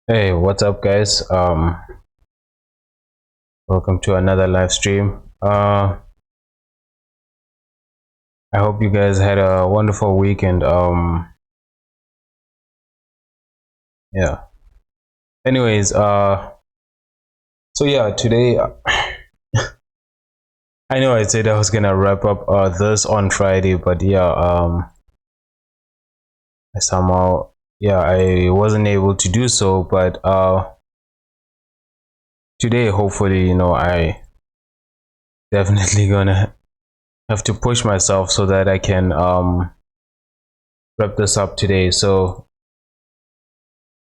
Hey, what's up, guys? Welcome to another live stream. I hope you guys had a wonderful weekend. Yeah. Anyways, so yeah, today I know I said I was gonna wrap up this on Friday, but yeah, I somehow I wasn't able to do so. But today, hopefully, I definitely gonna have to push myself so that I can wrap this up today. So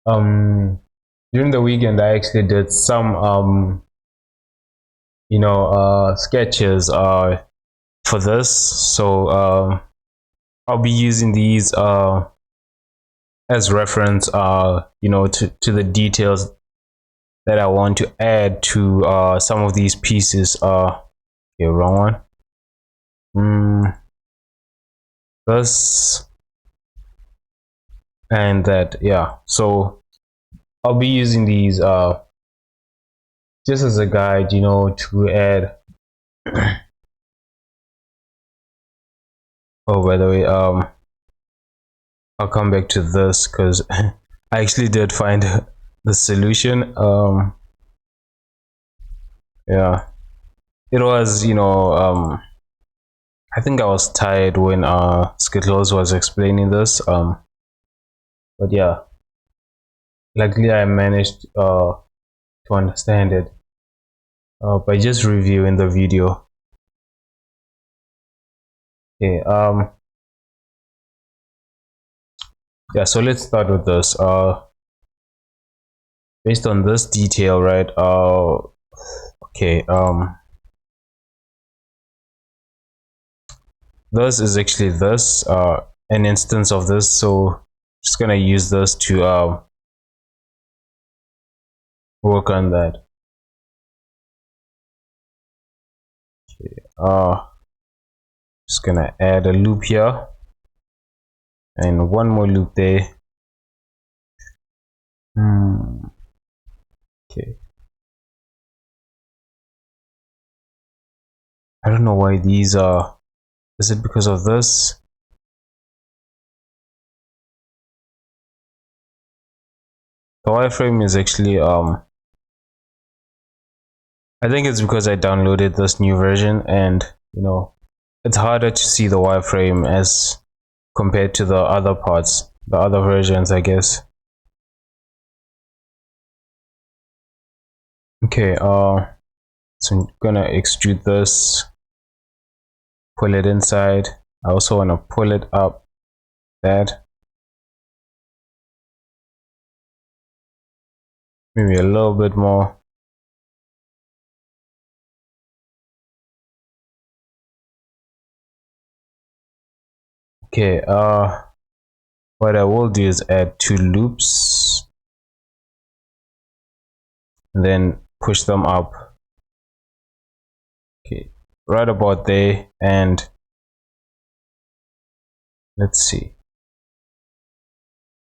um during the weekend I actually did some sketches for this. So I'll be using these as reference to the details that I want to add to some of these pieces. Okay, wrong one. This and that, yeah. So I'll be using these just as a guide, to add. Oh, by the way, I'll come back to this because I actually did find the solution. Yeah, it was, I think I was tired when Skittles was explaining this. But yeah, luckily I managed to understand it by just reviewing the video. Okay, yeah, so let's start with this. Based on this detail, right? Okay, this is actually this an instance of this, so just gonna use this to work on that. Just gonna add a loop here and one more loop there. Okay, I don't know why these are. Is it because of this? The wireframe is actually I think it's because I downloaded this new version, and it's harder to see the wireframe as compared to the other parts, the other versions, I guess. Okay, so I'm gonna extrude this, pull it inside. I also want to pull it up, that maybe a little bit more. Okay, what I will do is add two loops and then push them up. Okay, right about there, and let's see.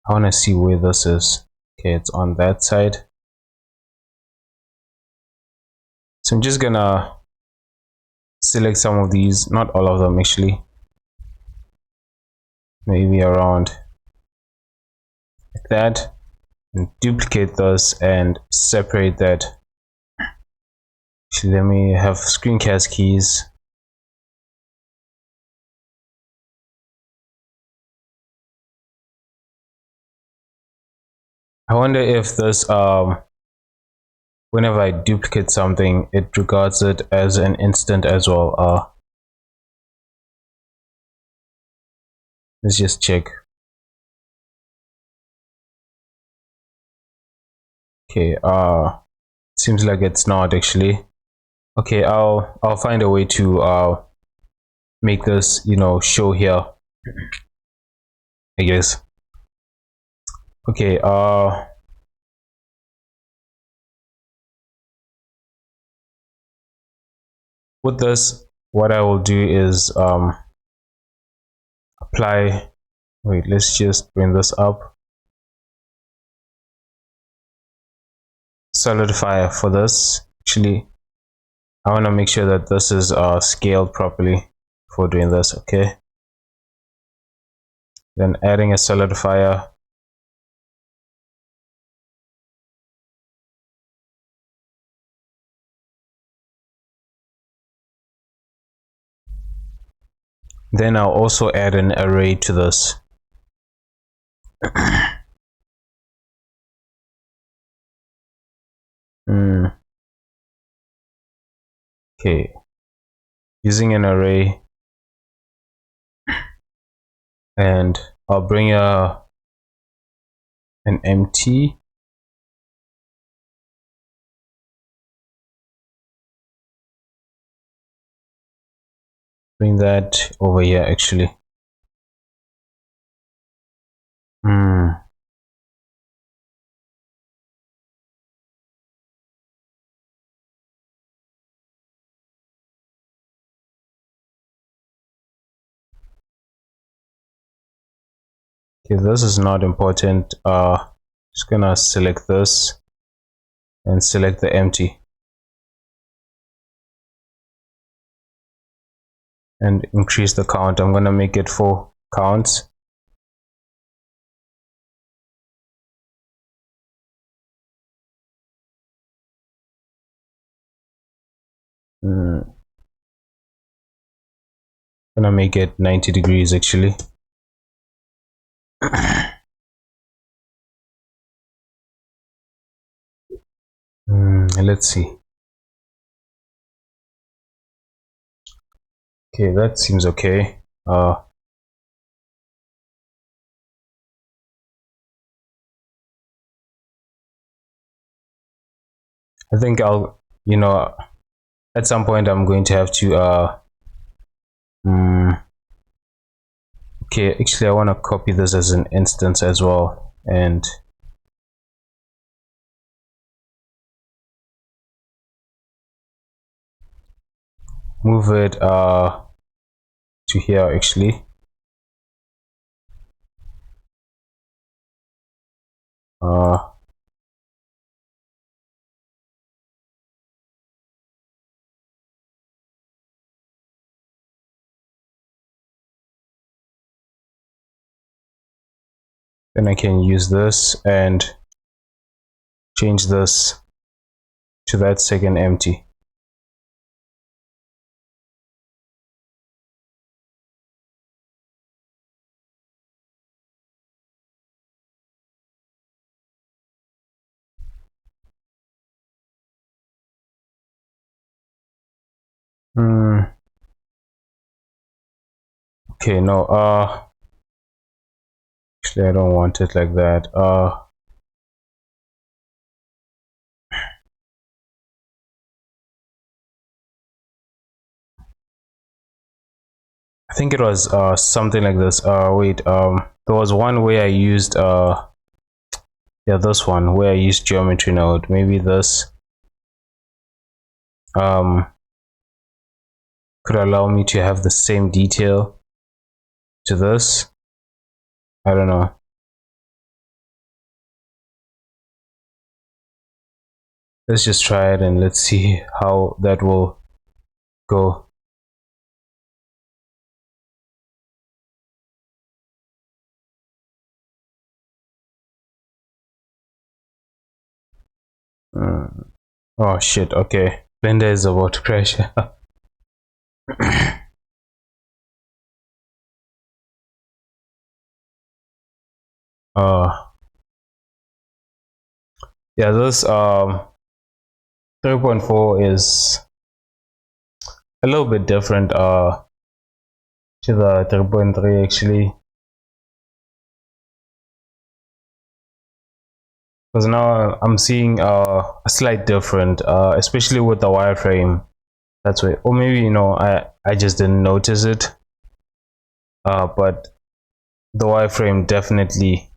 I want to see where this is. Okay, it's on that side. So I'm just gonna select some of these, not all of them actually, maybe around like that, and duplicate those and separate that. Actually, let me have screencast keys. I wonder if this whenever I duplicate something, it regards it as an instant as well. Let's just check. Okay, seems like it's not actually. Okay, I'll find a way to make this, show here, I guess. Okay, with this, what I will do is apply. Wait, let's just bring this up. solidifier for this. Actually, I want to make sure that this is scaled properly for doing this. Okay, then adding a solidifier. Then I'll also add an array to this. Okay, using an array, and I'll bring an empty. Bring that over here actually. Okay, this is not important. Just gonna select this and select the empty and increase the count. I'm gonna make it 4 counts. Gonna make it 90 degrees actually. Let's see. Okay, that seems okay. I think I'll, at some point I'm going to have to okay, actually I want to copy this as an instance as well and move it to here actually. Then I can use this and change this to that second empty. Okay, no, actually I don't want it like that. I think it was something like this. Wait, there was one way I used yeah, this one where I used geometry node. Maybe this could allow me to have the same detail to this. I don't know. Let's just try it and let's see how that will go. Oh shit, okay. Blender is about to crash. Yeah, this 3.4 is a little bit different to the 3.3 actually, because now I'm seeing a slight different, especially with the wireframe. That's why, or maybe I just didn't notice it, but the wireframe definitely,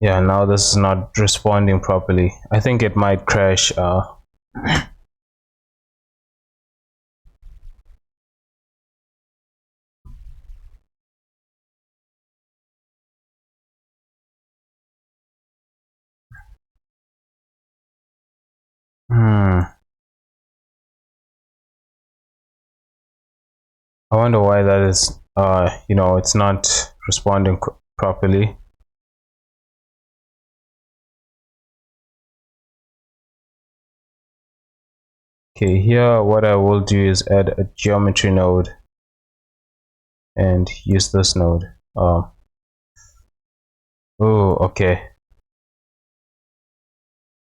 yeah, now this is not responding properly. I think it might crash. I wonder why that is. You know, it's not responding properly. Okay, here what I will do is add a geometry node and use this node. Oh, okay.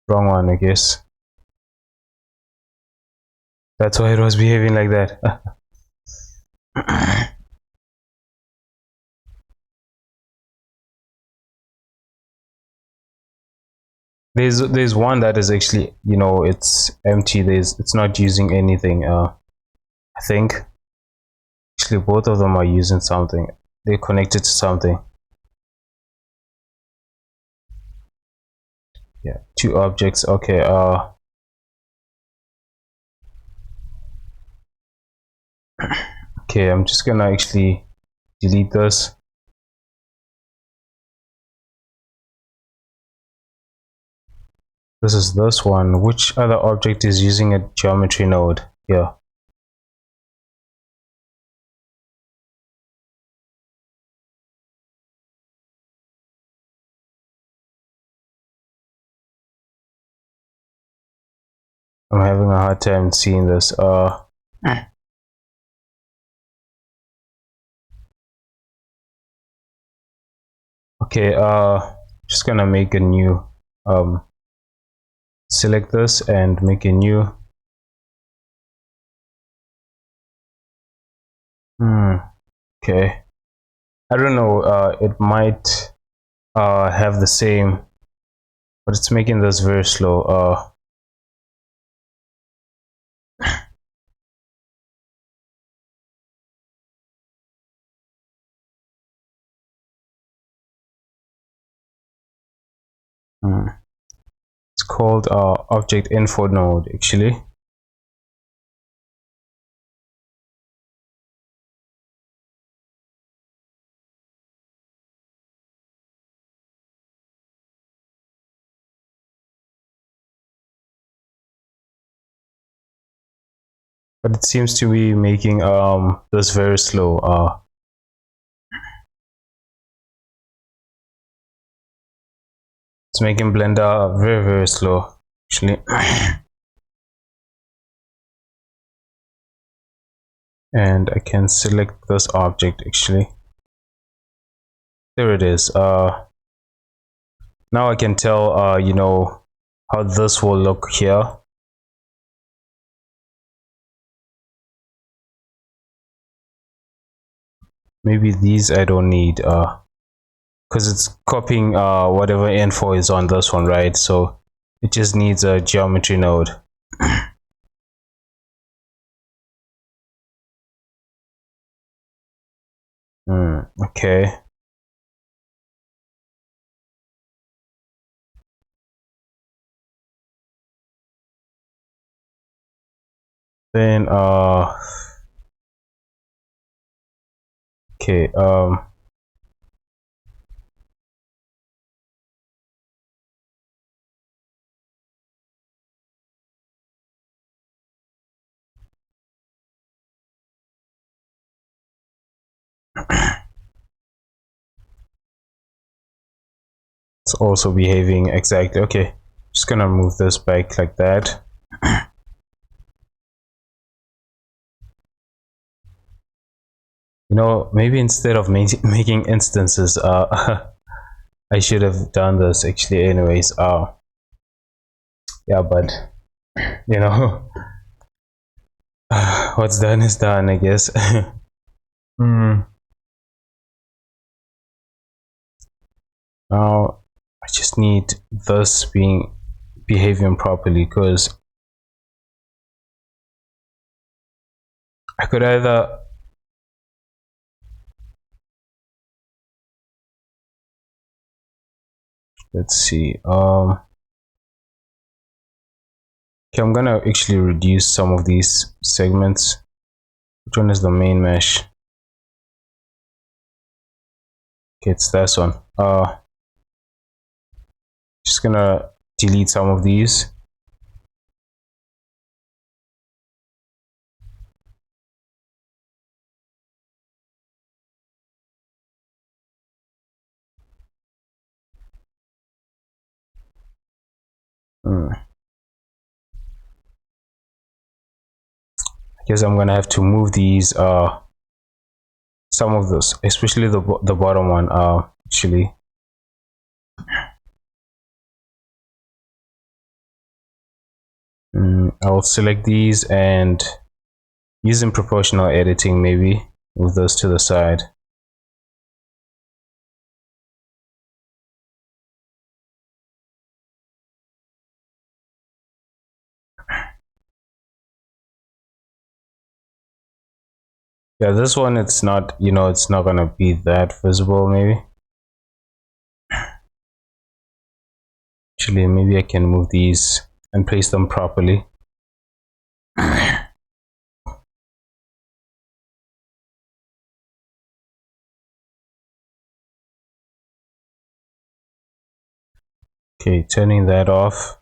Wrong one, I guess. That's why it was behaving like that. There's one that is actually, you know, it's empty. It's not using anything. I think actually both of them are using something. They're connected to something. Yeah, two objects. Okay. Okay, I'm just gonna actually delete this. This is this one. Which other object is using a geometry node? Yeah. I'm having a hard time seeing this. Okay, just gonna make a new select this and make a new. Okay. I don't know, it might have the same, but it's making this very slow. It's called object info node actually. But it seems to be making this very slow. It's making Blender very slow actually. And I can select this object actually. There it is. Now I can tell you know, how this will look here. Maybe these I don't need because it's copying whatever info is on this one, right? So it just needs a geometry node. Okay. Then okay, it's also behaving exactly. Okay, just gonna move this back like that. You know, maybe instead of making instances, I should have done this actually anyways. Yeah, but you know, what's done is done, I guess. Now I just need this behaving properly, because I could either let's see, okay, I'm gonna actually reduce some of these segments. Which one is the main mesh? Okay, it's this one. Just gonna delete some of these. Guess I'm gonna have to move these some of those, especially the bottom one. Actually, I'll select these and using proportional editing, maybe move those to the side. Yeah, this one, it's not, it's not gonna be that visible, maybe. Actually, maybe I can move these and place them properly. Okay, turning that off.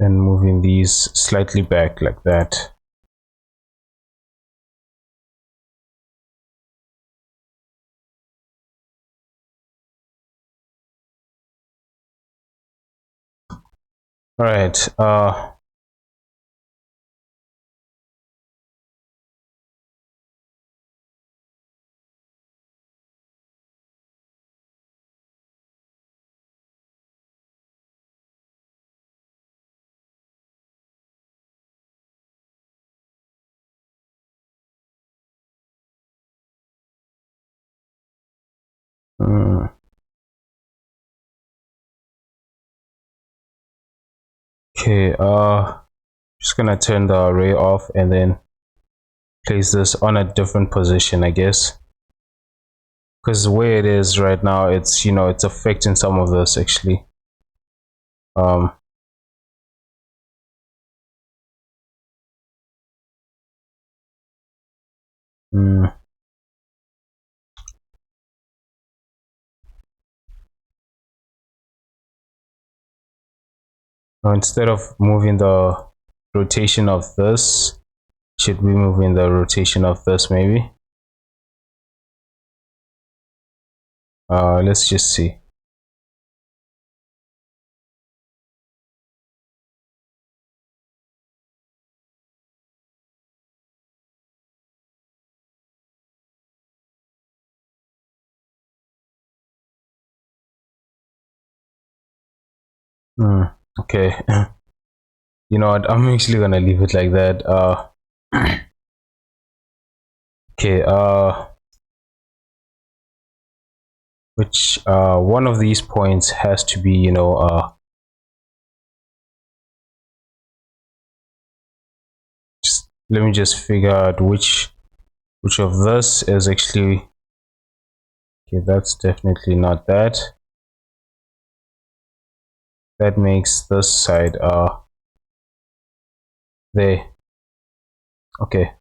Then moving these slightly back like that. All right. Okay. Just gonna turn the array off and then place this on a different position, I guess, because the way it is right now, it's it's affecting some of this actually. Mm, now instead of moving the rotation of this, should be moving the rotation of this, maybe. Let's just see. Okay. You know what, I'm actually gonna leave it like that. Okay. Which one of these points has to be, just let me just figure out which of this is actually. Okay, that's definitely not that. That makes this side there. Okay.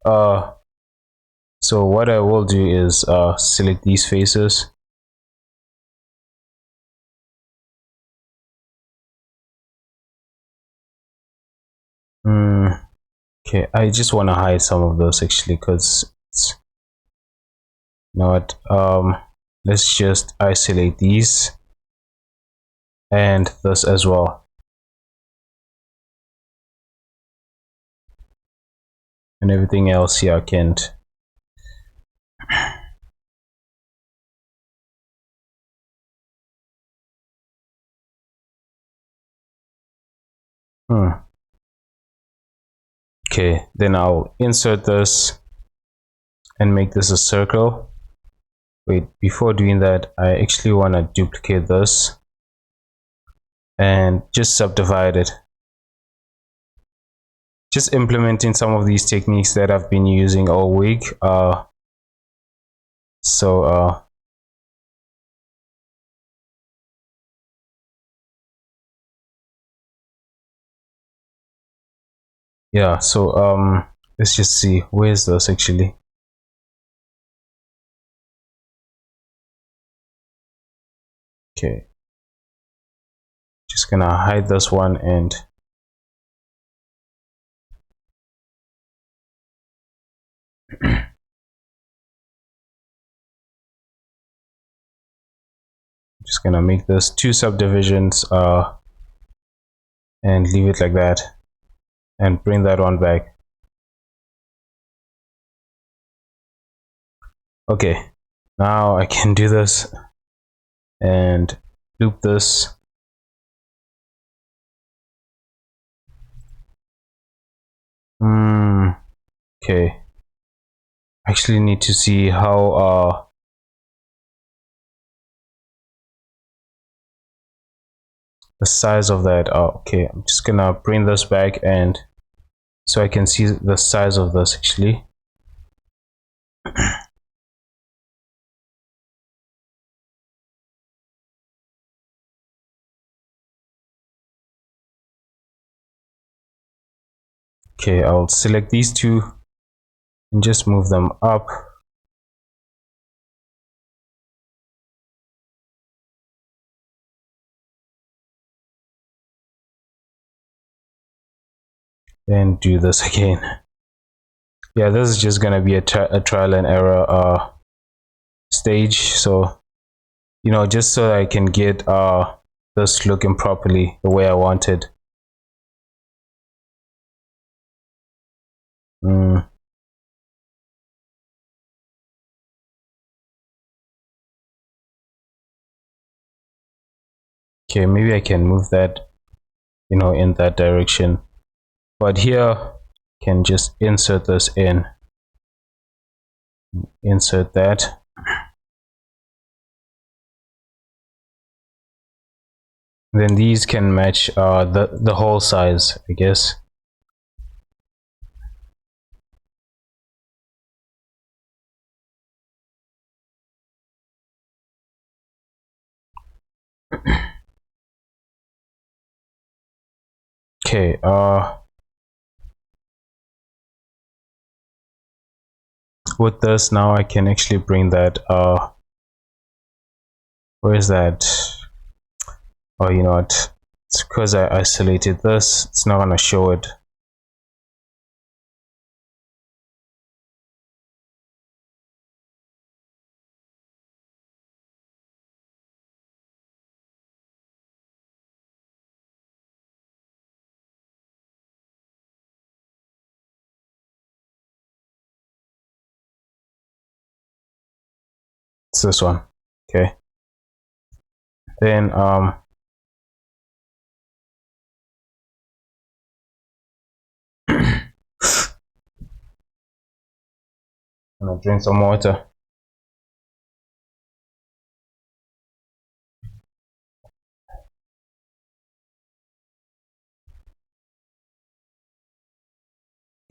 So what I will do is select these faces. Okay, I just want to hide some of those actually, because it's, you know what, let's just isolate these and this as well, and everything else here I can't. Okay, then I'll insert this and make this a circle. Wait, before doing that, I actually want to duplicate this and just subdivide it. Just implementing some of these techniques that I've been using all week. Yeah, so let's just see, where's this actually. Okay, just gonna hide this one and Just gonna make this 2 subdivisions and leave it like that, and bring that one back. Okay, now I can do this and loop this. Okay, actually need to see how the size of that. Okay, I'm just gonna bring this back, and so I can see the size of this actually. Okay, I'll select these two and just move them up. And do this again. Yeah, this is just gonna be a trial and error stage, so you know, just so I can get this looking properly the way I wanted. Okay, maybe I can move that, you know, in that direction, but here I can just insert this in, insert that. Then these can match the whole size, I guess. Okay, with this now I can actually bring that where is that? Oh, you know what, it's because I isolated this, it's not gonna show it. It's this one. Okay, then I'm gonna drink some water.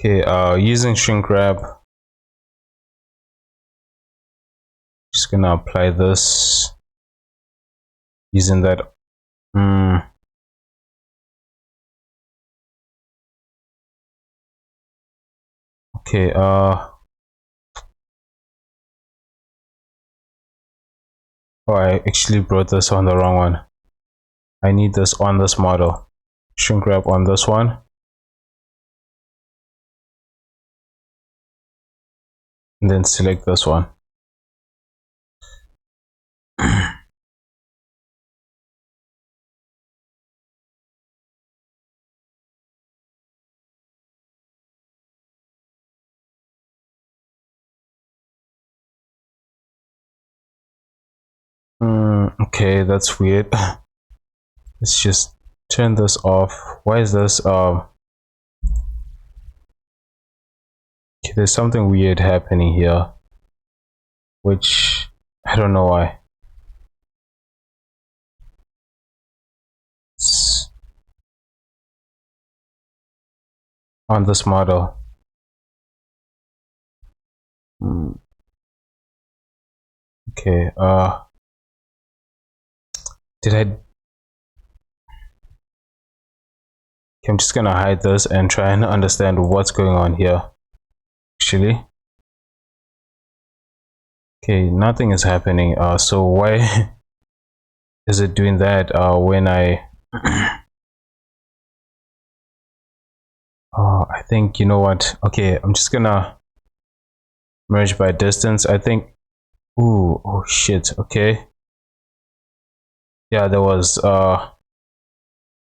Okay, using shrink wrap, just gonna apply this using that. Okay, oh, I actually brought this on the wrong one. I need this on this model. Shrink wrap on this one, and then select this one. Okay, that's weird. Let's just turn this off. Why is this okay, there's something weird happening here, which I don't know why. It's on this model. Okay, did I? Okay, I'm just gonna hide this and try and understand what's going on here. Actually, okay, nothing is happening. So why is it doing that when I I think, you know what, okay, I'm just gonna merge by distance, I think. Ooh, oh shit, okay. Yeah, there was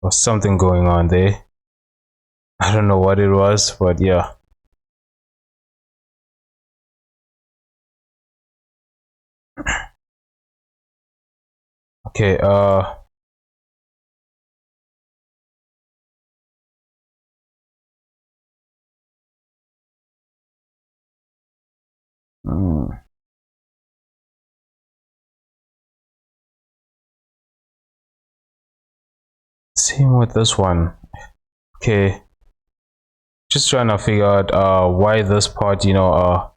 something going on there. I don't know what it was, but yeah. Okay, same with this one. Okay, just trying to figure out why this part, you know,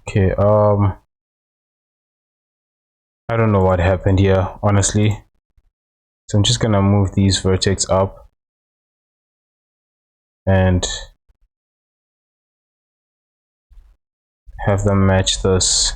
okay, I don't know what happened here, honestly. So I'm just gonna move these vertex up and have them match this.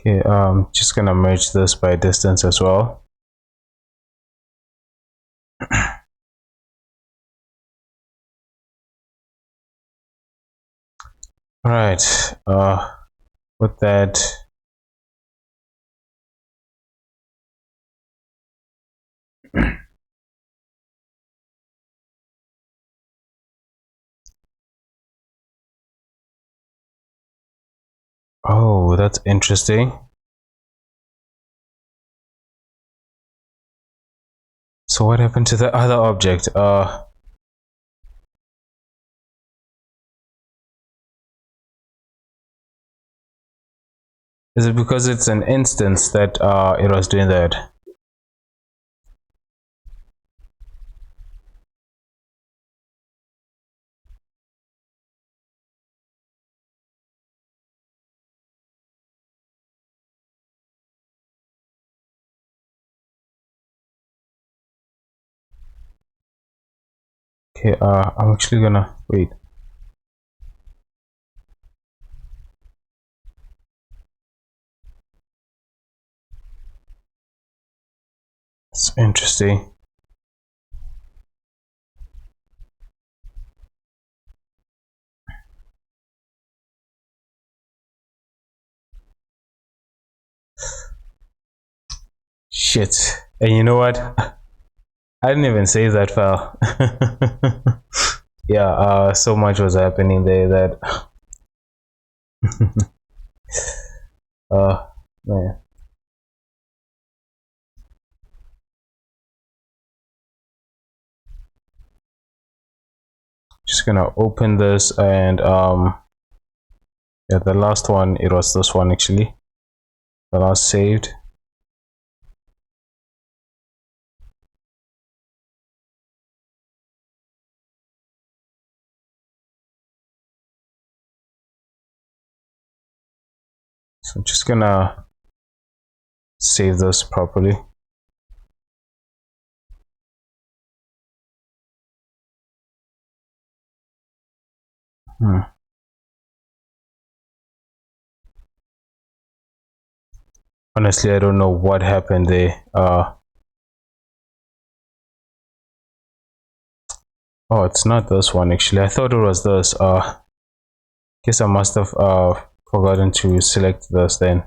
Okay, just gonna merge this by distance as well. All right, with that, oh, that's interesting. So what happened to the other object? Is it because it's an instance that it was doing that? Okay, I'm actually gonna wait. It's interesting. Shit. And you know what? I didn't even save that file. Yeah, so much was happening there that man. Just gonna open this and yeah, the last one, it was this one actually. The last saved. So I'm just gonna save this properly. Honestly, I don't know what happened there. Oh, it's not this one actually. I thought it was this. Guess I must have forgotten to select this then.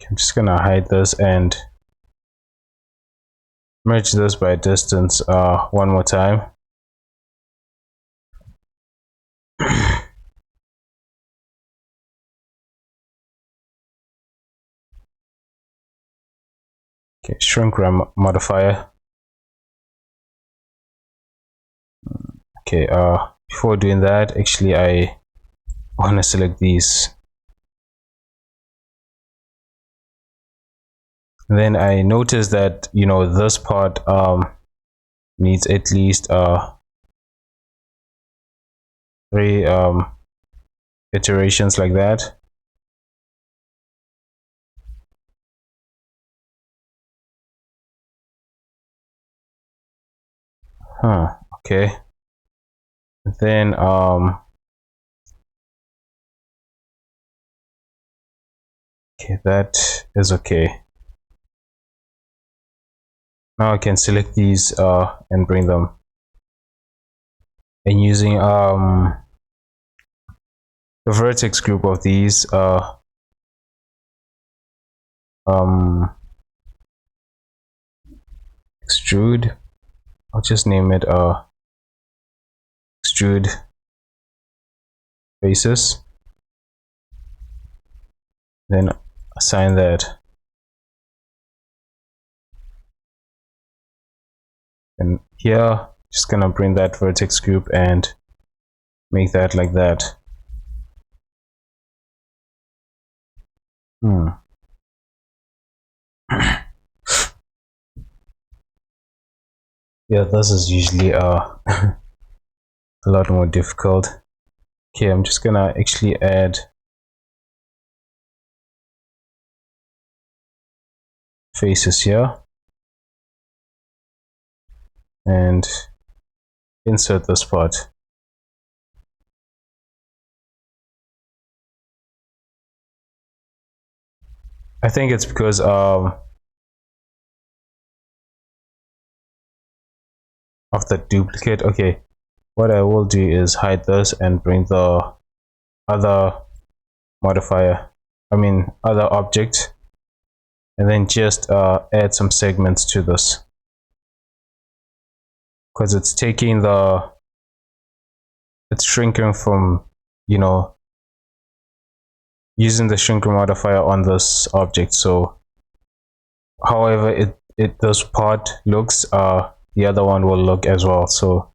I'm just gonna hide this and merge this by distance one more time. Okay, shrink modifier. Okay, before doing that, actually I want to select these. And then I noticed that, you know, this part needs at least 3 iterations like that. Okay. Then okay, that is okay. Now I can select these and bring them, and using the vertex group of these extrude, I'll just name it extrude faces, then assign that, and here just gonna bring that vertex group and make that like that. Yeah, this is usually a lot more difficult. Okay, I'm just gonna actually add faces here and insert this part. I think it's because of the duplicate. Okay, what I will do is hide this and bring the other modifier, other object, and then just add some segments to this, because it's shrinking from, you know, using the shrinker modifier on this object. So however this part looks, the other one will look as well. So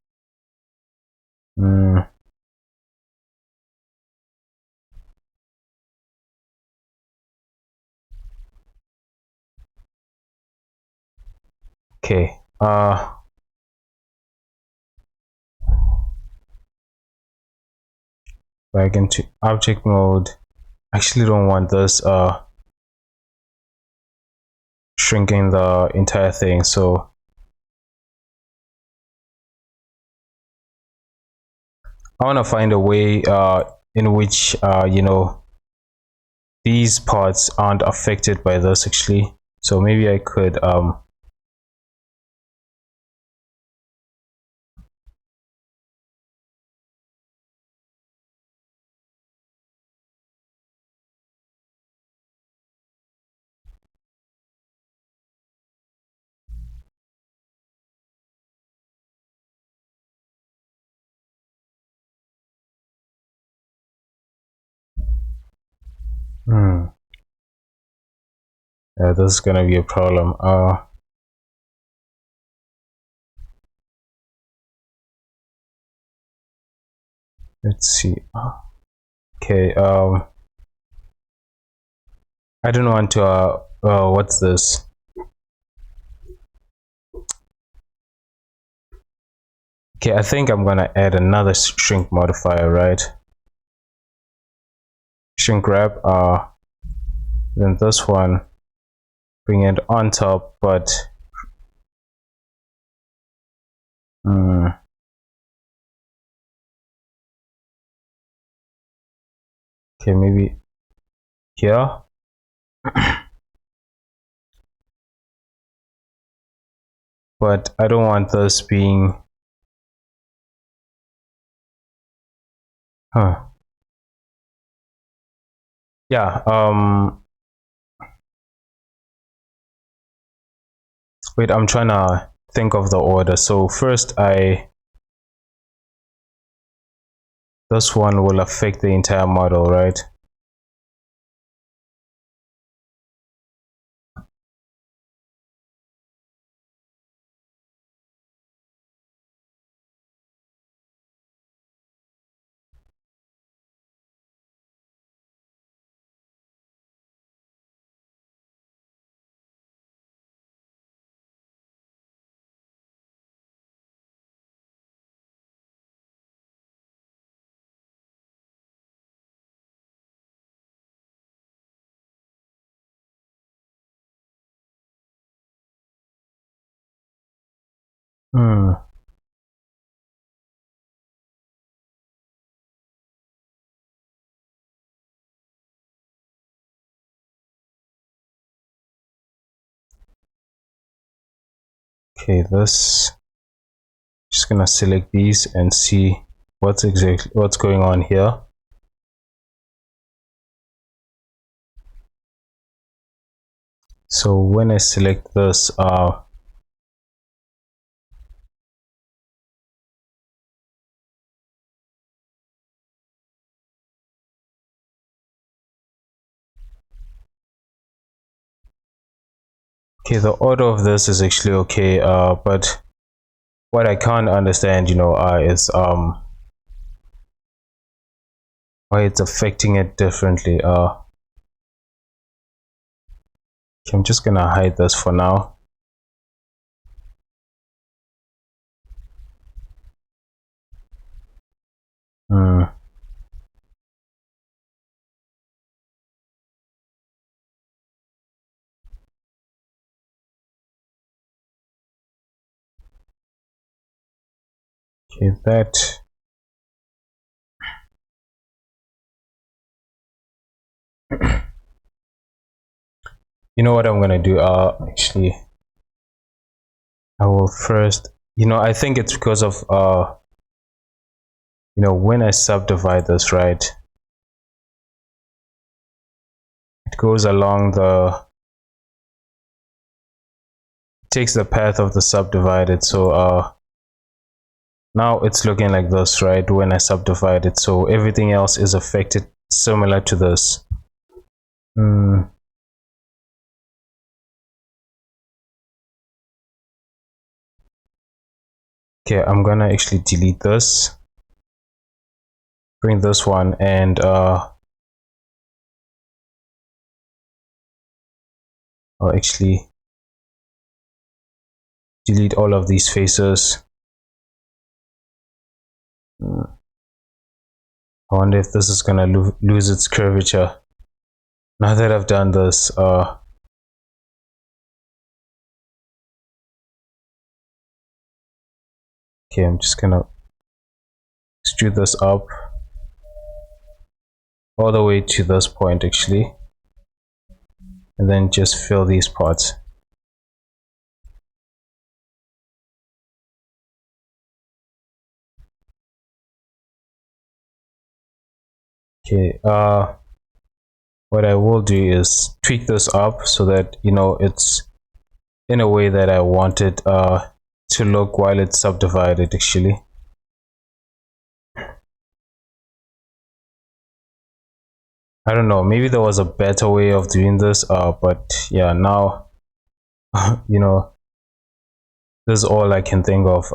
okay, back into object mode. I actually don't want this shrinking the entire thing, so I want to find a way in which you know, these parts aren't affected by this actually. So maybe I could yeah, this is gonna be a problem. Let's see. Okay, I don't want to what's this? Okay, I think I'm gonna add another shrink modifier, right? Shrink wrap, then this one, bring it on top, but okay, maybe here. But I don't want this being yeah, wait, I'm trying to think of the order. So first this one will affect the entire model, right? Hmm. Okay, this, just gonna select these and see what's going on here. So when I select this, okay, the order of this is actually okay, but what I can't understand, is why it's affecting it differently. Okay, I'm just gonna hide this for now. Hmm. Okay, that. You know what I'm gonna do? Actually, I will first. I think it's because of when I subdivide this, right? It goes along takes the path of the subdivided. So now it's looking like this, right? When I subdivide it, so everything else is affected similar to this. Hmm. Okay, I'm gonna actually delete this, bring this one, and I'll actually delete all of these faces. I wonder if this is gonna lose its curvature. Now that I've done this, okay, I'm just gonna extrude this up all the way to this point actually, and then just fill these parts. Okay, what I will do is tweak this up so that it's in a way that I want it to look while it's subdivided actually. I don't know, maybe there was a better way of doing this, but yeah, now this is all I can think of.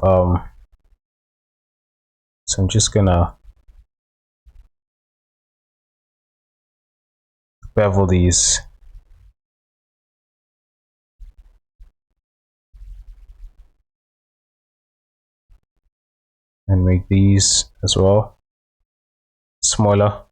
So I'm just gonna bevel these. And make these as well smaller.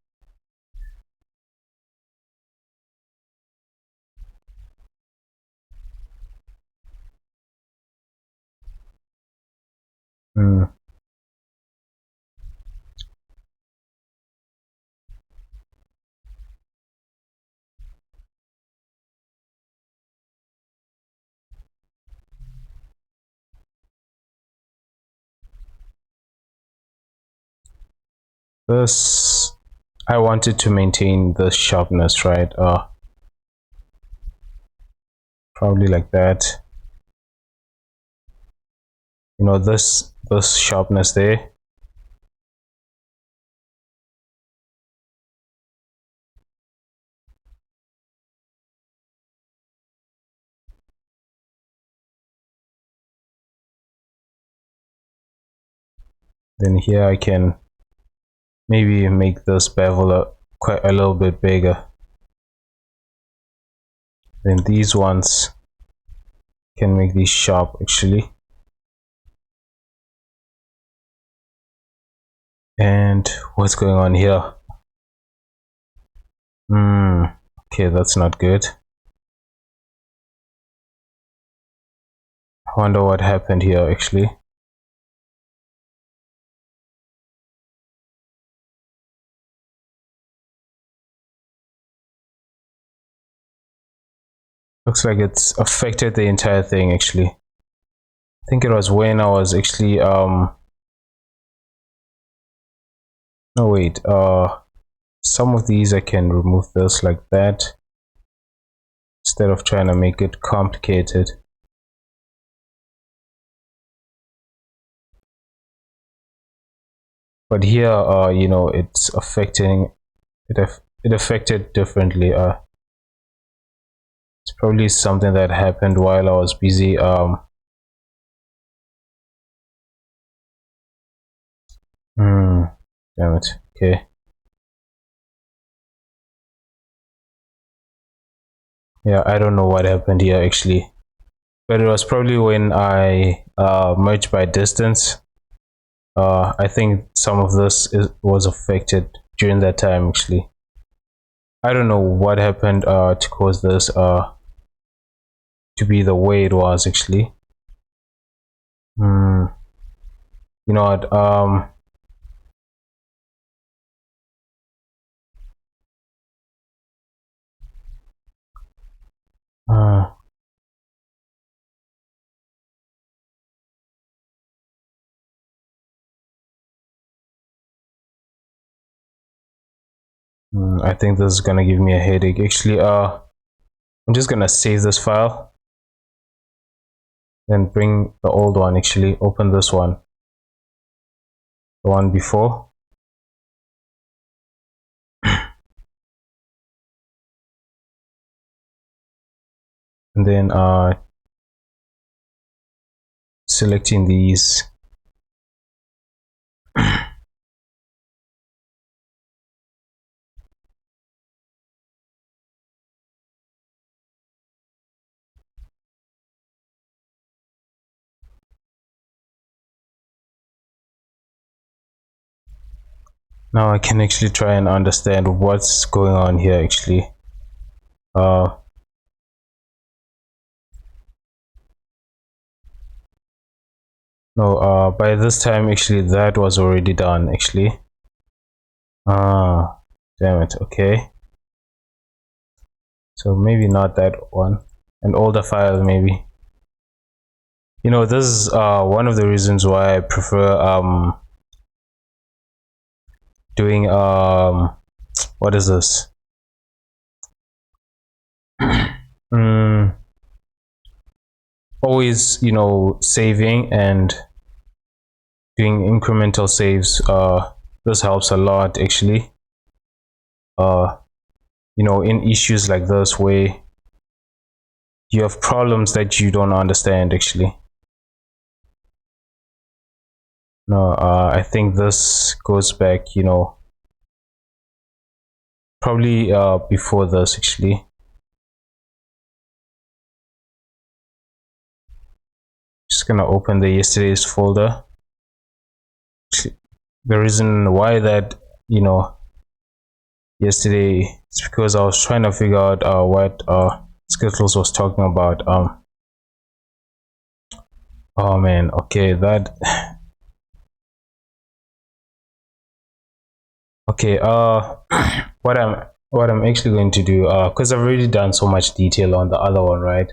Mm. This, I wanted to maintain the sharpness, right? Probably like that. This sharpness there. Then here I can maybe make this bevel quite a little bit bigger. Then these ones can make these sharp actually. And what's going on here? Okay, that's not good. wonder what happened here actually. Looks like it's affected the entire thing actually. I think it was when I was actually no wait, some of these I can remove this like that instead of trying to make it complicated. But here you know, it's affecting it. It affected differently. It's probably something that happened while I was busy damn it. Okay. Yeah, I don't know what happened here actually, but it was probably when I merged by distance. I think some of this was affected during that time actually. I don't know what happened to cause this to be the way it was actually. You know what? Uh, I think this is gonna give me a headache actually. I'm just gonna save this file, then bring the old one actually. Open this one, the one before. And then selecting these. Now I can actually try and understand what's going on here actually. No, by this time actually that was already done actually. Damn it. Okay, so maybe not that one, an older file maybe. You know, this is one of the reasons why I prefer doing what is this? Always, you know, saving and doing incremental saves. This helps a lot actually. You know, in issues like this where you have problems that you don't understand actually. No, I think this goes back, you know, probably before this actually. Just gonna open the yesterday's folder. The reason why that, you know, yesterday is because I was trying to figure out what Skittles was talking about. Oh man, okay, that okay, what I'm actually going to do, because I've already done so much detail on the other one, right?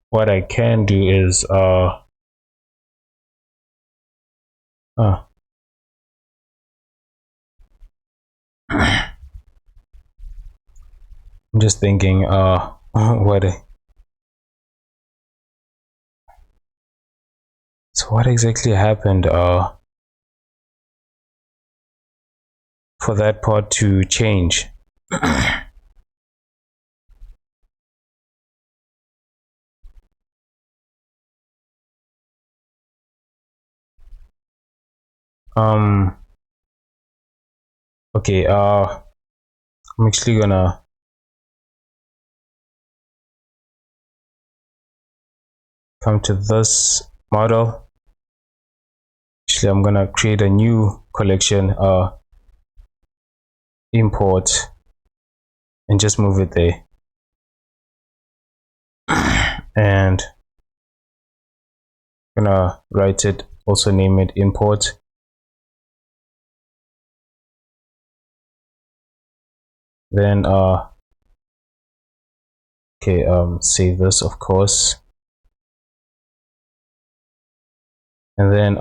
What I can do is I'm just thinking what so what exactly happened for that part to change? Okay, I'm actually gonna come to this model. Actually, I'm gonna create a new collection, import and just move it there. And I'm gonna write it, also name it import. Then okay, save this, of course, and then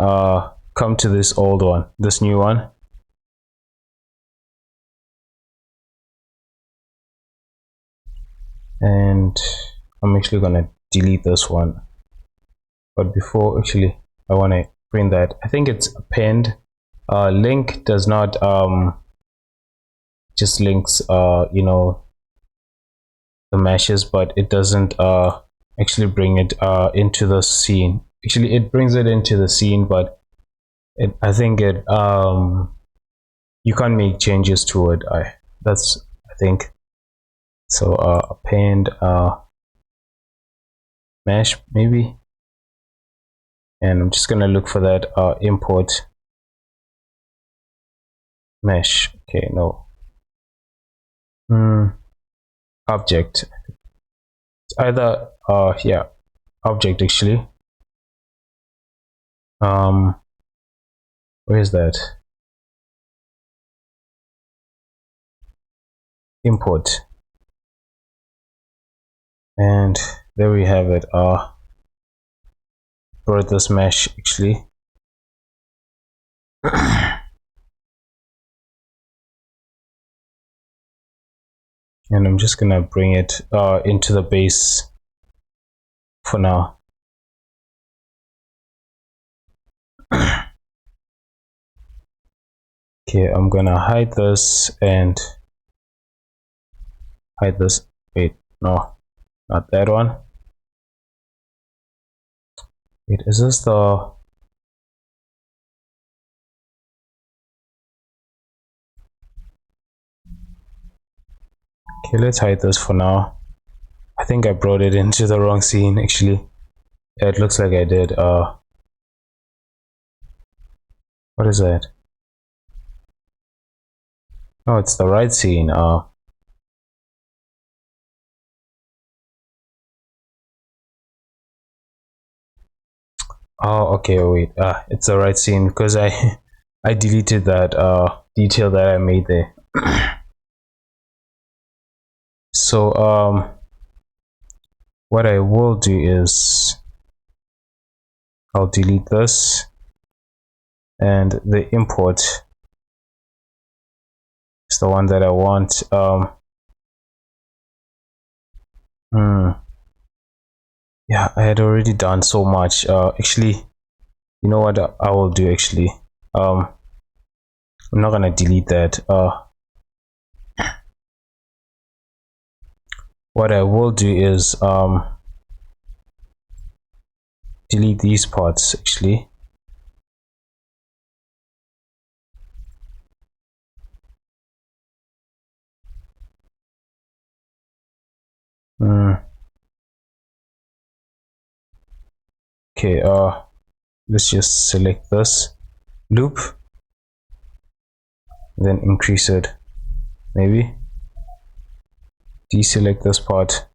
come to this old one, this new one, and I'm actually gonna delete this one. But before, actually, I want to print that. I think it's append. Link does not just links you know, the meshes, but it doesn't actually bring it into the scene. Actually, it brings it into the scene, but I think it you can't make changes to it. I think so. Append mesh maybe, and I'm just gonna look for that import mesh. Okay, no. Object. It's either yeah, object actually. Where is that? Import. And there we have it. Brought this mesh actually. And I'm just gonna bring it into the base for now. Okay, I'm gonna hide this and hide this. Wait, no, not that one. Wait, is this the... Okay, let's hide this for now. I think I brought it into the wrong scene actually. Yeah, it looks like I did. What is that? Oh, it's the right scene. Oh, okay, wait. It's the right scene because I I deleted that detail that I made there. So what I will do is I'll delete this, and the import is the one that I want. Yeah, I had already done so much. Actually, you know what I will do actually? I'm not gonna delete that. What I will do is delete these parts actually. Okay, let's just select this loop, then increase it, maybe deselect this part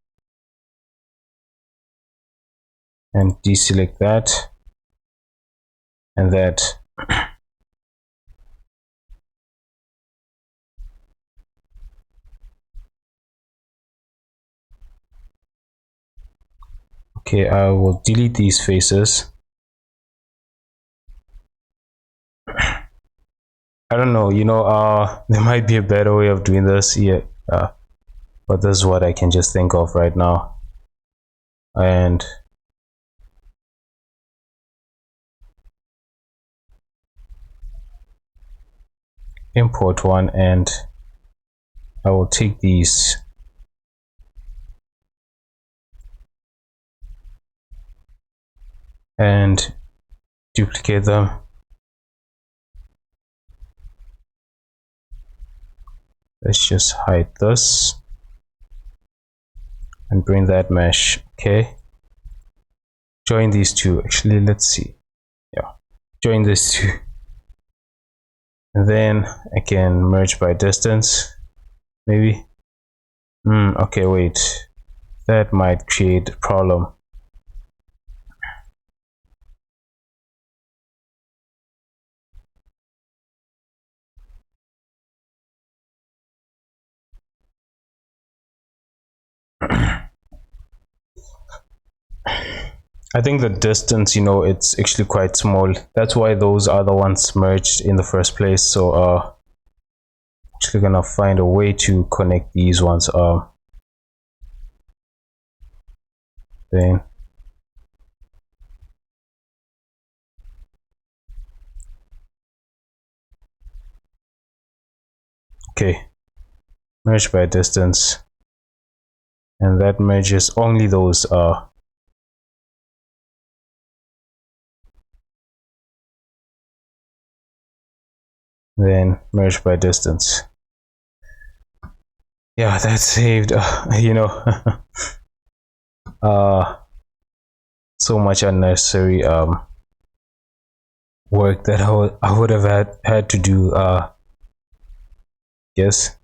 and deselect that and that. Okay, I will delete these faces. I don't know, you know, there might be a better way of doing this here, but this is what I can just think of right now. And import one, and I will take these and duplicate them. Let's just hide this and bring that mesh. Okay, join these two. Actually, let's see. Yeah, join these two, and then I can merge by distance, maybe. Okay, wait, that might create a problem. I think the distance, it's actually quite small. That's why those are the ones merged in the first place. So actually gonna find a way to connect these ones. Then okay, merge by distance, and that merges only those. Then merge by distance. Yeah, that saved. Uh, so much unnecessary work that I would have had to do. Yes.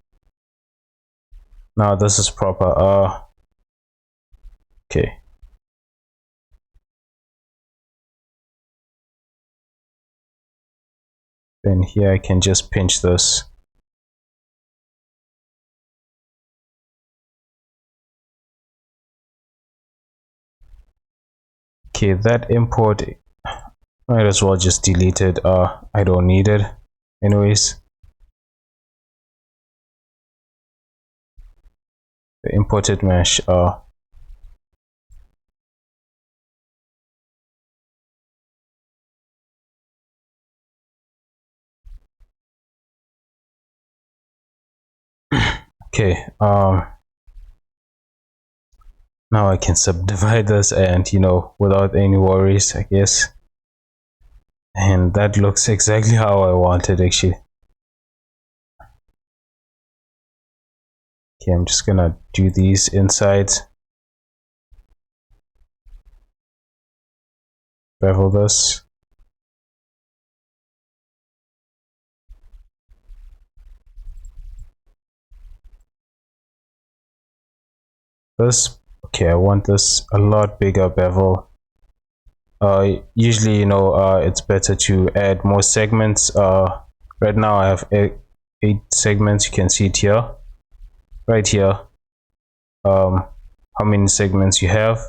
Now this is proper. Okay. Then here I can just pinch this. Okay, that import might as well just delete it. I don't need it anyways. The imported mesh. Okay. Now I can subdivide this, and without any worries, I guess. And that looks exactly how I wanted, actually. Okay, I'm just gonna do these insides. Bevel this. This. Okay, I want this a lot bigger bevel. Usually, it's better to add more segments. Right now I have eight segments. You can see it here, right here. How many segments you have.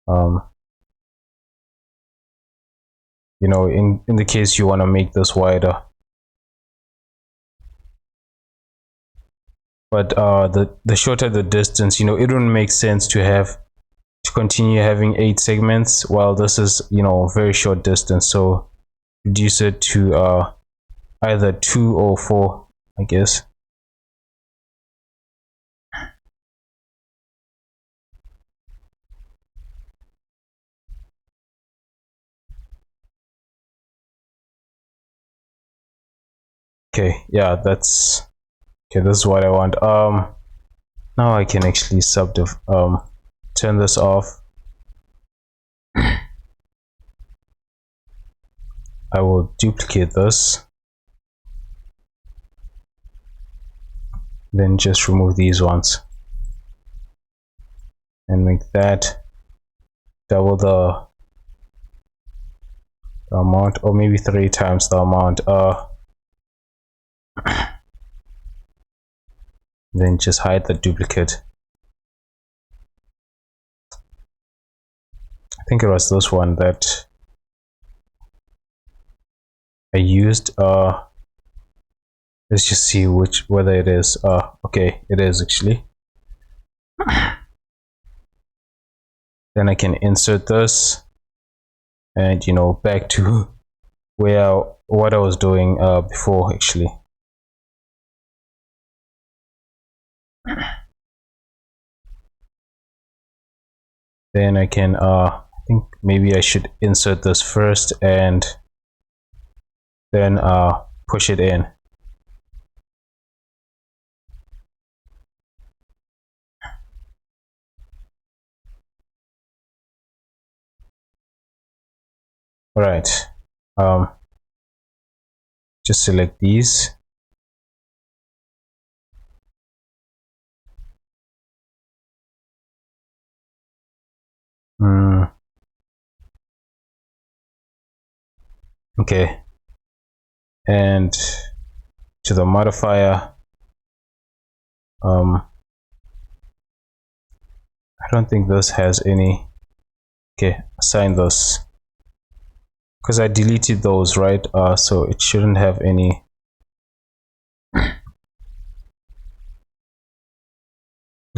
Um, in the case you want to make this wider. But the shorter the distance, it wouldn't make sense to continue having 8 segments while this is very short distance. So reduce it to either 2 or 4, I guess. Okay, yeah, that's okay. This is what I want. Now I can actually turn this off. I will duplicate this, then just remove these ones and make that double the amount, or maybe 3 times the amount. Then just hide the duplicate. I think it was this one that I used. Let's just see whether it is. Okay, it is actually. Then I can insert this, and back to what I was doing before, actually. Then I can I think maybe I should insert this first and then push it in. All right, just select these, Okay, and to the modifier, I don't think this has any. Okay, assign this because I deleted those, right? So it shouldn't have any.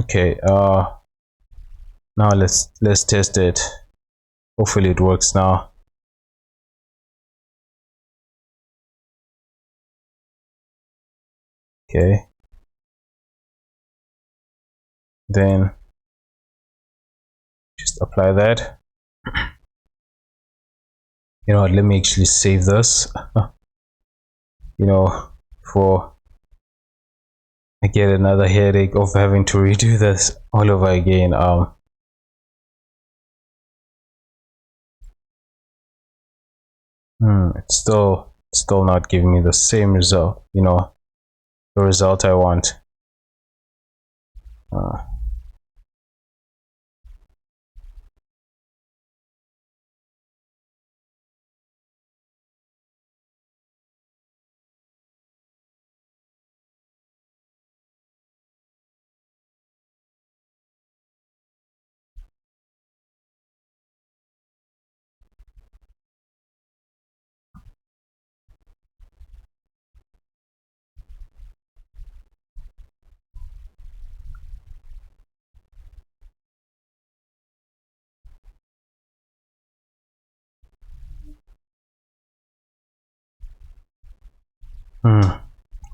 Okay, now let's test it. Hopefully it works now. Okay, then just apply that. You know what, let me actually save this. You know, for I get another headache of having to redo this all over again. It's still not giving me the same result, you know, the result I want. uh,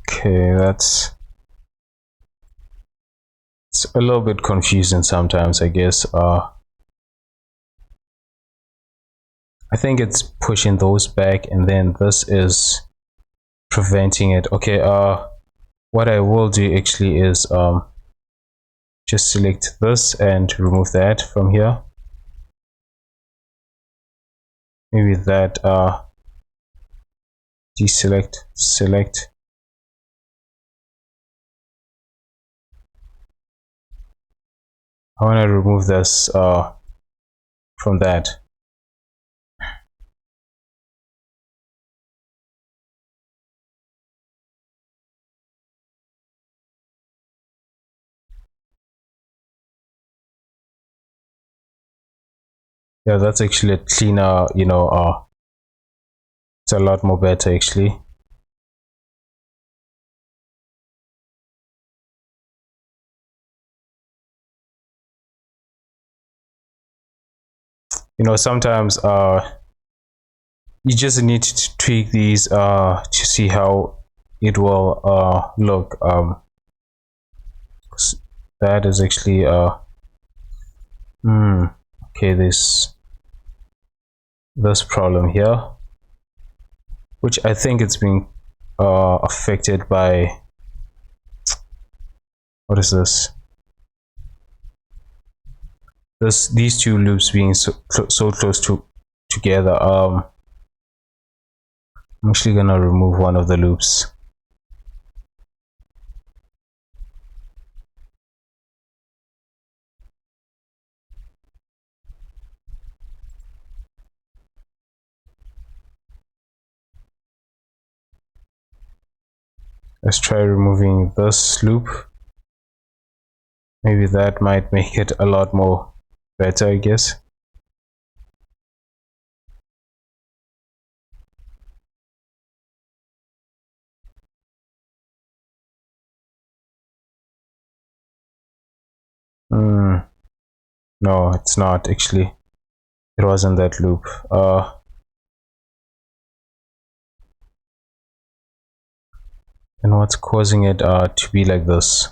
okay, it's a little bit confusing sometimes, I guess. I think it's pushing those back, and then this is preventing it. Okay, what I will do actually is just select this and remove that from here. Maybe that deselect, select. I want to remove this from that. Yeah, that's actually a cleaner, you know, it's a lot more better actually. You know, sometimes you just need to tweak these to see how it will look. That is actually okay, this problem here, which I think it's being affected by, what is this, these two loops being so close together. I'm actually gonna remove one of the loops. Let's try removing this loop. Maybe that might make it a lot more better, I guess. No, it's not actually. It wasn't that loop. And what's causing it to be like this?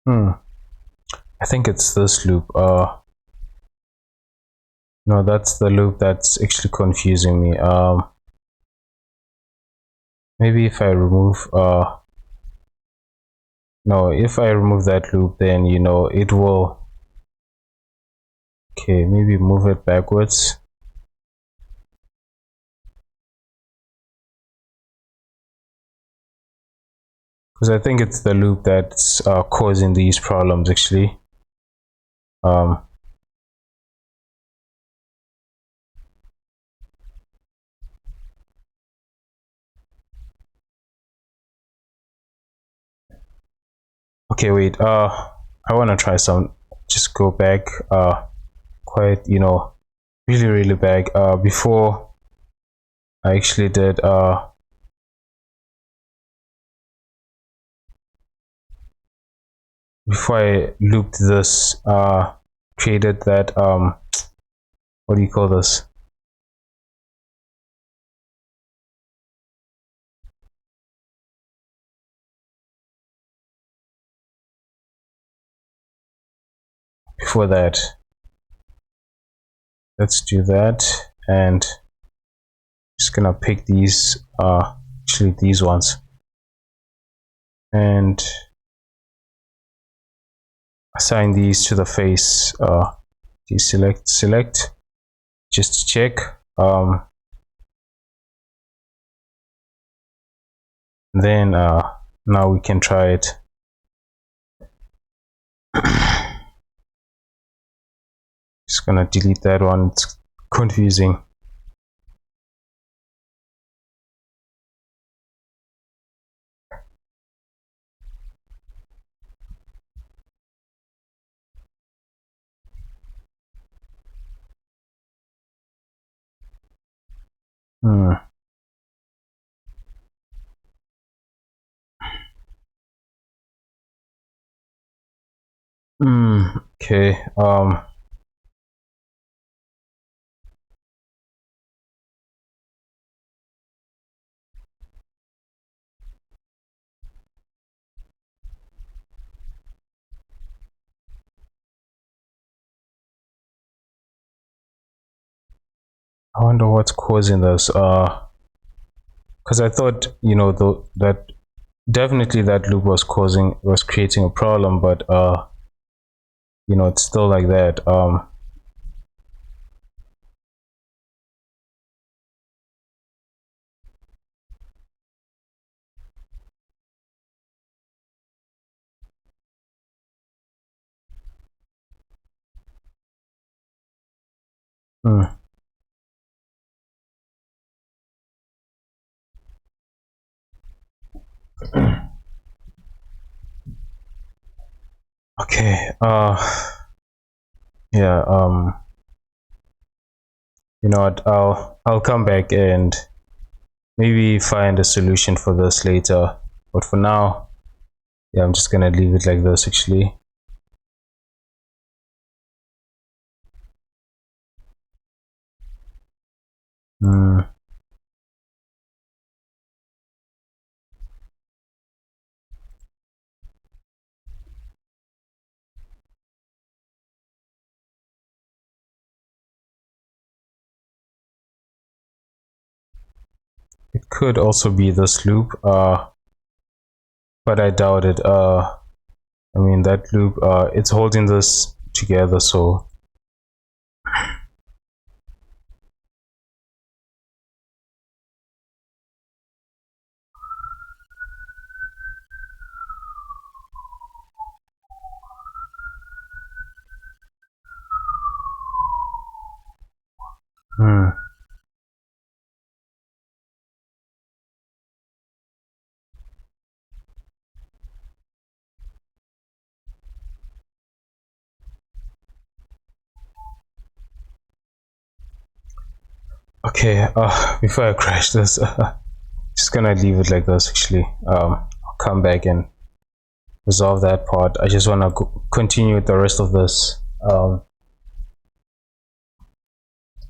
I think it's this loop. No, that's the loop that's actually confusing me. Maybe if I remove no, if I remove that loop, then it will. Okay, maybe move it backwards. Because I think it's the loop that's causing these problems actually. Okay, wait. I want to try some. Just go back. Quite, really back. Before I actually did. Before I looped this. Created that. What do you call this? Before that. Let's do that, and just gonna pick these. Actually, these ones, and assign these to the face. Select, just check. Then now we can try it. Just gonna delete that one. It's confusing. Okay. I wonder what's causing this. Because I thought that definitely that loop was creating a problem, but it's still like that. Okay. Yeah. You know what? I'll come back and maybe find a solution for this later. But for now, yeah, I'm just gonna leave it like this actually. It could also be this loop, but I doubt it. I mean that loop, it's holding this together, so okay. Before I crash this, just gonna leave it like this actually. I'll come back and resolve that part. I just want to continue with the rest of this.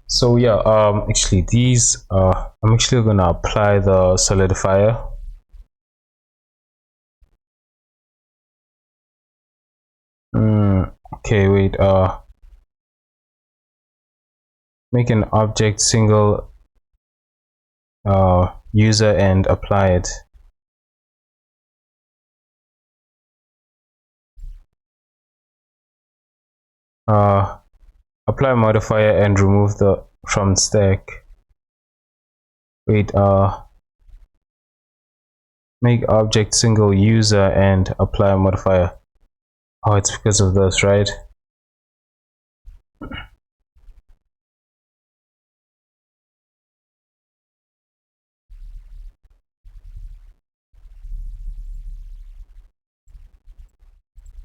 So yeah, actually these, I'm actually gonna apply the solidifier. okay, wait, make an object single user and apply it. Apply modifier and remove the from stack. Wait, make object single user and apply modifier. Oh, it's because of this, right?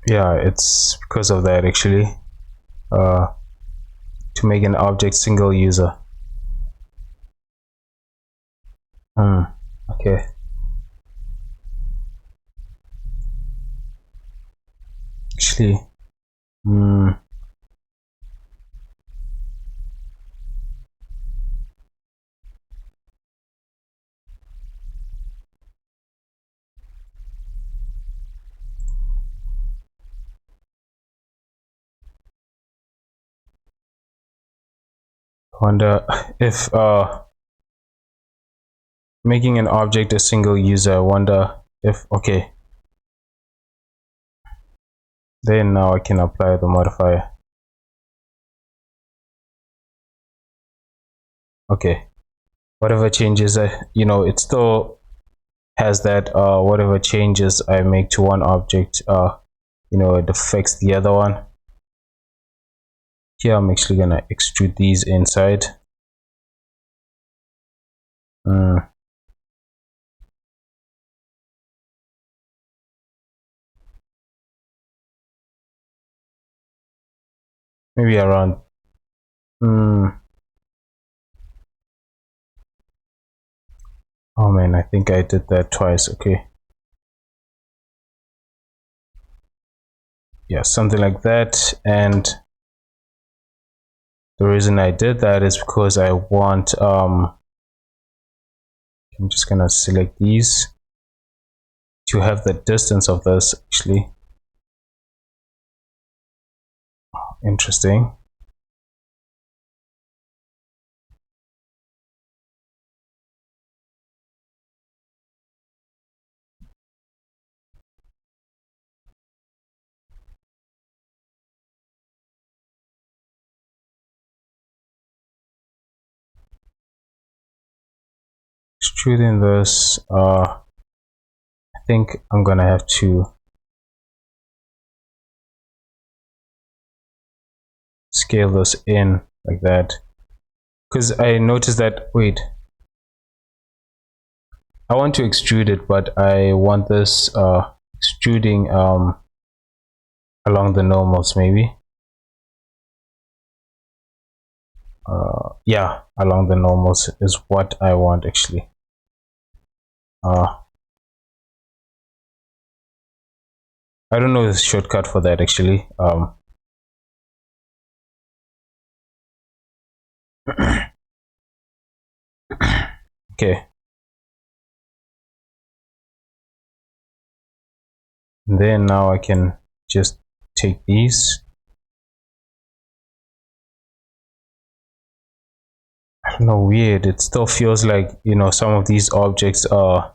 Yeah, it's because of that actually. To make an object single user. Okay. Actually, wonder if making an object a single user, I wonder if, okay, then now I can apply the modifier. Okay, whatever changes it still has that whatever changes I make to one object it affects the other one. Here I'm actually gonna extrude these inside. Maybe around oh man, I think I did that twice. Okay, yeah, something like that. And the reason I did that is because I want I'm just gonna select these to have the distance of this actually. Interesting. Extruding this, I think I'm gonna have to scale this in like that, because I noticed that, wait, I want to extrude it, but I want this extruding along the normals, maybe. Yeah, along the normals is what I want actually. I don't know the shortcut for that actually. Okay. And then now I can just take these. I don't know, weird. It still feels like, some of these objects are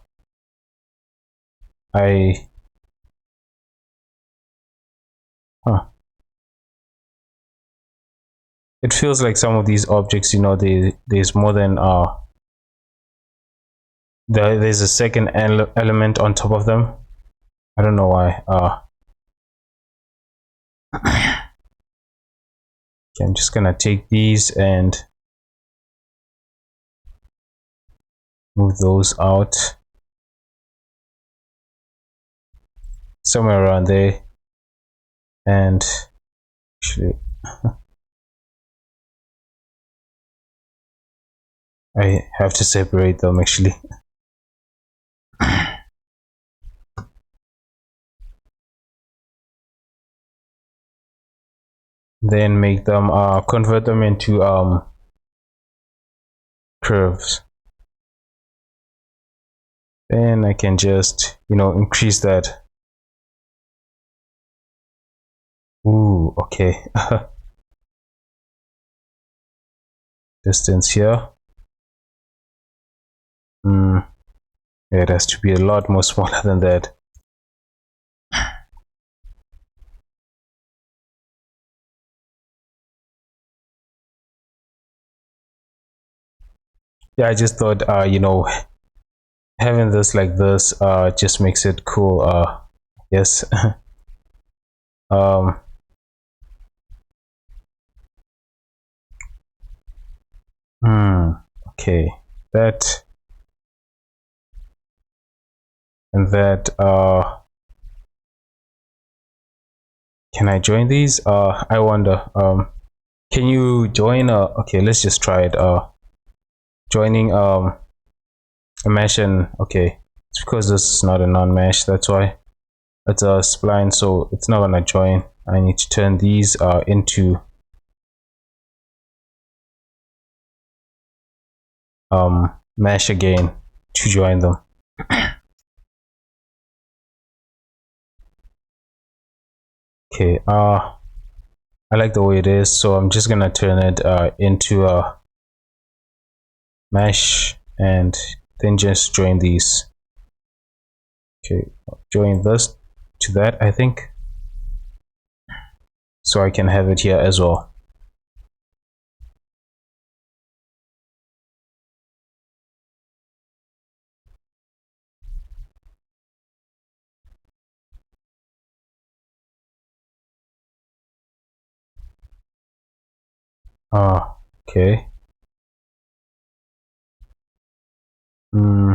it feels like some of these objects, there's more than there's a second element on top of them. I don't know why. Okay, I'm just gonna take these and move those out somewhere around there. And actually I have to separate them actually. Then make them convert them into curves. Then I can just increase that. Ooh, okay. Distance here. It has to be a lot more smaller than that. Yeah, I just thought, you know, having this like this just makes it cool. Yes. um okay, that and that. Can I join these? I wonder. Can you join? Okay, let's just try it. Joining a mesh, and okay, it's because this is not a non-mesh, that's why. It's a spline, so it's not gonna join. I need to turn these into mesh again to join them. Okay, I like the way it is, so I'm just gonna turn it into a mesh and then just join these. Okay, join this to that, I think, so I can have it here as well. Okay. Hmm.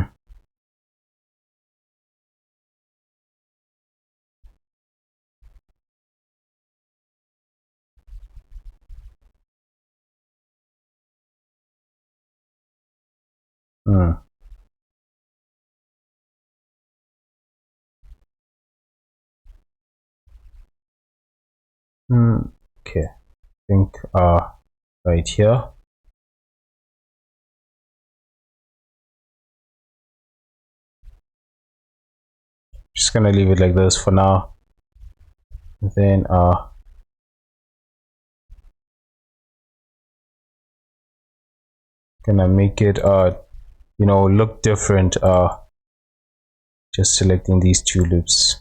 Hmm. Okay, I think right here. Just gonna leave it like this for now. Then gonna make it you know, look different, just selecting these two loops.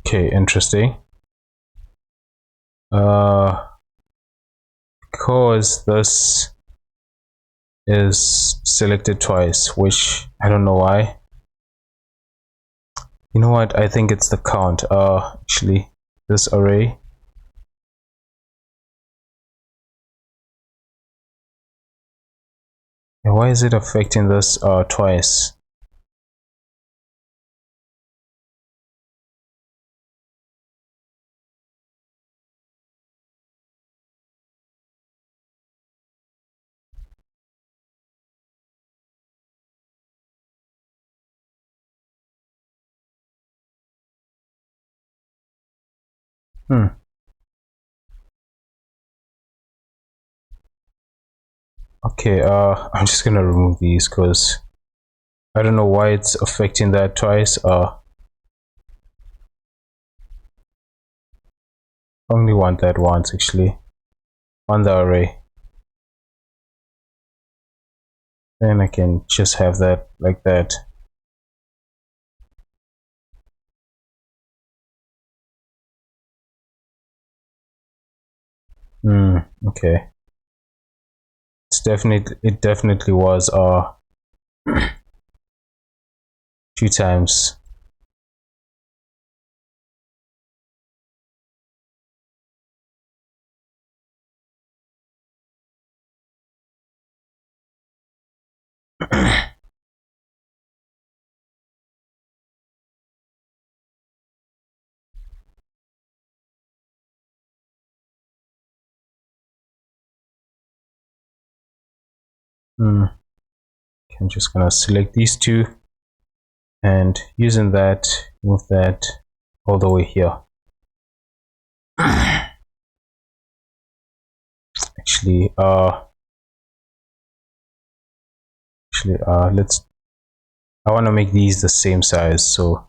Okay, interesting. Because this is selected twice, which I don't know why. You know what, I think it's the count. Actually, this array. And why is it affecting this twice? Okay, I'm just gonna remove these because I don't know why it's affecting that twice. Only want that once actually on the array. Then I can just have that like that. Okay. It definitely was 2 times. I'm just gonna select these two and using that, move that all the way here. actually let's, I want to make these the same size, so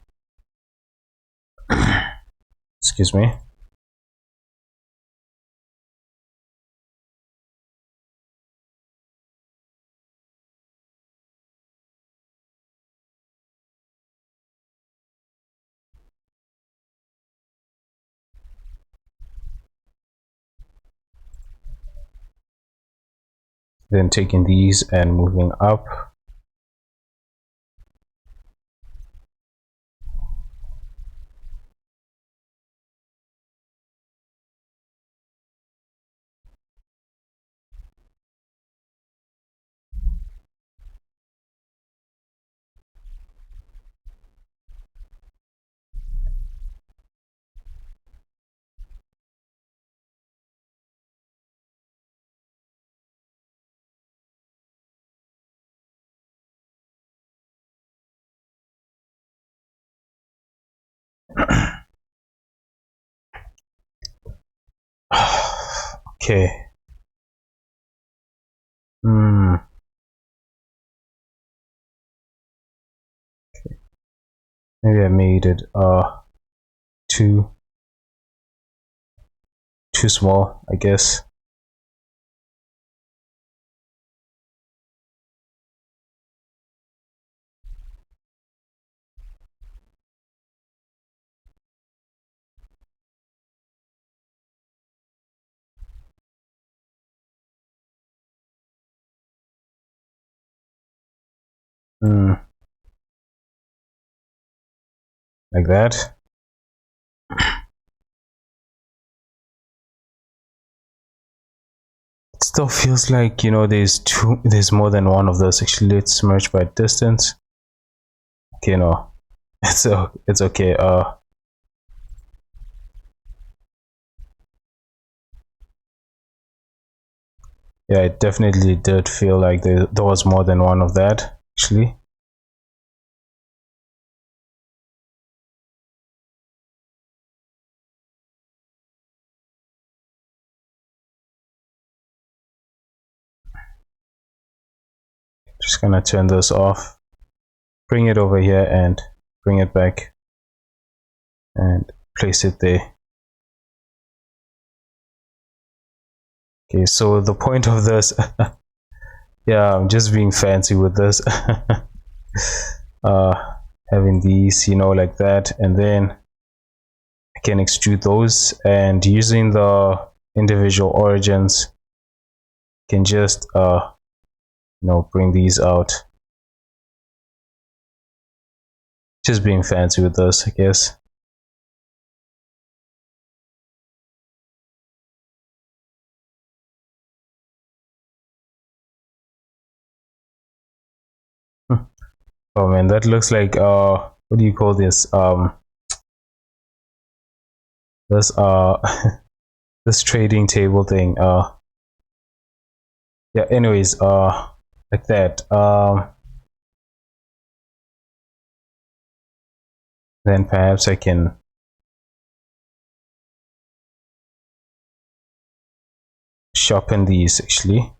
excuse me. Then taking these and moving up. Okay. Maybe I made it too small, I guess. Like that. It still feels like, you know, there's more than one of those. Actually, let's merge by distance. Okay, no, it's okay. Yeah, it definitely did feel like there was more than one of that, actually. Just gonna turn this off, bring it over here and bring it back and place it there. Okay, so the point of this, yeah, I'm just being fancy with this. Having these, you know, like that, and then I can extrude those, and using the individual origins, can just you know, bring these out. Just being fancy with this, I guess. Oh man, that looks like what do you call this? This this trading table thing. Yeah, anyways, like that. Then perhaps I can sharpen these actually.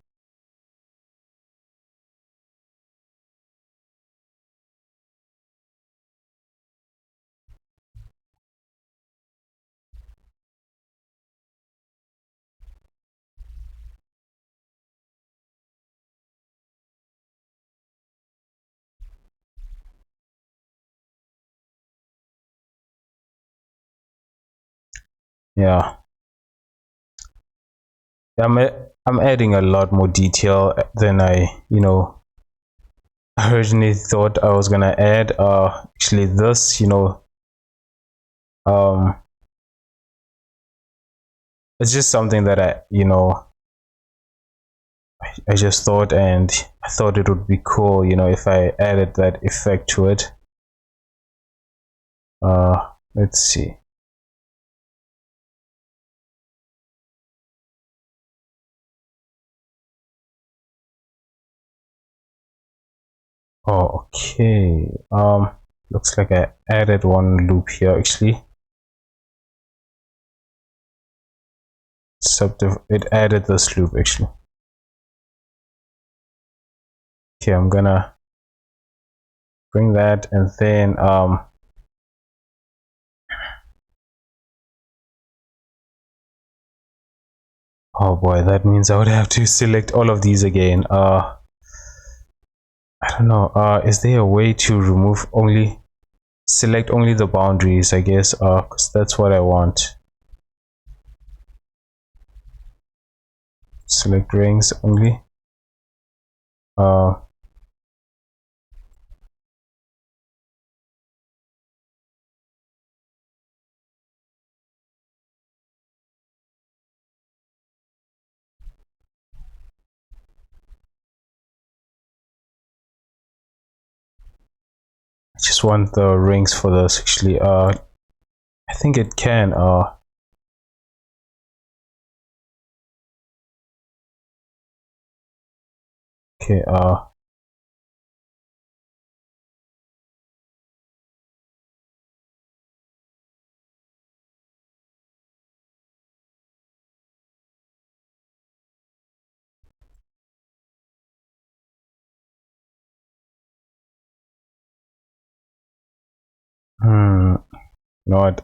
Yeah. I'm adding a lot more detail than I, you know, originally thought I was gonna add. Actually, this, you know, um, it's just something that I, you know, I just thought, and I thought it would be cool, you know, if I added that effect to it. Let's see. Oh, okay. Looks like I added 1 loop here actually. So it added this loop actually. Okay, I'm gonna bring that, and then oh boy, that means I would have to select all of these again. I don't know, is there a way to remove only, select only the boundaries, I guess, because that's what I want. Select rings only. I just want the rings for this actually. I think it can okay, you know what,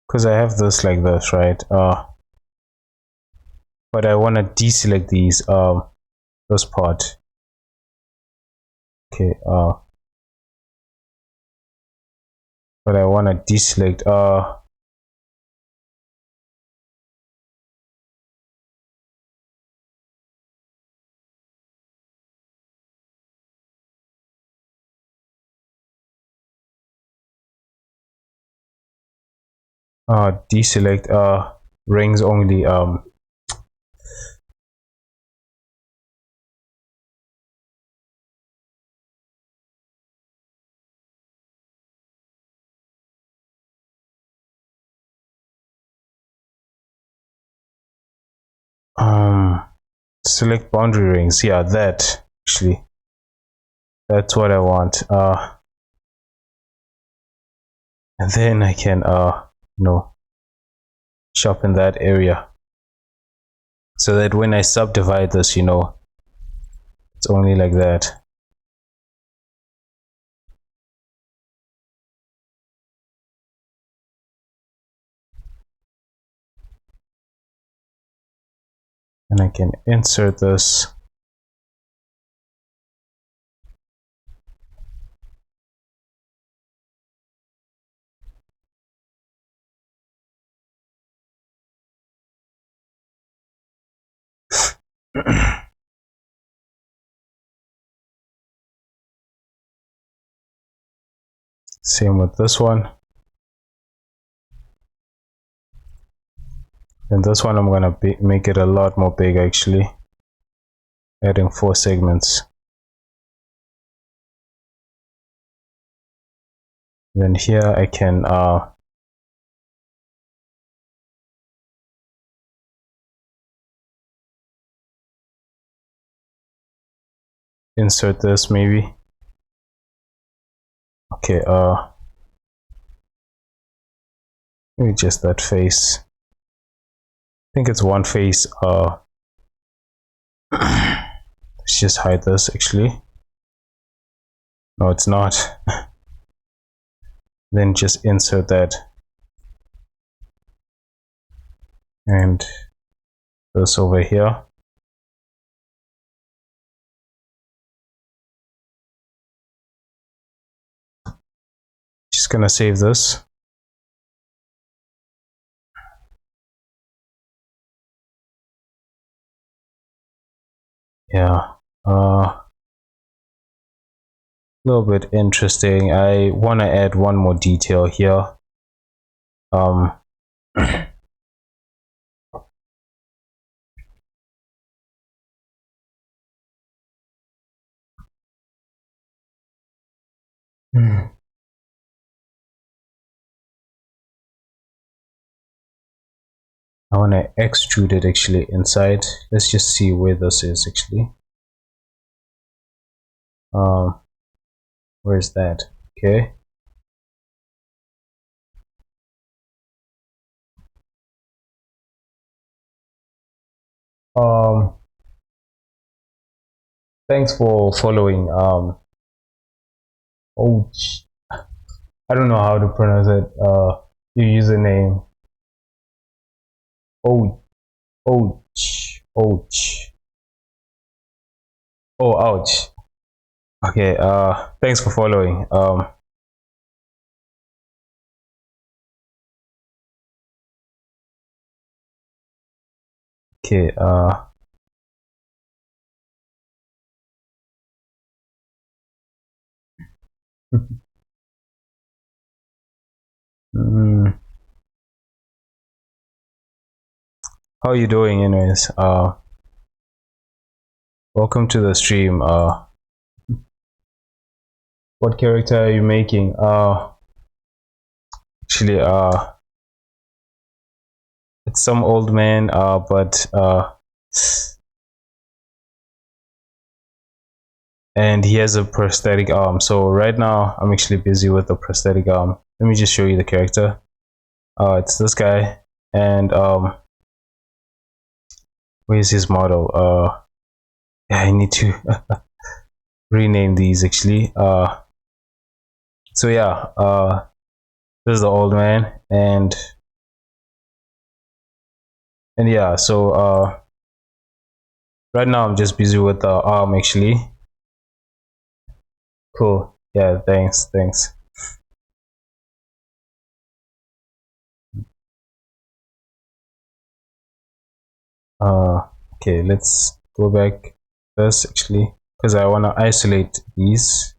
because I have this like this, right? But I want to deselect these, this part. Okay, but I want to deselect deselect rings only. Select boundary rings. Yeah, that actually, that's what I want. And then I can you know, shop in that area, so that when I subdivide this, you know, it's only like that. And I can insert this. Same with this one. And this one I'm gonna make it a lot more big actually, adding 4 segments. Then here I can insert this maybe. Okay, maybe just that face. I think it's one face. Let's just hide this actually. No, it's not. Then just insert that, and this over here. Just gonna save this. Yeah, a little bit interesting. I want to add one more detail here. I want to extrude it actually inside. Let's just see where this is actually. Where is that? Okay. um thanks for following. Oh, I don't know how to pronounce it. Your username. Oh, ouch, ouch. Oh, ouch. Okay. Thanks for following. Okay. mm, how are you doing, anyways? Welcome to the stream. What character are you making? Actually, it's some old man. But and he has a prosthetic arm. So right now, I'm actually busy with the prosthetic arm. Let me just show you the character. It's this guy, and where's his model? Yeah, I need to rename these actually. So yeah, this is the old man, and yeah, so right now I'm just busy with the arm actually. Cool. Yeah, thanks. Okay, let's go back this actually, because I want to isolate these.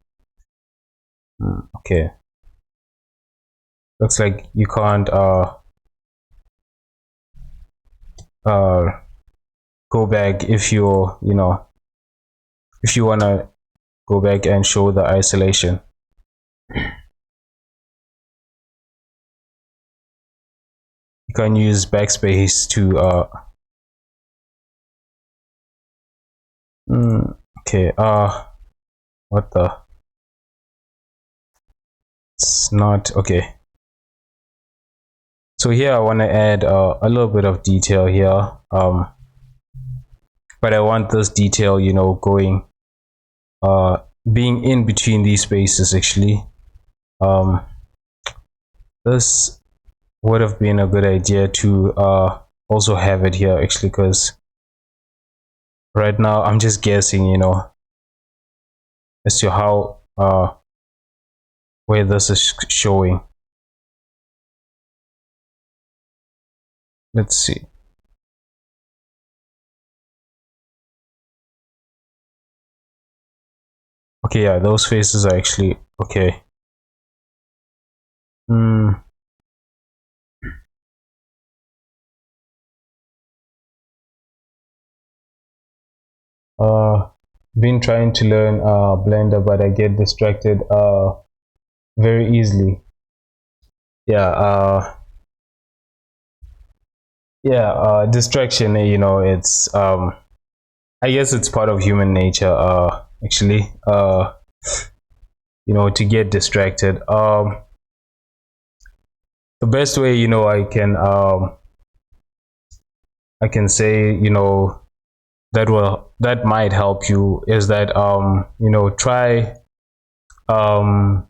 Okay, looks like you can't go back if you're, if you want to go back and show the isolation. You can use backspace to okay, what the, it's not okay. So here I want to add a little bit of detail here, but I want this detail, going being in between these spaces actually. This would have been a good idea to also have it here actually, because right now I'm just guessing, as to how where this is showing. Let's see. Okay, yeah, those faces are actually okay. Been trying to learn Blender, but I get distracted very easily. Yeah, distraction, it's I guess it's part of human nature, actually, to get distracted. The best way, I can say, that might help you is that, try, how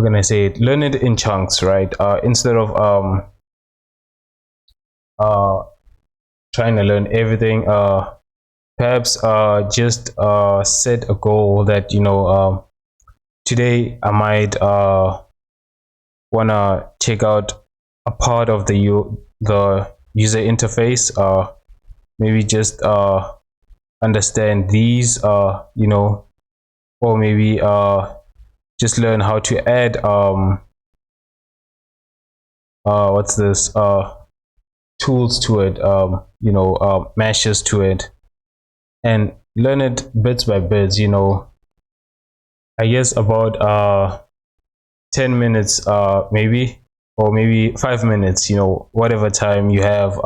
can I say it? Learn it in chunks, right? Instead of uh, trying to learn everything, perhaps just set a goal that, today I might wanna check out a part of the user interface. Maybe just understand these, or maybe just learn how to add what's this, tools to it, meshes to it, and learn it bits by bits. I guess about 10 minutes, maybe, or maybe 5 minutes, whatever time you have,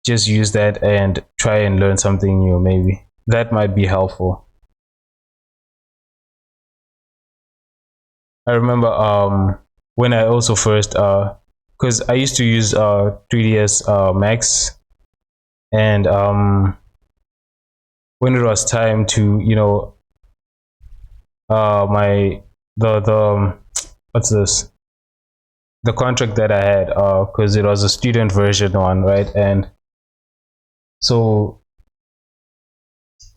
just use that and try and learn something new. Maybe that might be helpful. I remember when I also first because I used to use 3ds Max, and when it was time to, you know, my the what's this, the contract that I had, because it was a student version one, right? And so,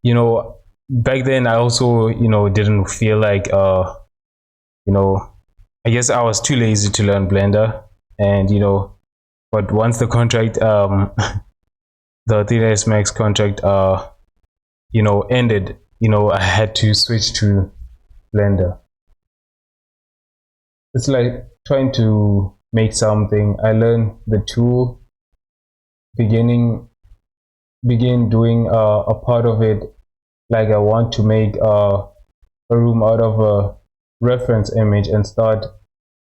you know, back then I also, you know, didn't feel like you know, I guess I was too lazy to learn Blender. And you know, but once the contract the 3ds Max contract you know, ended, you know, I had to switch to Blender. It's like trying to make something. I learned the tool, begin doing a part of it, like I want to make a room out of a reference image and start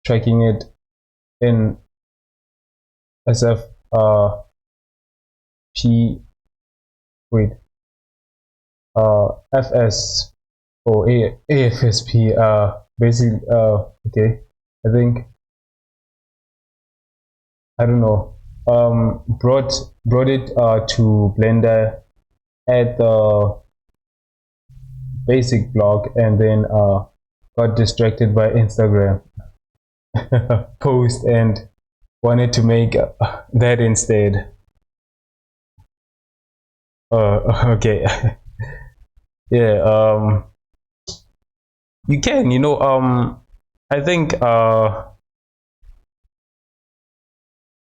tracking it in SF P wait FS or AFSP basically okay, I think, I don't know, brought it to Blender at the basic block, and then got distracted by Instagram post and wanted to make that instead. Okay. Yeah, you can, you know, I think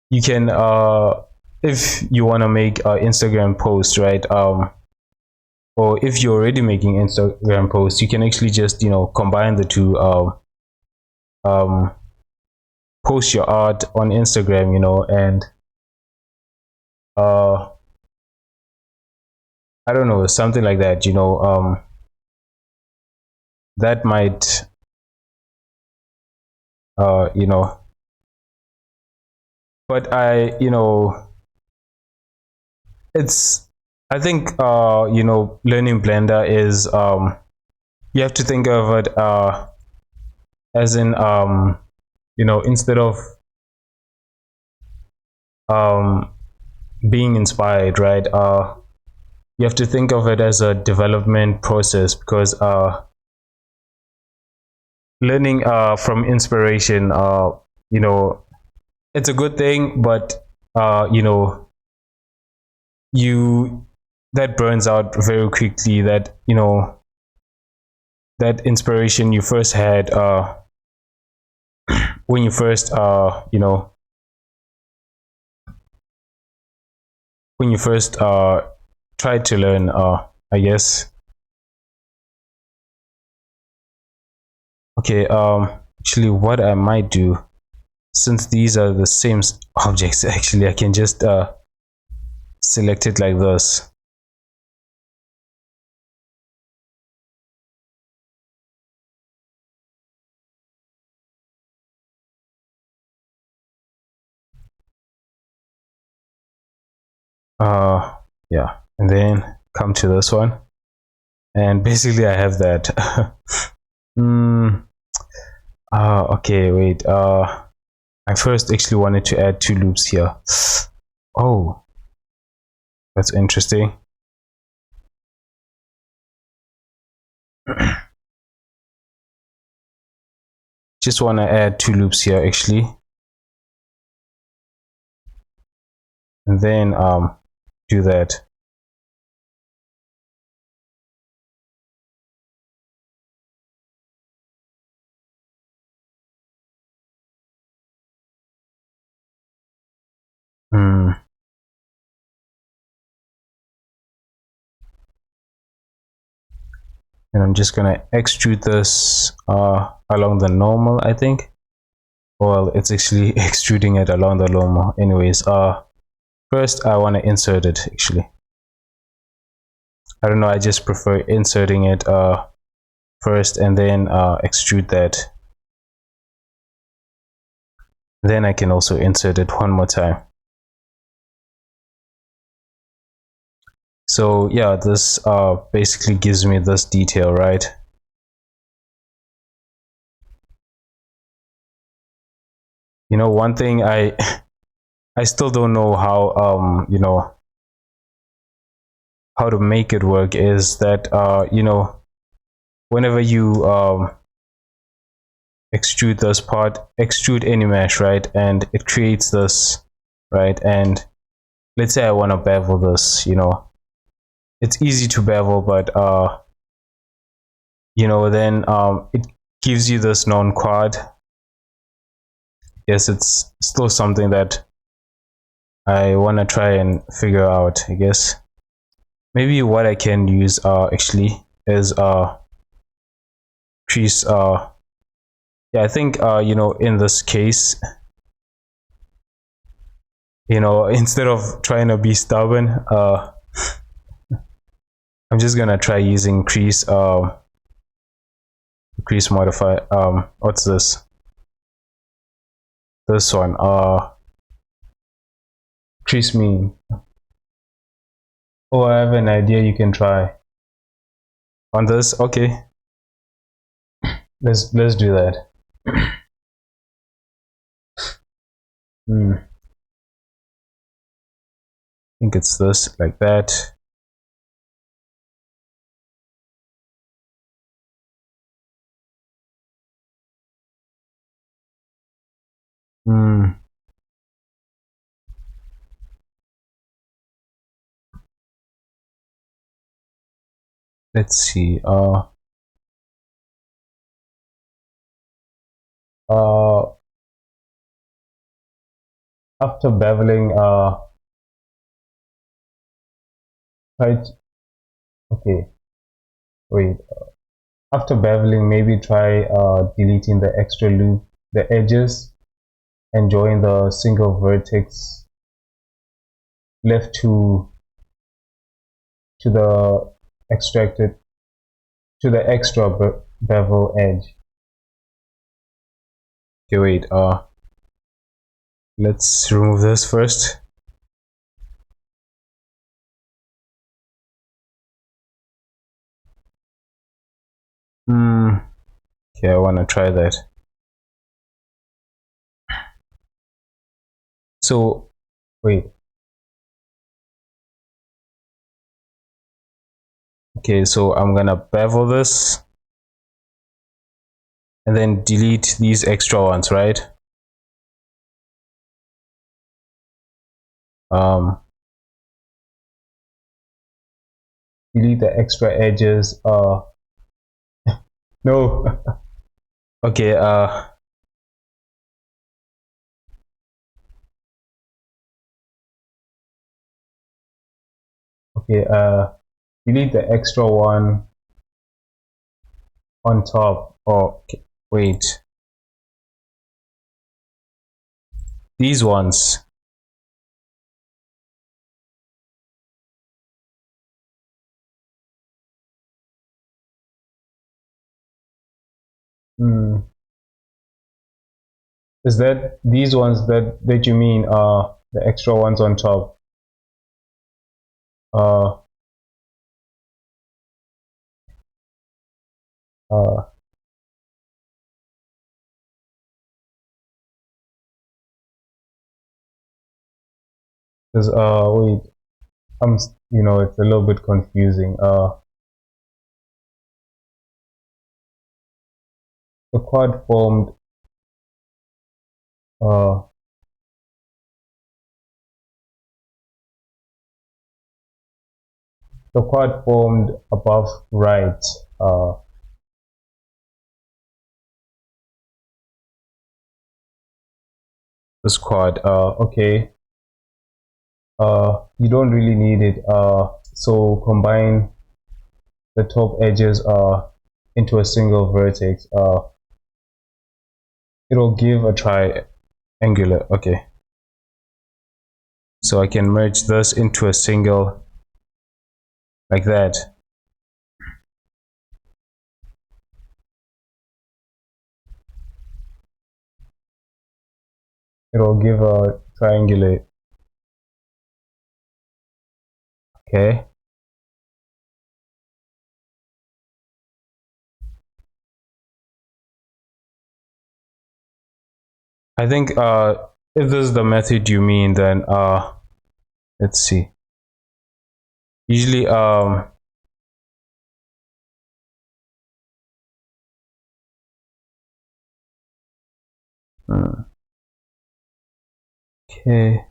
you can, if you want to make Instagram posts, right, or if you're already making Instagram posts, you can actually just, you know, combine the two, post your art on Instagram, you know, and I don't know, something like that, you know, that might you know, but you know, it's, I think you know, learning Blender is you have to think of it as in you know, instead of being inspired, right, you have to think of it as a development process, because learning from inspiration, you know, it's a good thing, but you know, you, that burns out very quickly, that, you know, that inspiration you first had when you first you know, when you first tried to learn, I guess. Okay, actually what I might do, since these are the same objects, actually I can just select it like this. Yeah, and then come to this one, and basically I have that. Okay, wait, I first actually wanted to add 2 loops here. Oh, that's interesting. Just want to add 2 loops here actually, and then do that. And I'm just gonna extrude this along the normal, I think. Well, it's actually extruding it along the normal. Anyways, first I want to insert it actually. I don't know, I just prefer inserting it first and then extrude that. Then I can also insert it one more time. So yeah, this basically gives me this detail, right? You know, one thing I still don't know how you know, how to make it work is that you know, whenever you extrude this part, extrude any mesh, right, and it creates this, right, and let's say I want to bevel this, you know, it's easy to bevel, but you know, then it gives you this non-quad. Yes, it's still something that I want to try and figure out, I guess. Maybe what I can use actually is crease yeah, I think you know, in this case, you know, instead of trying to be stubborn, I'm just gonna try using crease crease modify. What's this? This one, crease mean. Oh, I have an idea you can try on this. Okay, let's do that. I think it's this, like that. Let's see. Uh, After beveling, try. Okay, wait. After beveling, maybe try deleting the extra loop, the edges, and join the single vertex left to the extracted to the extra bevel edge. Okay, wait. Let's remove this first. Okay, I want to try that. So, wait. Okay, so I'm gonna bevel this and then delete these extra ones, right? Delete the extra edges. No. Okay, okay, delete the extra one on top. Oh, okay, wait. These ones. Is that these ones that you mean the extra ones on top? Uh, uh, because wait, you know, it's a little bit confusing. The quad formed uh the quad formed above right. This quad. Okay. You don't really need it. So combine the top edges into a single vertex. It'll give a triangular. Okay. So I can merge this into a single like that. It'll give a triangular. Okay. I think if this is the method you mean, then let's see. Usually okay.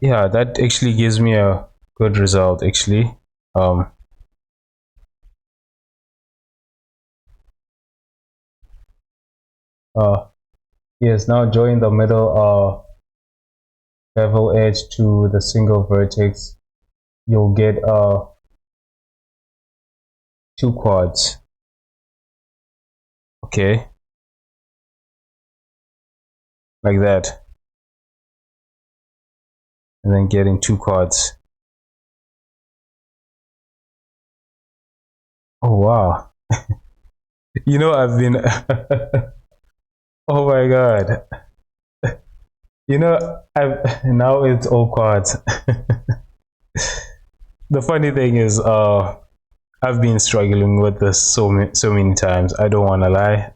Yeah, that actually gives me a good result actually. Um, uh, yes, now join the middle bevel edge to the single vertex. You'll get two quads. Okay, like that, and then getting two quads. Oh wow. You know, I've been oh my god. You know, I've now it's all quads. The funny thing is, I've been struggling with this so many times. I don't want to lie.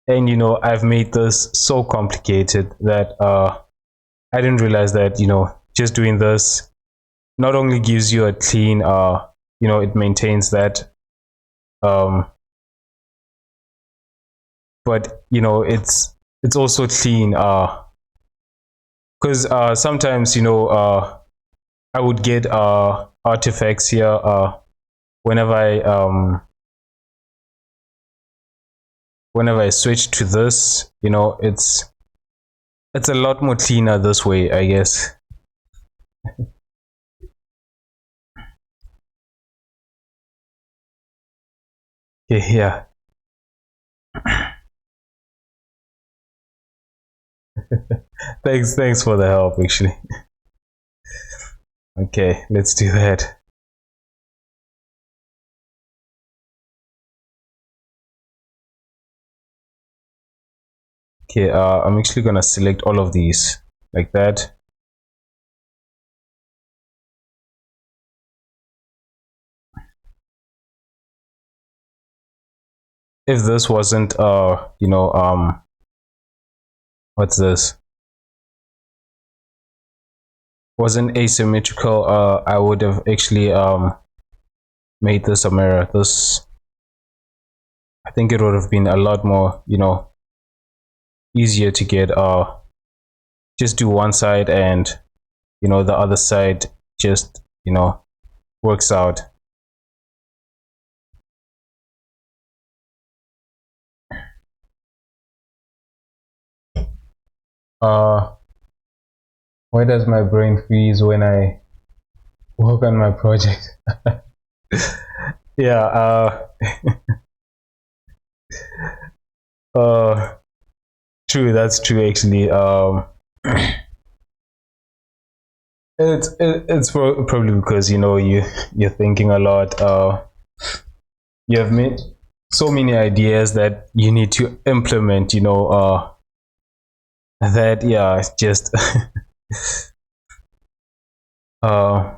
And you know, I've made this so complicated that I didn't realize that, you know, just doing this not only gives you a clean you know, it maintains that um but you know, it's also clean because sometimes, you know, I would get artifacts here whenever I whenever I switch to this, you know, it's a lot more cleaner this way, I guess. Okay, yeah. Thanks for the help actually. Okay, let's do that. Okay, I'm actually gonna select all of these like that. If this wasn't you know, what's this, wasn't asymmetrical, I would have actually made this a mirror. This, I think it would have been a lot more, you know, easier to get just do one side and, you know, the other side just, you know, works out. uh why does my brain freeze when I work on my project? Yeah, uh true, that's true actually. It's probably because, you know, you're thinking a lot. You have made so many ideas that you need to implement, you know, that yeah, just uh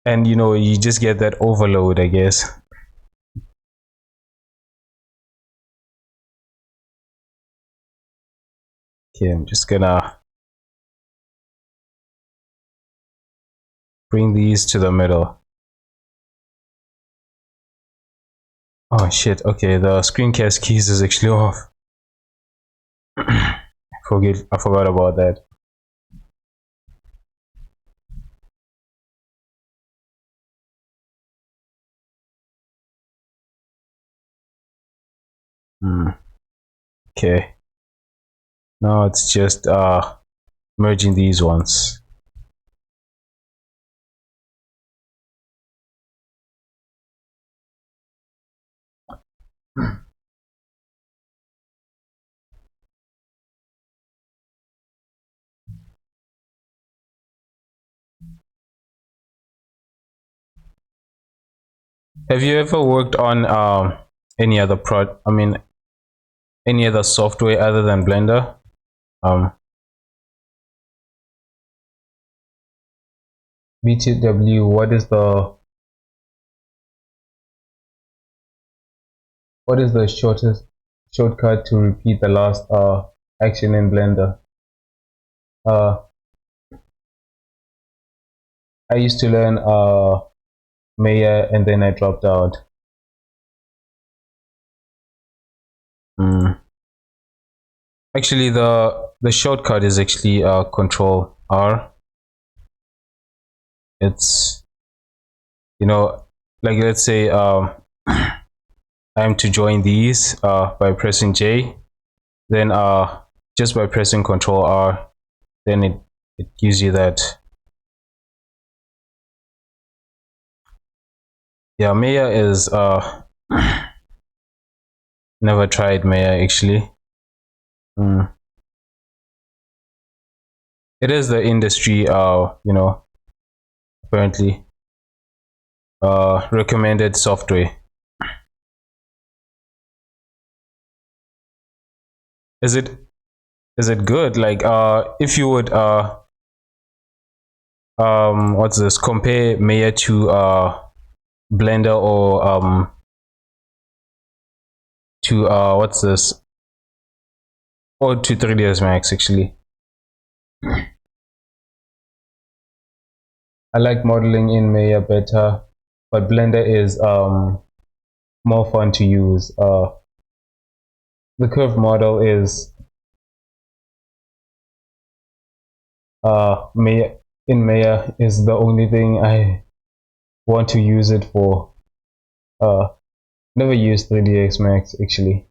and you know, you just get that overload, I guess. Okay, I'm just gonna bring these to the middle. Oh shit, okay, the screencast keys is actually off. I forgot about that. Okay, now it's just merging these ones. Have you ever worked on any other I mean, any other software other than Blender? Um, BTW, what is the What is the shortest shortcut to repeat the last action in Blender? Uh, I used to learn Maya and then I dropped out. Actually, the shortcut is actually Control R. It's, you know, like let's say I'm to join these by pressing J, then just by pressing Control R, then it gives you that. Yeah, Maya is never tried Maya actually. It is the industry apparently recommended software. Is it good? Like if you would what's this, compare Maya to Blender or to what's this, or to 3ds Max actually. I like modeling in Maya better, but Blender is more fun to use. The curve model is Maya, in Maya is the only thing I want to use it for. Never used 3ds Max actually.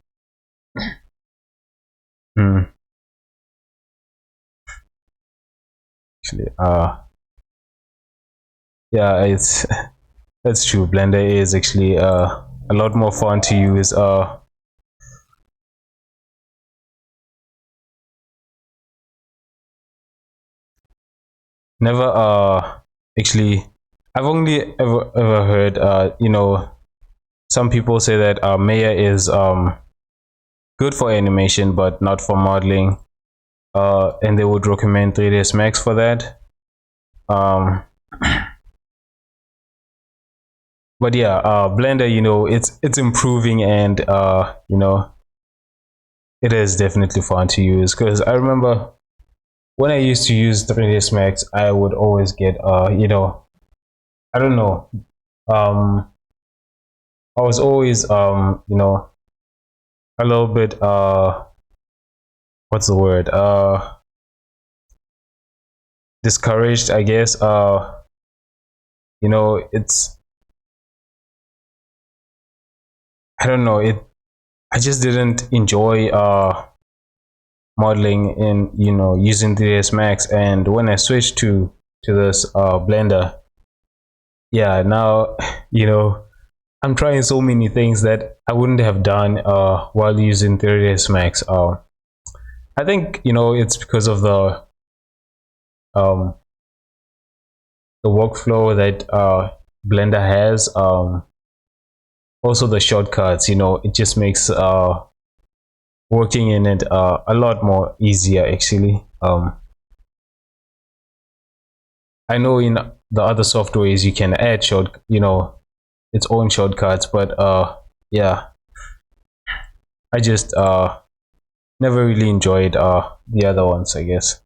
Actually, yeah, it's that's true. Blender is actually a lot more fun to use. Never actually, I've only ever heard some people say that Maya is good for animation but not for modeling, and they would recommend 3ds Max for that. But yeah, Blender, it's improving, and it is definitely fun to use, because I remember when I used to use 3ds Max, I would always get I don't know, um I was always a little bit what's the word, discouraged, I guess. It's, I don't know, I just didn't enjoy modeling in using 3ds Max, and when I switched to this Blender, yeah, now I'm trying so many things that I wouldn't have done while using 3ds Max. I think it's because of um, the workflow that Blender has. Also the shortcuts. It just makes working in it a lot more easier. Actually, I know in the other softwares you can add its own shortcuts, but yeah, I just never really enjoyed the other ones, I guess.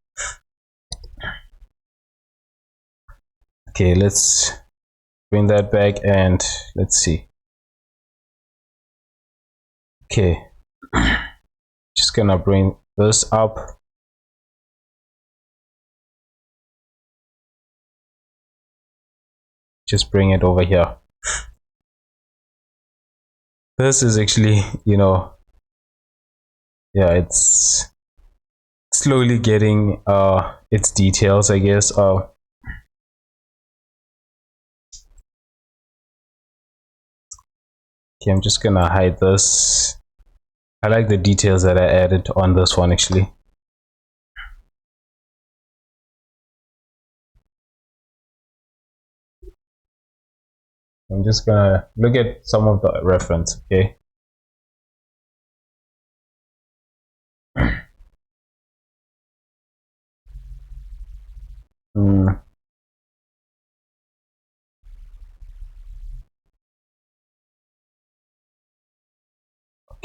Okay, let's bring that back and let's see. Okay, just gonna bring this up. Just bring it over here. This is actually, yeah, it's slowly getting its details, I guess. Okay, I'm just gonna hide this. I like the details that I added on this one actually. I'm just gonna look at some of the reference, okay?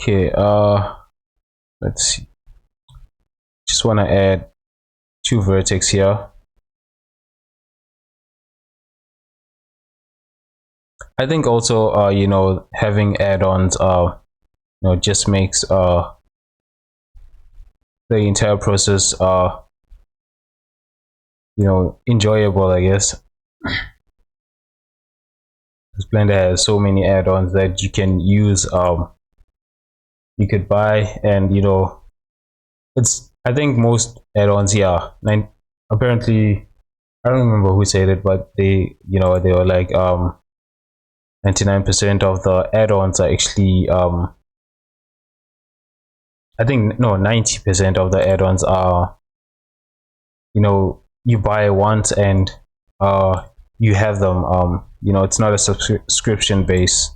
Okay, let's see. Just want to add 2 vertex here. I think also you know, having add-ons you know, just makes the entire process you know, enjoyable, I guess. This Blender has so many add-ons that you can use, you could buy, and you know, it's, I think most add-ons, yeah, apparently I don't remember who said it, but they, you know, they were like 99% of the add-ons are actually I think no, 90% of the add-ons are, you know, you buy once and you have them, you know, it's not a subscription base.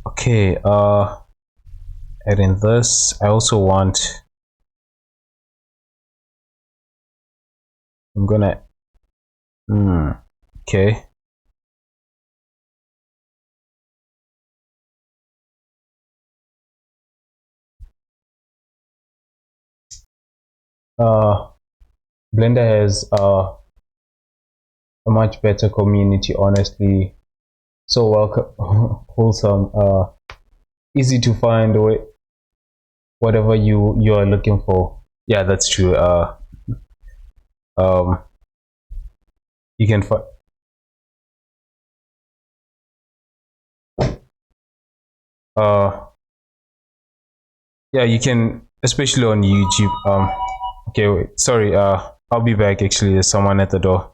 Okay, add in this. I also want, I'm gonna okay, Blender has a much better community, honestly. So welcome, wholesome, easy to find whatever you are looking for. Yeah, that's true. Um you can find, yeah, you can, especially on YouTube. Okay, wait, sorry, I'll be back. Actually, there's someone at the door.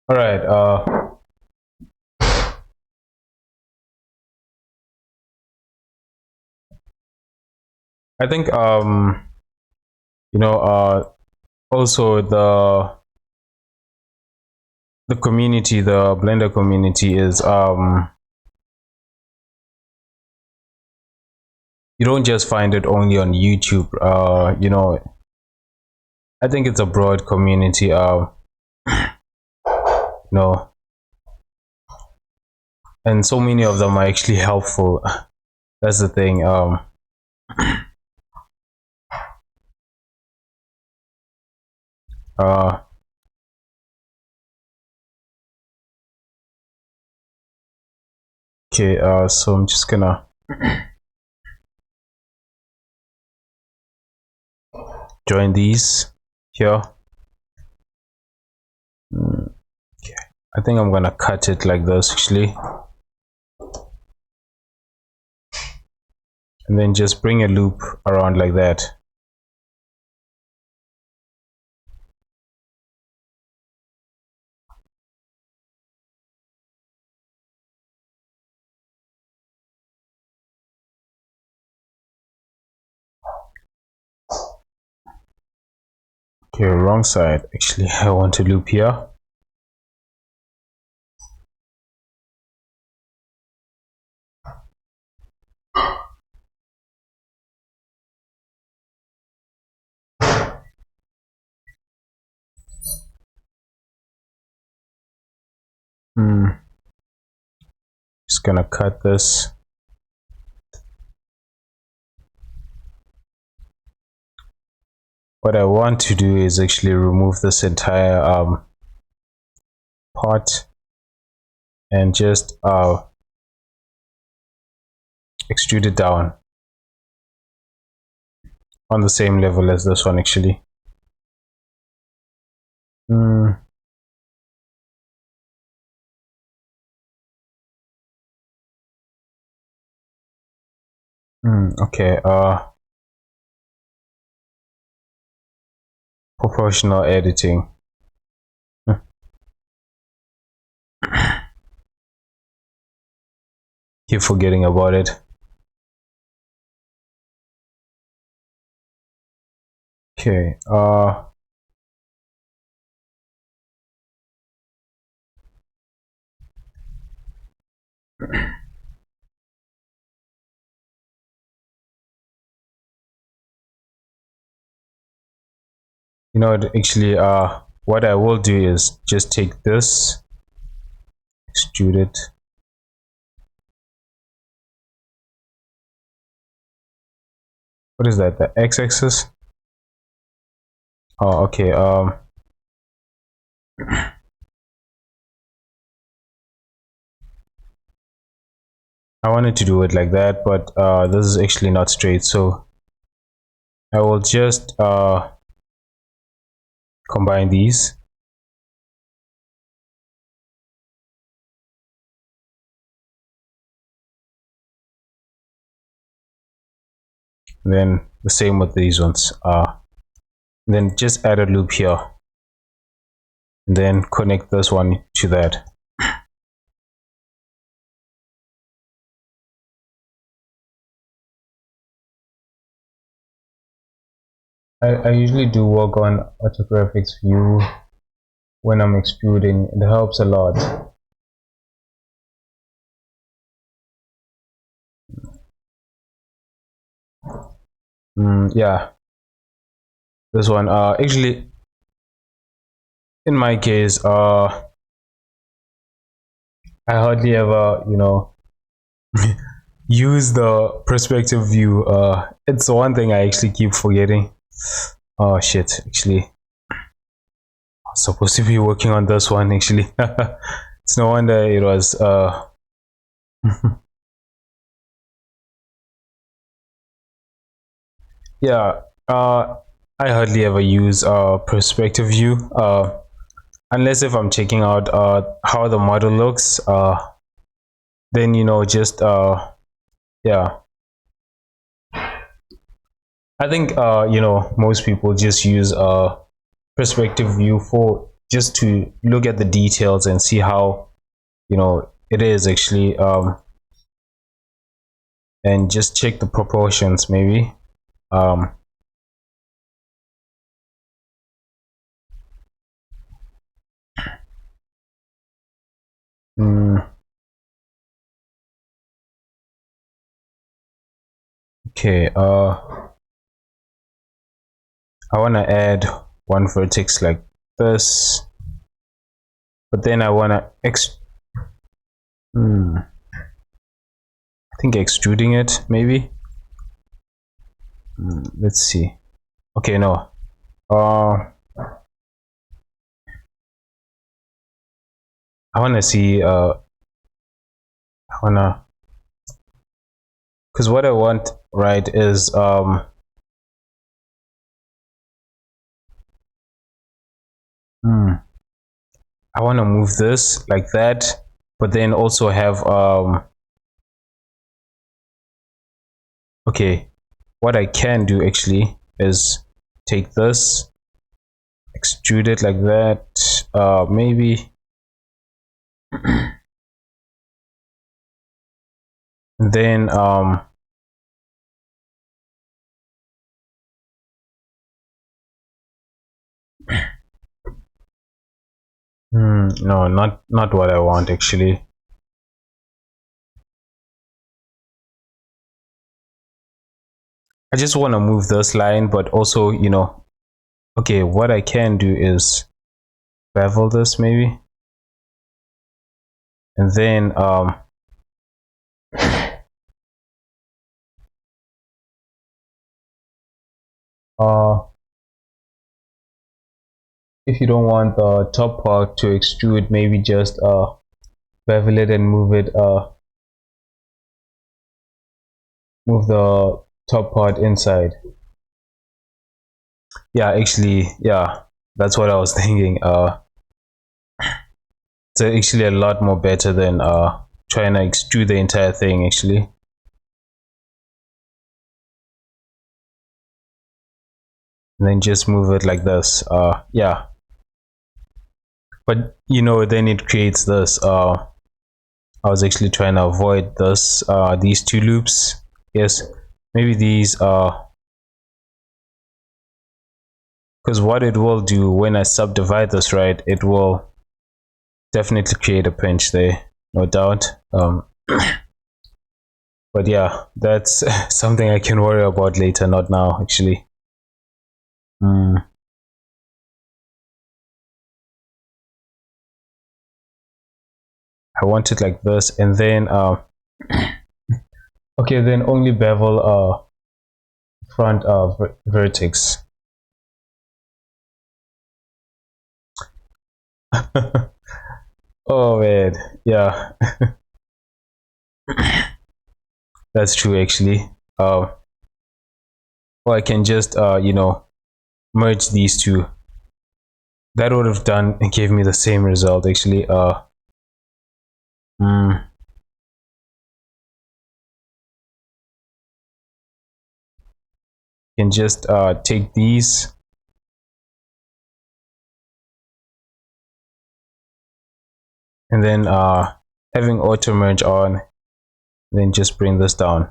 All right. I think you know, also the community, the Blender community is you don't just find it only on YouTube. You know, I think it's a broad community. You know, and so many of them are actually helpful. That's the thing. Uh, okay. So I'm just gonna join these here. Okay. I think I'm gonna cut it like this actually, and then just bring a loop around like that. Okay, wrong side. Actually, I want to loop here. Just gonna cut this. What I want to do is actually remove this entire part and just extrude it down on the same level as this one actually. Okay, proportional editing. Keep forgetting about it. Okay, you know, actually, what I will do is just take this, extrude it. What is that? The x-axis? Oh, okay. I wanted to do it like that, but this is actually not straight, so I will just combine these. Then the same with these ones. Then just add a loop here. And then connect this one to that. I usually do work on orthographics view when I'm extruding. It helps a lot. Yeah, this one actually in my case I hardly ever, you know, use the perspective view. It's one thing I actually keep forgetting. Oh shit, actually I was supposed to be working on this one actually. It's no wonder it was yeah, I hardly ever use perspective view unless if I'm checking out how the model looks, then you know, just yeah, I think you know, most people just use perspective view for just to look at the details and see how, you know, it is actually, and just check the proportions maybe. um mm, okay, I want to add one vertex like this, but then I want to I think extruding it maybe. Let's see. Okay, no, I want to see, I want to, because what I want, right, is I want to move this like that, but then also have okay, what I can do actually is take this, extrude it like that, maybe, then No, not what I want actually. I just want to move this line, but also, you know, okay, what I can do is bevel this maybe, and then uh if you don't want the top part to extrude, maybe just bevel it and move the top part inside. Yeah, actually, yeah, that's what I was thinking. It's actually a lot more better than trying to extrude the entire thing actually. And then just move it like this. Yeah, but you know, then it creates this I was actually trying to avoid this these two loops. Yes, maybe these because what it will do when I subdivide this, right, it will definitely create a pinch there, no doubt. But yeah, that's something I can worry about later, not now actually. I want it like this, and then okay, then only bevel front vertex. Oh man, yeah, that's true actually. Or I can just you know, merge these two. That would have done gave me the same result actually. Mm, can just take these and then having auto merge on, then just bring this down,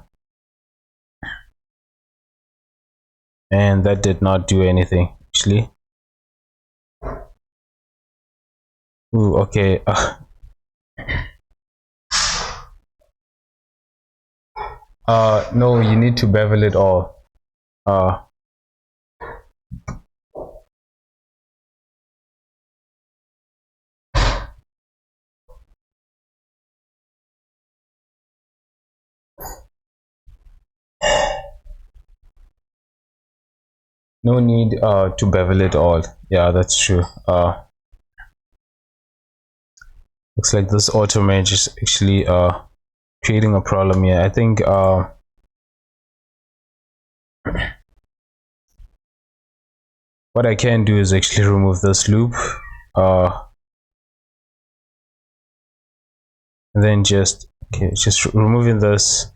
and that did not do anything actually. Ooh, okay. No, you need to bevel it all. No need to bevel it all. Yeah, that's true. Looks like this auto merge is actually creating a problem here. I think what I can do is actually remove this loop, and then just okay, just removing this,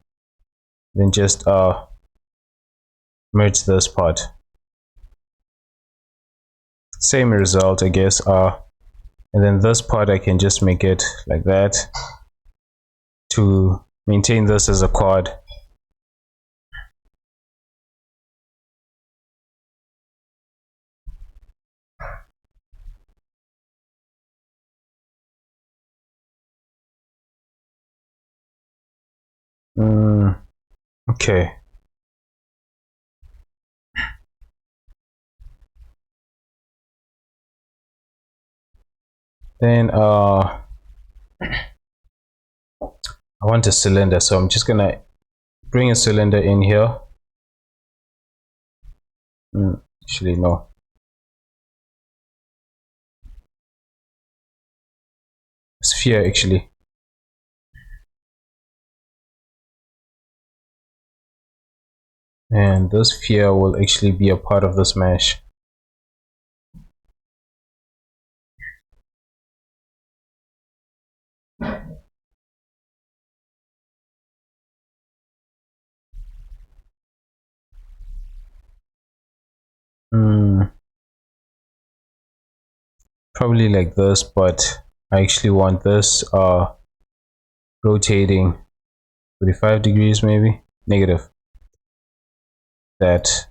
then just merge this part. Same result, I guess. And then this part I can just make it like that to maintain this as a quad. Okay. Then I want a cylinder, so I'm just gonna bring a cylinder in here. Actually, no. Sphere, actually. And this sphere will actually be a part of this mesh. Probably like this, but I actually want this rotating 45 degrees, maybe negative. That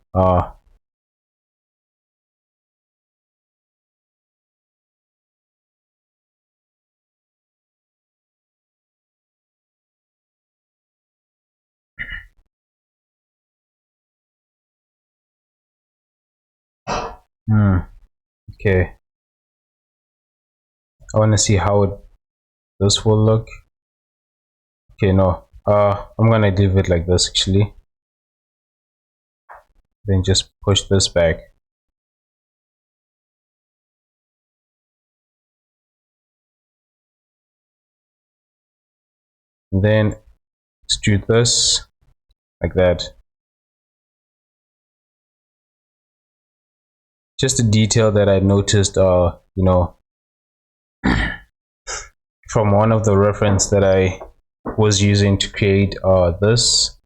Okay, I want to see how this will look. Okay, no, I'm gonna leave it like this actually, then just push this back. And then extrude this like that. Just a detail that I noticed, you know, from one of the reference that I was using to create this.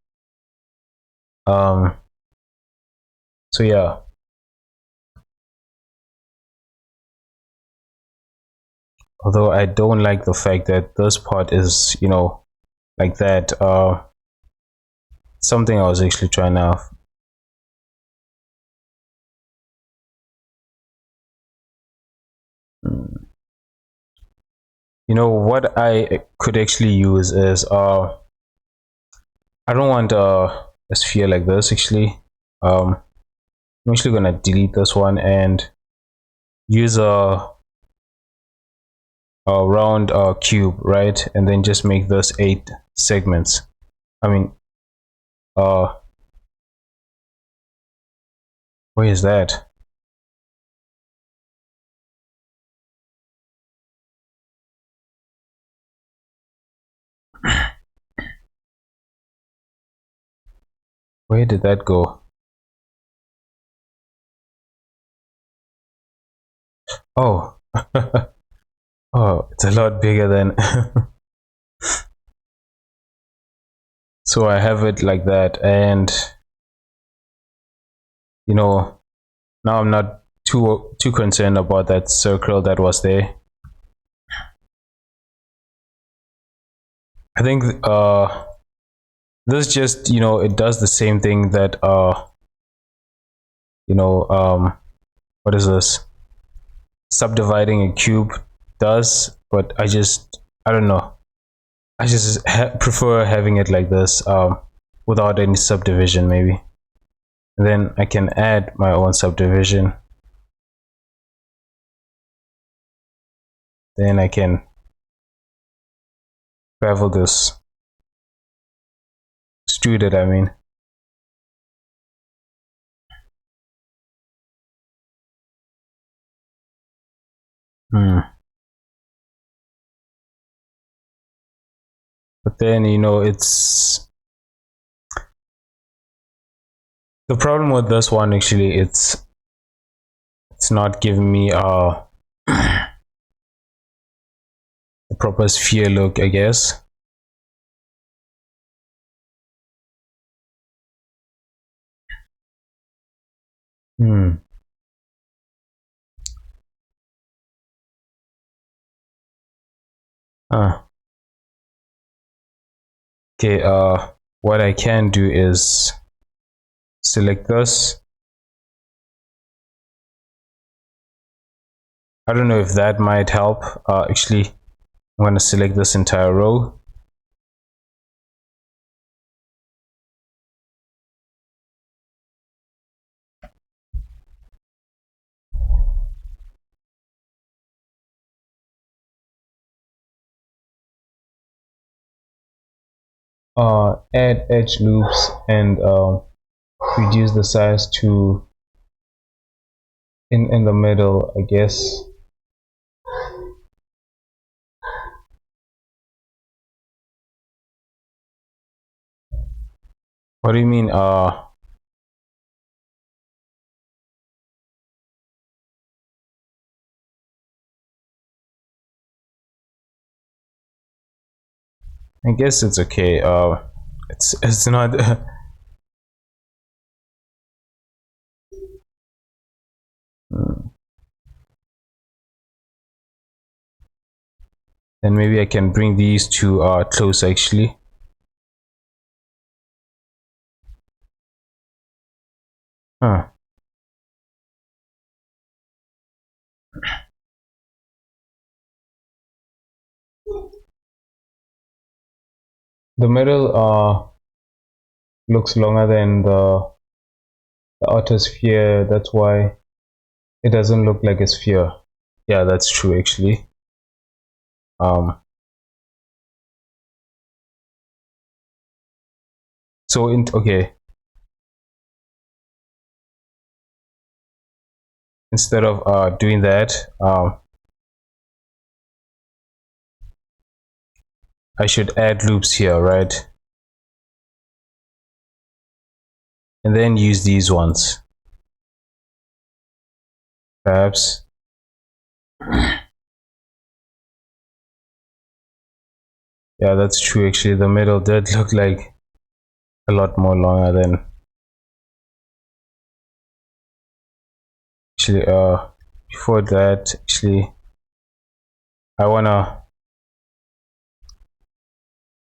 So yeah, although I don't like the fact that this part is, you know, like that. Something I was actually trying out. You know what I could actually use is I don't want a sphere like this actually. I'm actually gonna delete this one and use a round cube, right? And then just make this 8 segments. I mean, uh, where is that? Where did that go? Oh, oh, it's a lot bigger than. So I have it like that, and you know, now I'm not too concerned about that circle that was there. I think this just, you know, it does the same thing that you know, what is this, subdividing a cube does, but I don't know, I just prefer having it like this, without any subdivision maybe. And then I can add my own subdivision, then I can bevel this, extrude it, I mean. But then, you know, it's the problem with this one actually, it's not giving me the proper sphere look, I guess. uh, okay, what I can do is select this. I don't know if that might help. Actually, I'm going to select this entire row. Add edge loops and reduce the size to in the middle, I guess. What do you mean? I guess it's okay. It's not. Then maybe I can bring these two close actually. Huh. The middle looks longer than the outer sphere. That's why It doesn't look like a sphere. Yeah, that's true actually. So okay, instead of doing that, I should add loops here, right? And then use these ones. Perhaps. Yeah, that's true actually. The middle did look like a lot more longer than actually before that. Actually, I wanna,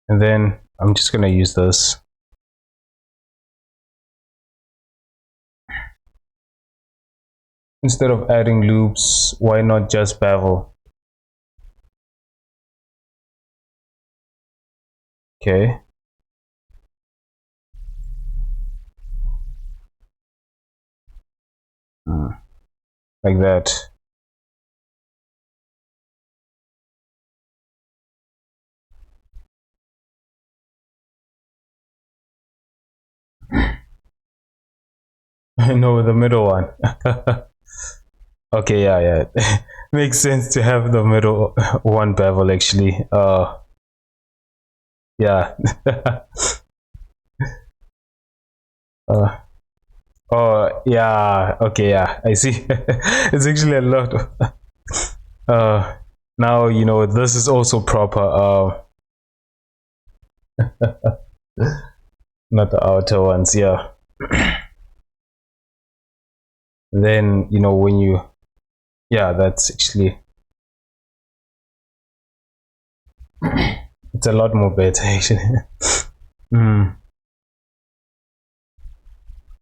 and then I'm just gonna use this. Instead of adding loops, why not just bevel? Okay. Like that. No, the middle one. Okay, yeah. Makes sense to have the middle one bevel actually. Yeah. uh, oh, yeah. Okay, yeah. I see. It's actually a lot. Uh, now you know this is also proper. Not the outer ones. Yeah. Then you know when you, yeah, that's actually, it's a lot more better actually. mm.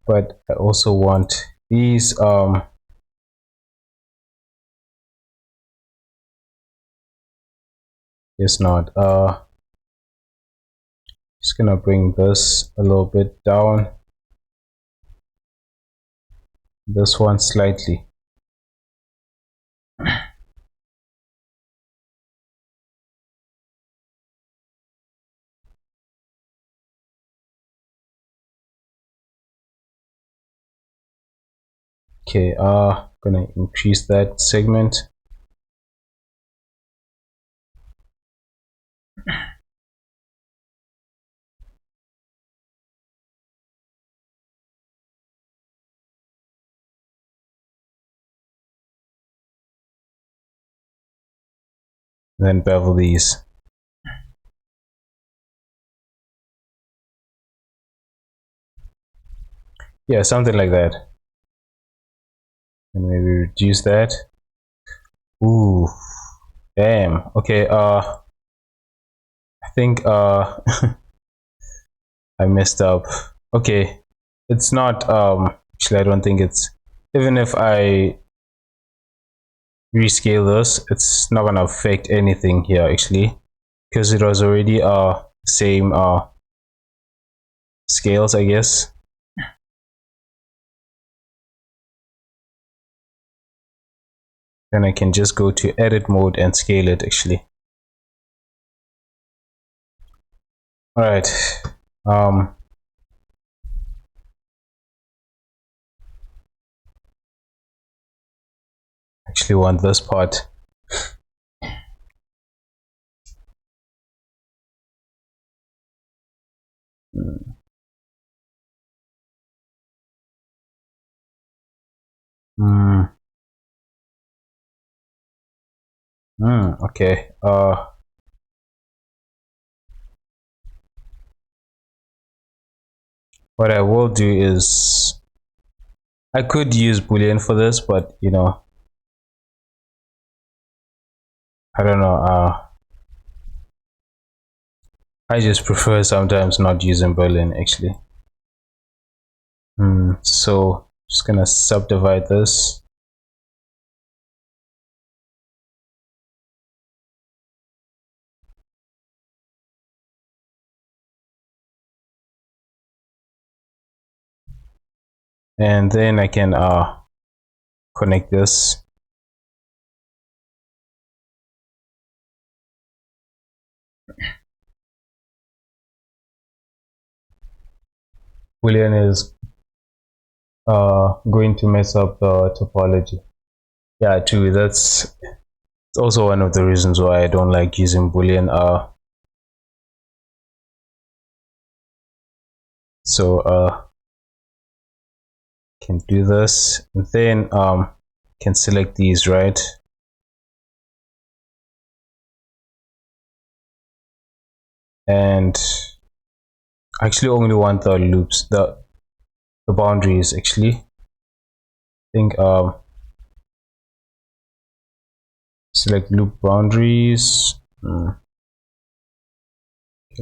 But I also want these. It's not. Just gonna bring this a little bit down. This one slightly. Okay, gonna increase that segment. Then bevel these. Yeah, something like that. And maybe reduce that. Ooh, damn. Okay, I think I messed up. Okay, it's not actually I don't think it's, even if I rescale this, it's not gonna affect anything here actually, because it was already same scales, I guess. Then I can just go to edit mode and scale it actually. All right. Actually want this part. Mm. Okay. What I will do is I could use Boolean for this, but you know, I don't know. I just prefer sometimes not using Boolean actually. So just gonna subdivide this. And then I can connect this. Boolean is going to mess up the topology. Yeah, too. That's also one of the reasons why I don't like using Boolean. Can do this, and then can select these, right? And I actually only want the loops, the boundaries actually. I think select loop boundaries. Okay,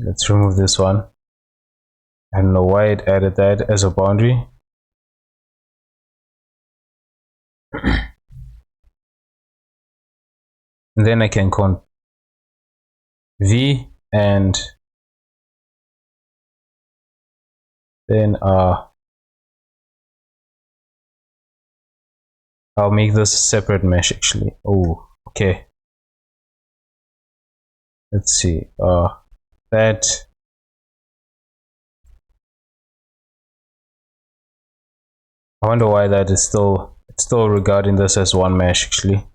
let's remove this one. I don't know why it added that as a boundary. And then I can count V, and then I'll make this a separate mesh actually. Oh, okay. Let's see. That. I wonder why that is still, it's still regarding this as one mesh actually.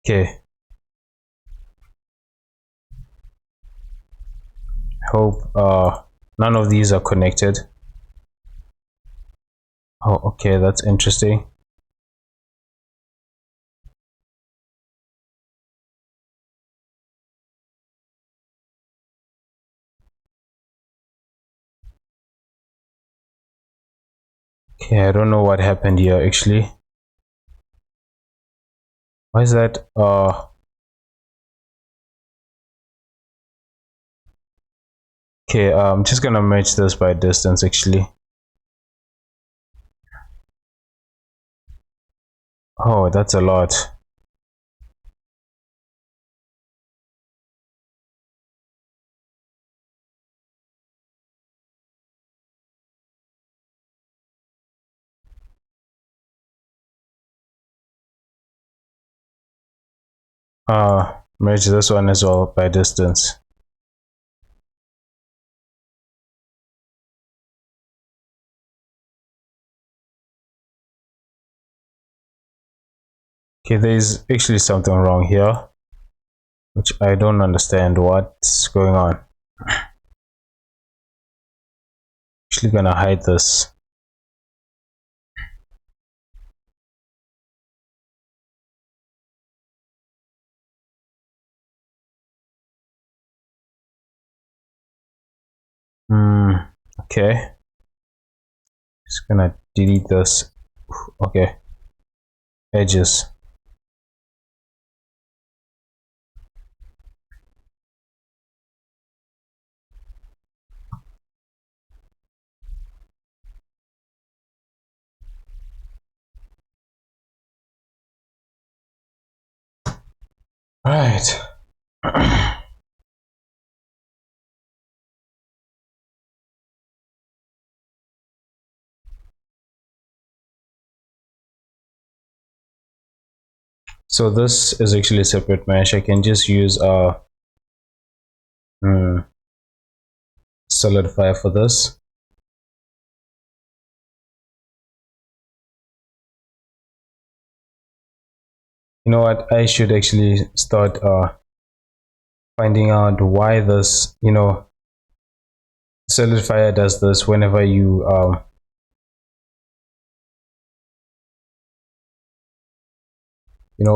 Okay. Hope none of these are connected. Oh, okay, that's interesting. Okay, I don't know what happened here actually. Why is that? Okay, I'm just gonna merge this by distance actually. Oh, that's a lot. Merge this one as well by distance. Okay, there's actually something wrong here, which I don't understand what's going on. Actually gonna hide this. Okay. Just gonna delete this. Okay. Edges. Right. So this is actually a separate mesh. I can just use solidify for this. You know what? I should actually start finding out why this, solidifier does this whenever you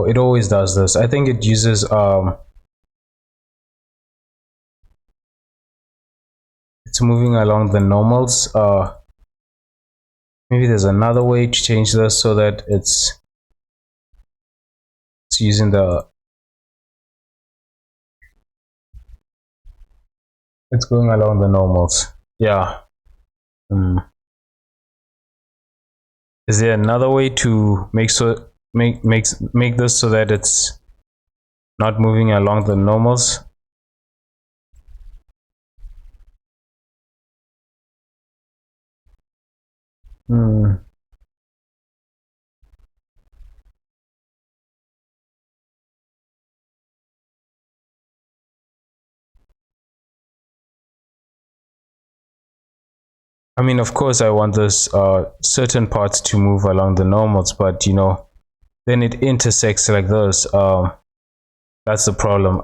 it always does this. I think it uses it's moving along the normals. Maybe there's another way to change this so that it's using it's going along the normals. Yeah. Is there another way to make this so that it's not moving along the normals? Hmm. I mean, of course, I want this certain parts to move along the normals, but you know, then it intersects like this. That's the problem.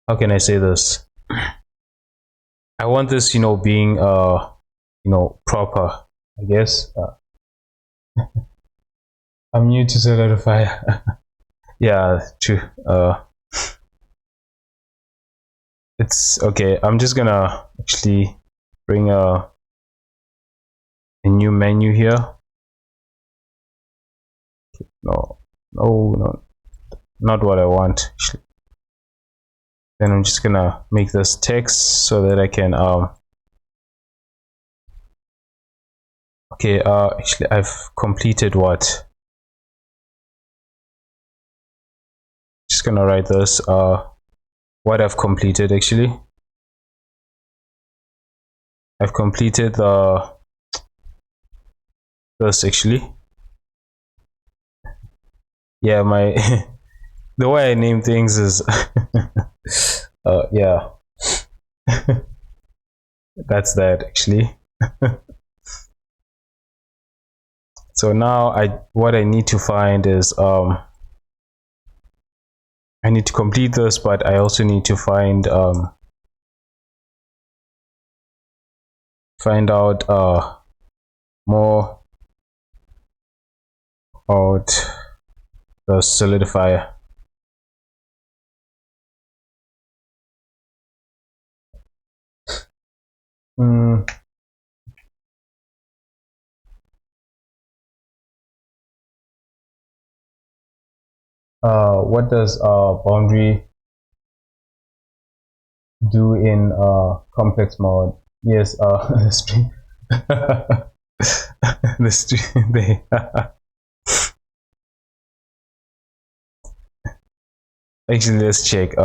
How can I say this? I want this, you know, being you know, proper. I guess I'm new to solidify. Yeah, true. It's okay. I'm just gonna actually bring a new menu here. No, no, not what I want. Then I'm just gonna make this text so that I can okay, actually I've completed what? Just gonna write this what I've completed actually. I've completed the this actually. Yeah, my the way I name things is yeah. That's that actually. So now what I need to find is I need to complete this, but I also need to find out more about the solidifier. Mm, what does boundary do in complex mode? Yes, the string the string they actually let's check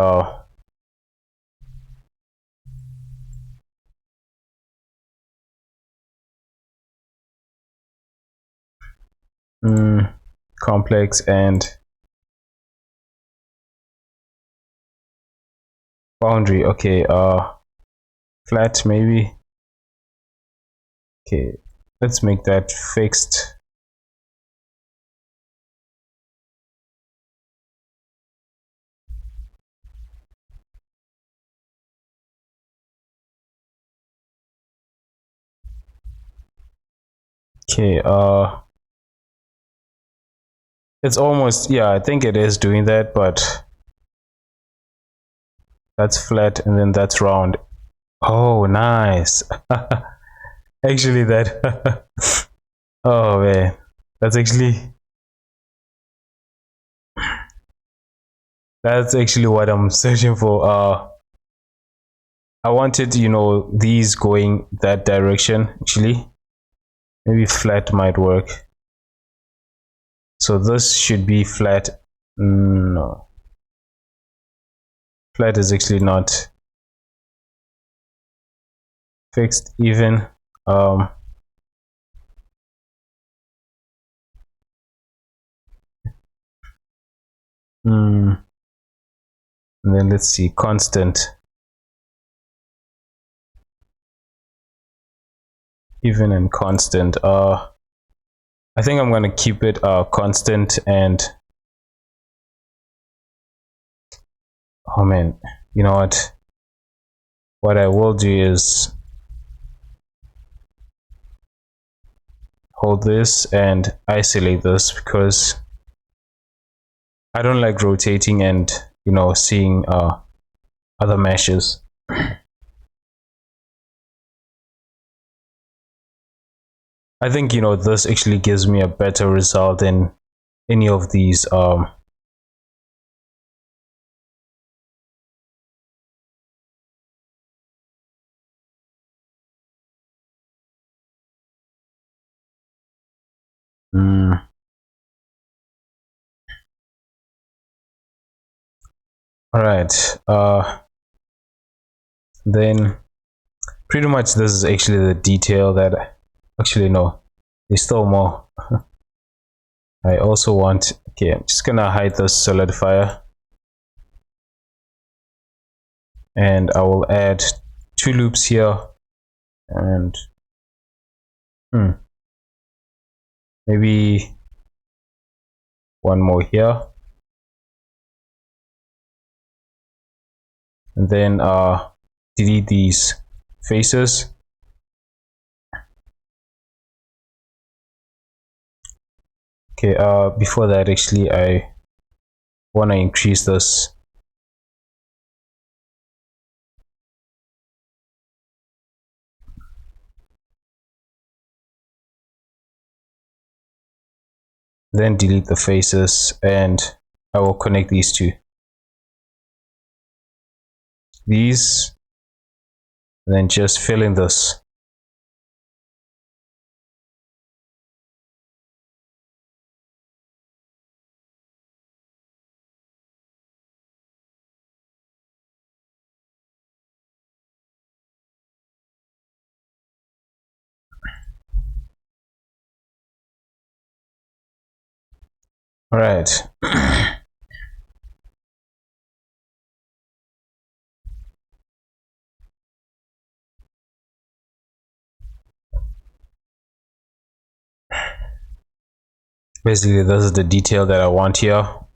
complex and boundary. Okay, flat maybe. Okay, let's make that fixed. Okay, it's almost, yeah, I think it is doing that, but that's flat and then that's round. Oh, nice. Actually, that oh man, that's actually what I'm searching for. I wanted, you know, these going that direction actually. Maybe flat might work. So this should be flat. No, flat is actually not fixed even. um and then let's see, constant, even and constant. I think I'm gonna keep it constant. And oh man, you know what I will do is hold this and isolate this, because I don't like rotating and, you know, seeing other meshes. I think, you know, this actually gives me a better result than any of these all right, then pretty much this is actually the detail that Actually, no, there's still more. I also want, okay, I'm just gonna hide the solidifier, and I will add 2 loops here, and maybe one more here, and then delete these faces. Okay, before that, actually, I want to increase this. Then delete the faces, and I will connect these two. These, then just fill in this. All right. Basically, this is the detail that I want here. All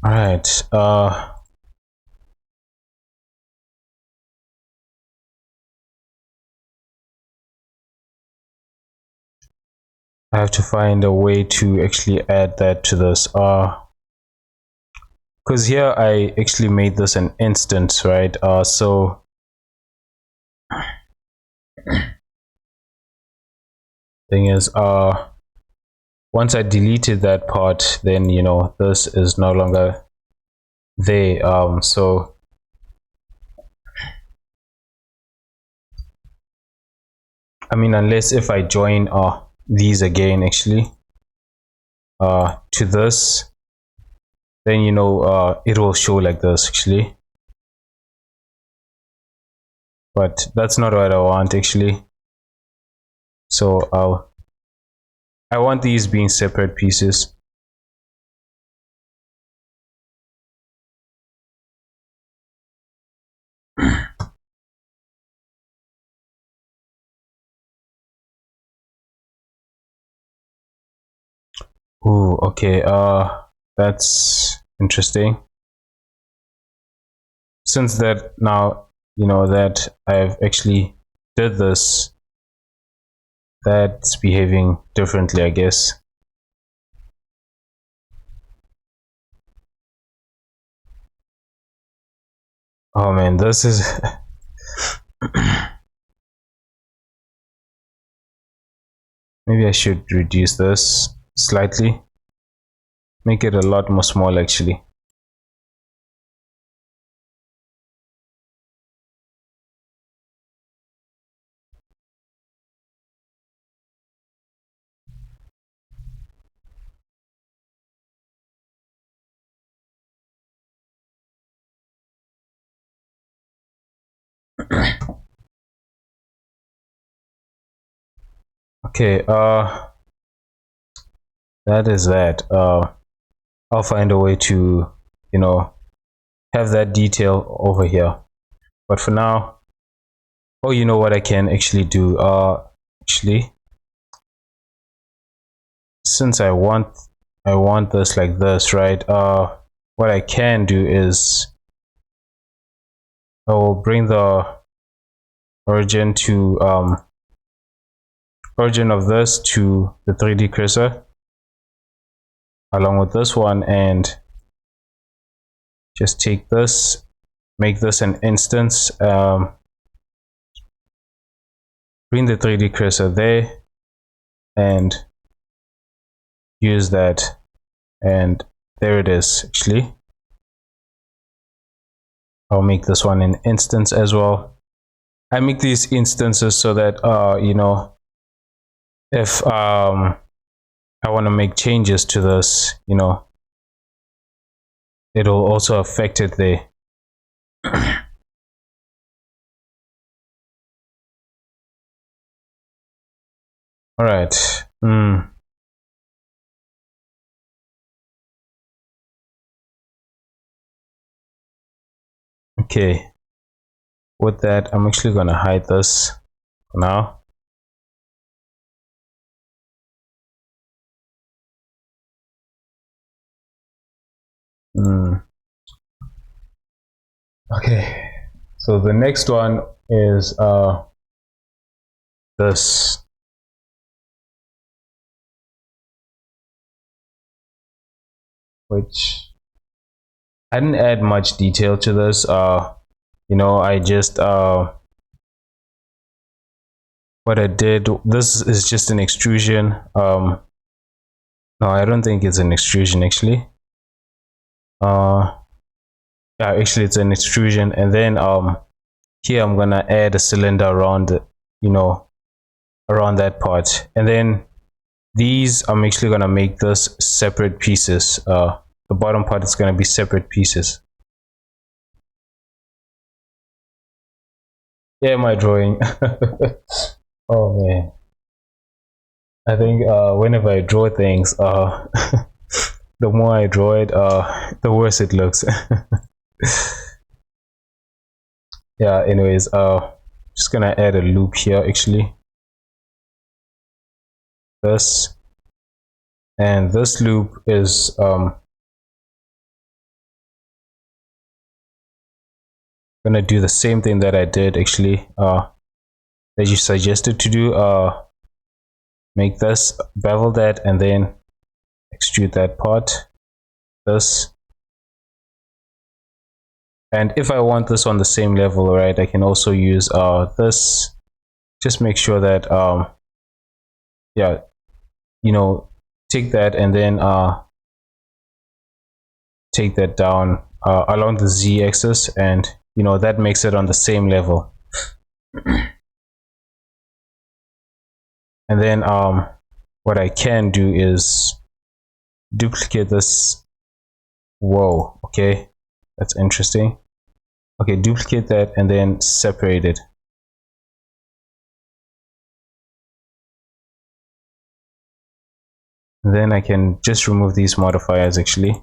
right. I have to find a way to actually add that to this. Because here I actually made this an instance, right? So thing is, once I deleted that part, then you know this is no longer there. So I mean, unless if I join these again, actually, to this, then you know it will show like this actually. But that's not what I want actually. So I want these being separate pieces. Ooh, okay, that's interesting. Since that now, you know, that I've actually did this, that's behaving differently, I guess. Oh man, this is maybe I should reduce this slightly, make it a lot more small actually. Okay, that is that. I'll find a way to, you know, have that detail over here. But for now, oh, you know what I can actually do? Actually, since I want this like this, right? What I can do is I will bring the origin to origin of this to the 3D cursor along with this one, and just take this, make this an instance, bring the 3D cursor there and use that, and there it is. Actually, I'll make this one an instance as well. I make these instances so that you know, if I want to make changes to this, you know, it'll also affect it there. All right. Okay. With that, I'm actually gonna hide this for now. Okay. So the next one is this. Which I didn't add much detail to this. You know, I just what I did. This is just an extrusion. No, I don't think it's an extrusion actually. Yeah, actually it's an extrusion, and then here I'm gonna add a cylinder around it, you know, around that part, and then these I'm actually gonna make this separate pieces. The bottom part is gonna be separate pieces. Yeah, my drawing. Oh man, I think whenever I draw things, the more I draw it, the worse it looks. Yeah. Anyways, just gonna add a loop here actually. This and this loop is gonna do the same thing that I did actually. That you suggested to do. Make this, bevel that, and then extrude that part. This. And if I want this on the same level, right, I can also use this. Just make sure that yeah, you know, take that and then take that down along the z-axis, and you know that makes it on the same level. And then what I can do is duplicate this. Whoa, okay, that's interesting. Okay, duplicate that and then separate it. And then I can just remove these modifiers actually.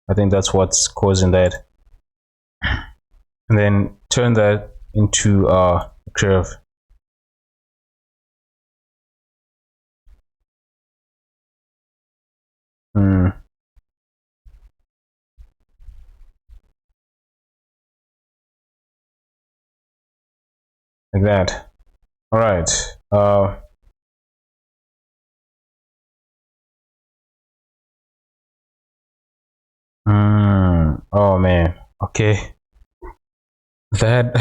I think that's what's causing that. And then turn that into a curve. Like that. All right. Oh man. Okay. That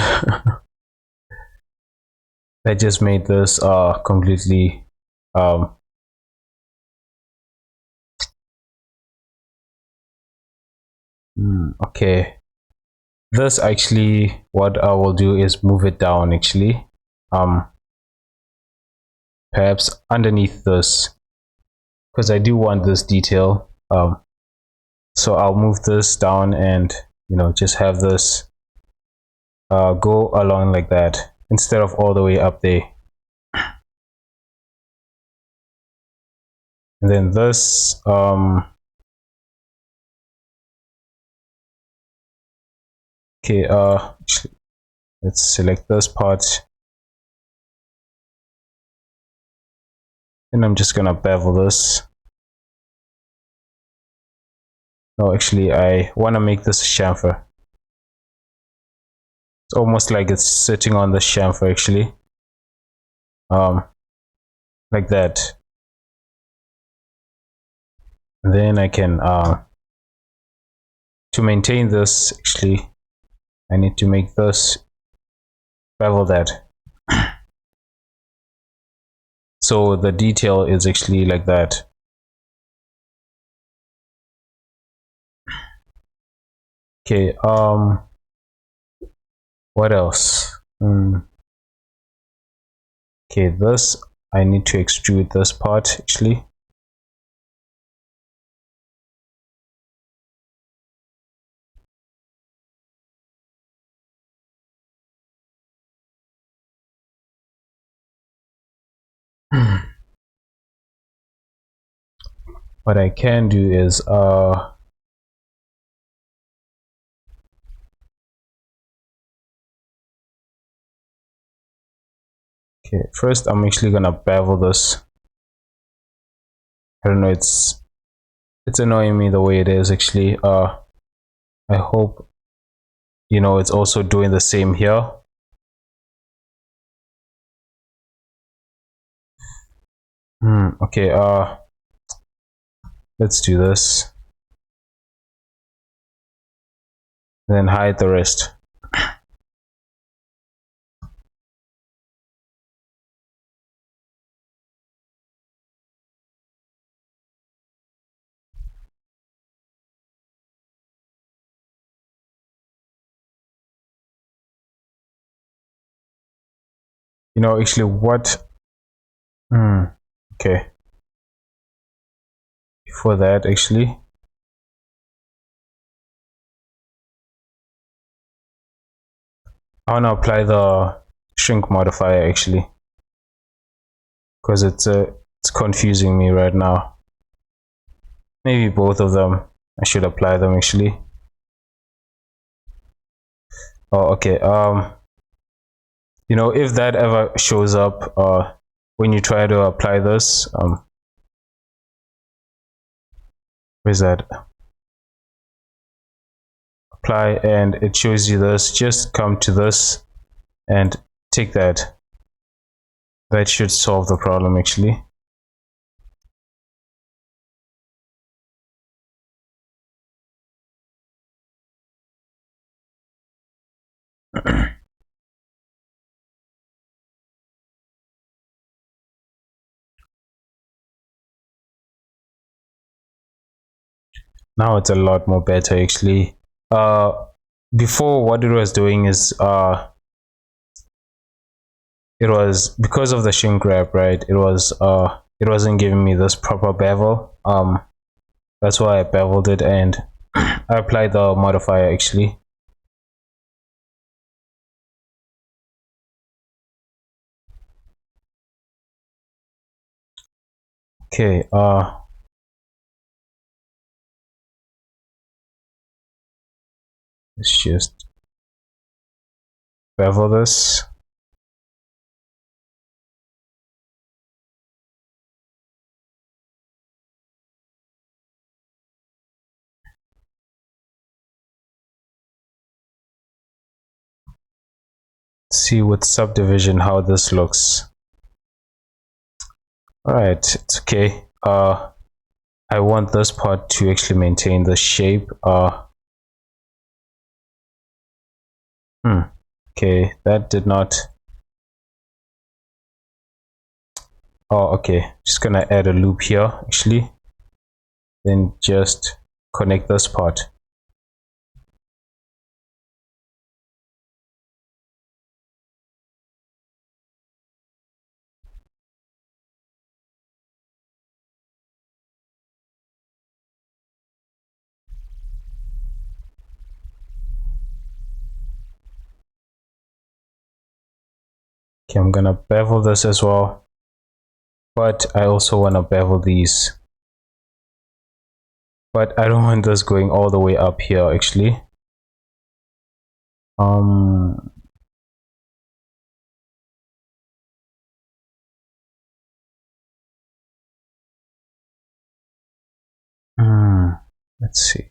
that just made this completely okay. This actually, what I will do is move it down actually. Perhaps underneath this, because I do want this detail. So I'll move this down and you know just have this go along like that instead of all the way up there. And then this okay, let's select this part, and I'm just gonna bevel this. No, actually I want to make this a chamfer. It's almost like it's sitting on the chamfer actually, like that. And then I can to maintain this actually I need to make this, bevel that. So the detail is actually like that. Okay, what else? Okay, this I need to extrude this part actually. What I can do is okay, first I'm actually gonna bevel this. I don't know, it's annoying me the way it is actually. I hope it's also doing the same here. Okay, let's do this. Then hide the rest. Actually what okay, before that actually I want to apply the shrink modifier actually, because it's confusing me right now. Maybe both of them. I should apply them actually. Oh, okay. If that ever shows up when you try to apply this, where's that? Apply, and it shows you this. Just come to this and take that. That should solve the problem actually. Now it's a lot more better actually. Before, what it was doing is it was because of the shrink wrap, right? It wasn't giving me this proper bevel. That's why I beveled it, and I applied the modifier actually. Okay, let's just bevel this. See with subdivision how this looks. All right, it's okay. I want this part to actually maintain the shape. Okay, that did not. Oh, okay. Just gonna add a loop here actually. Then just connect this part. Okay, I'm gonna bevel this as well, but I also want to bevel these, but I don't want this going all the way up here actually. Let's see.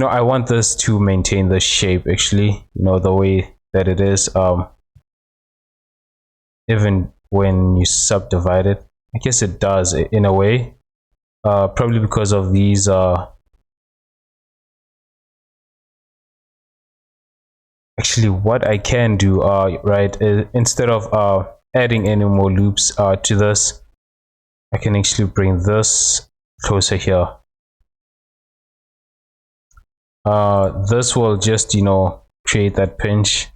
I want this to maintain the shape actually, the way that it is, even when you subdivide it. I guess it does in a way, probably because of these actually what I can do right, instead of adding any more loops to this, I can actually bring this closer here. This will just create that pinch.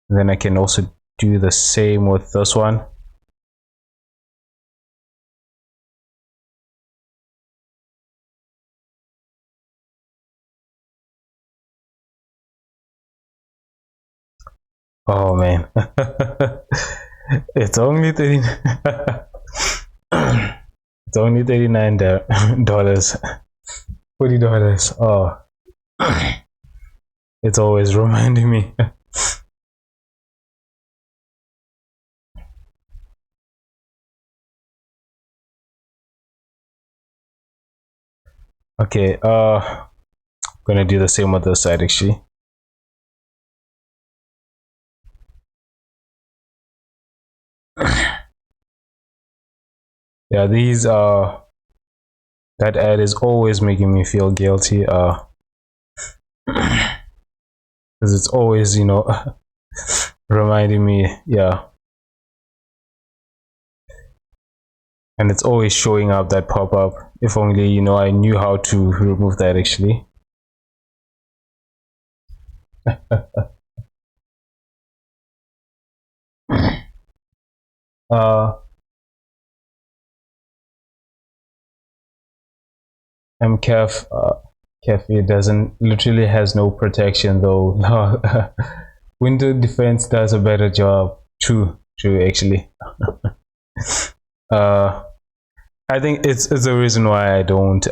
And then I can also do the same with this one. Oh man. It's only 30. It's only $39. $40. Oh, it's always reminding me. Okay, gonna do the same with this side actually. Yeah, these that ad is always making me feel guilty because it's always, you know, reminding me, yeah, and it's always showing up that pop-up. If only, you know, I knew how to remove that actually. uh MCAF cafe doesn't literally has no protection though. No. Window defense does a better job. True actually. uh I think it's a reason why I don't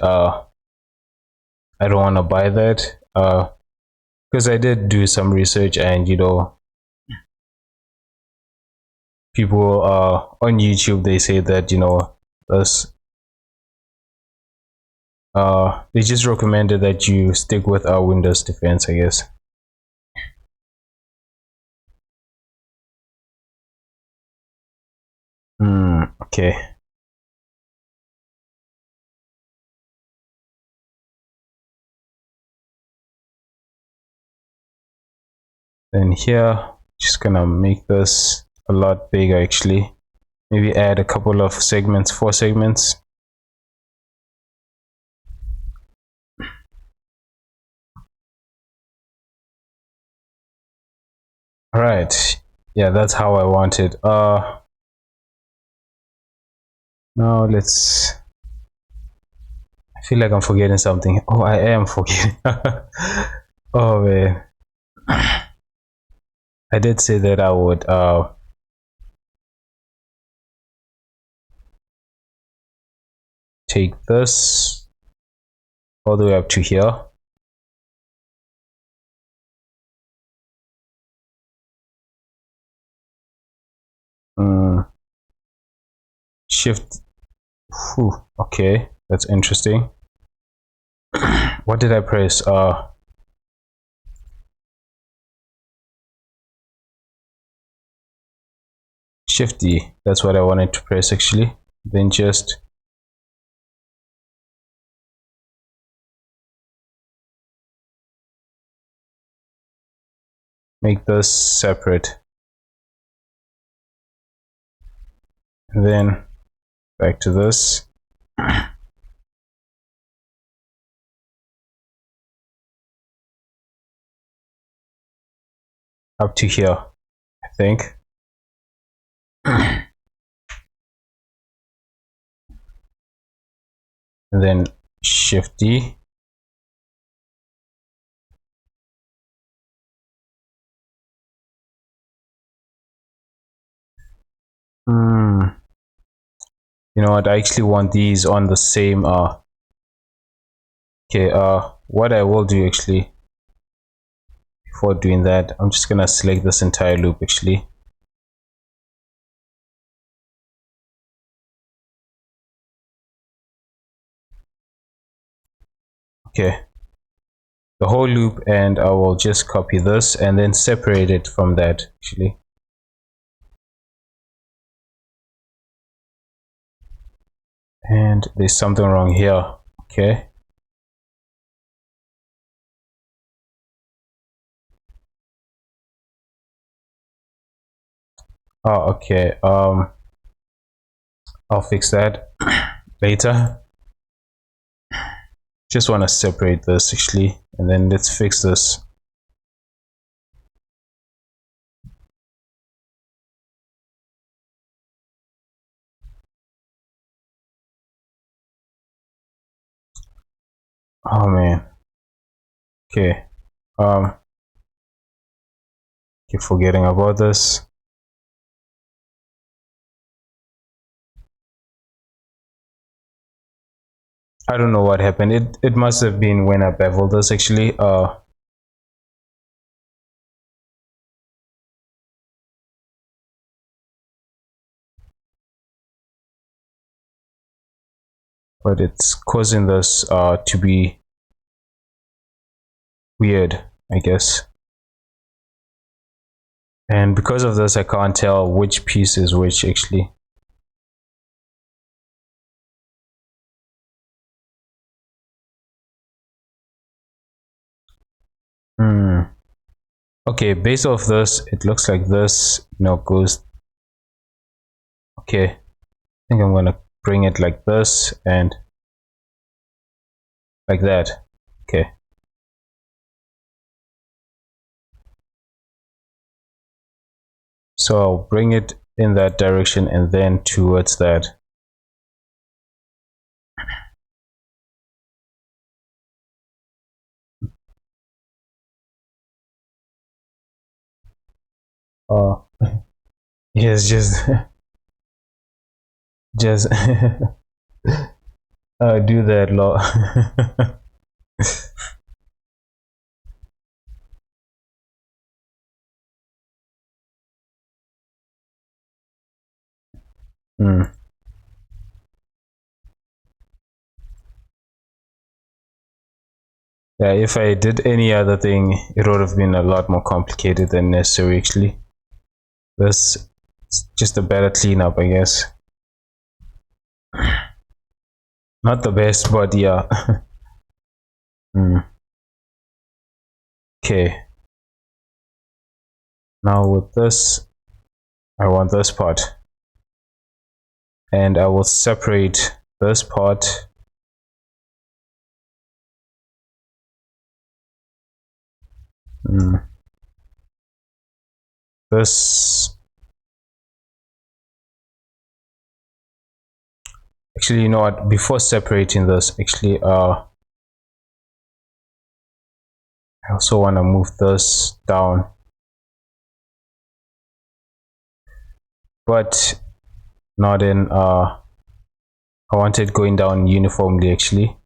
want to buy that because I did do some research, and you know, people on YouTube, they say that, you know, this they just recommended that you stick with our Windows defense, I guess. Okay. Then here, just gonna make this a lot bigger actually. Maybe add a couple of segments, 4 segments. All right. Yeah, that's how I want it. Now let's. I feel like I'm forgetting something. Oh, I am forgetting. Oh man. I did say that I would take this all the way up to here. Shift. Whew, okay, that's interesting. What did I press? Shift D. That's what I wanted to press actually. Then just make this separate. And then back to this. Up to here, I think. And then Shift D. You know what? I actually want these on the same. Okay. What I will do actually, before doing that, I'm just gonna select this entire loop actually. Okay. The whole loop, and I will just copy this and then separate it from that actually. And there's something wrong here. Okay. Oh, okay. I'll fix that later. Just want to separate this actually, and then let's fix this. Oh man. Okay. Keep forgetting about this. I don't know what happened. It must have been when I beveled this actually. But it's causing this to be weird, I guess. And because of this, I can't tell which piece is which actually. Okay, based off this, it looks like this, goes. Okay, I think I'm gonna bring it like this and like that. Okay. So I'll bring it in that direction and then towards that. Oh, yes, just do that, law. Yeah, if I did any other thing, it would have been a lot more complicated than necessary actually. This is just a better cleanup, I guess. Not the best, but yeah. Okay. Now with this, I want this part. And I will separate this part. This. Actually, you know what? Before separating this, actually, I also want to move this down. But not in I want it going down uniformly actually,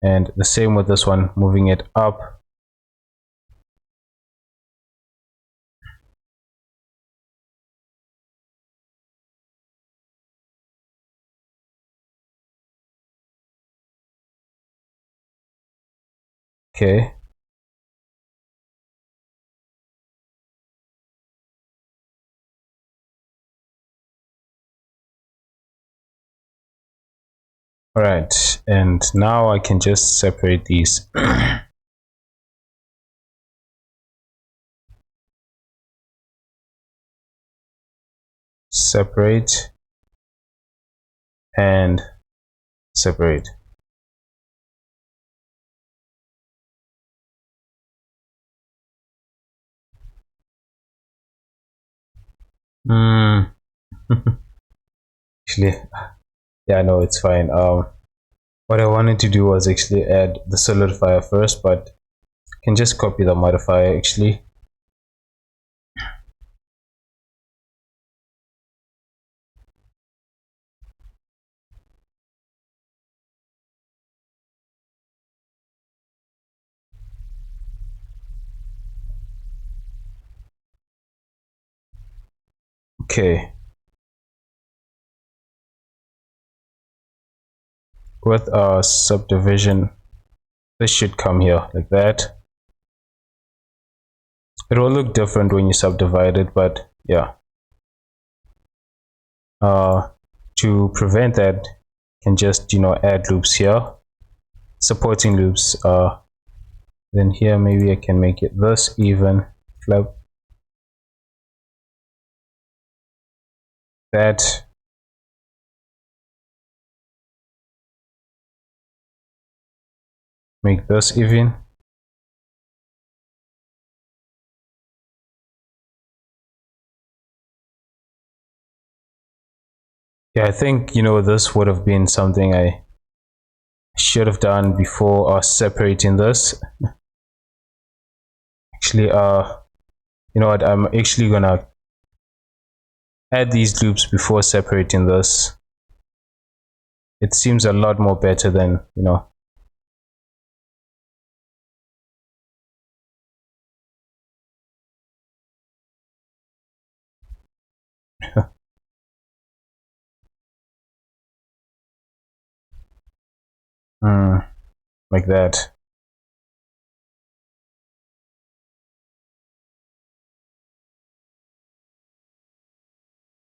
and the same with this one, moving it up. Okay, all right, and now I can just separate these. Separate and separate. Actually, yeah, no, it's fine. What I wanted to do was actually add the solidifier first, but I can just copy the modifier actually. Okay. With our subdivision, this should come here like that. It will look different when you subdivide it, but yeah. To prevent that, you can just add loops here, supporting loops. Then here maybe I can make it this even, flip that. Make this even. Yeah, I think this would have been something I should have done before separating this. Actually, you know what, I'm actually gonna add these loops before separating this. It seems a lot more better than, you know. Like that.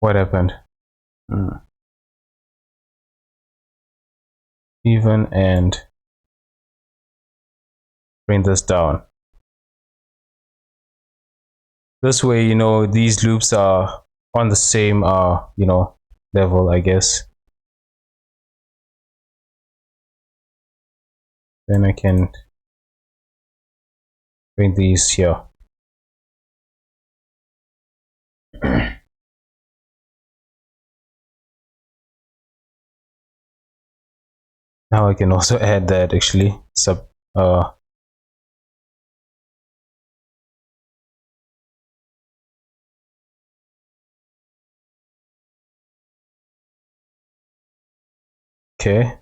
What happened? Even, and bring this down. This way, you know, these loops are on the same you know, level, I guess. Then I can bring these here. Now I can also add that actually okay.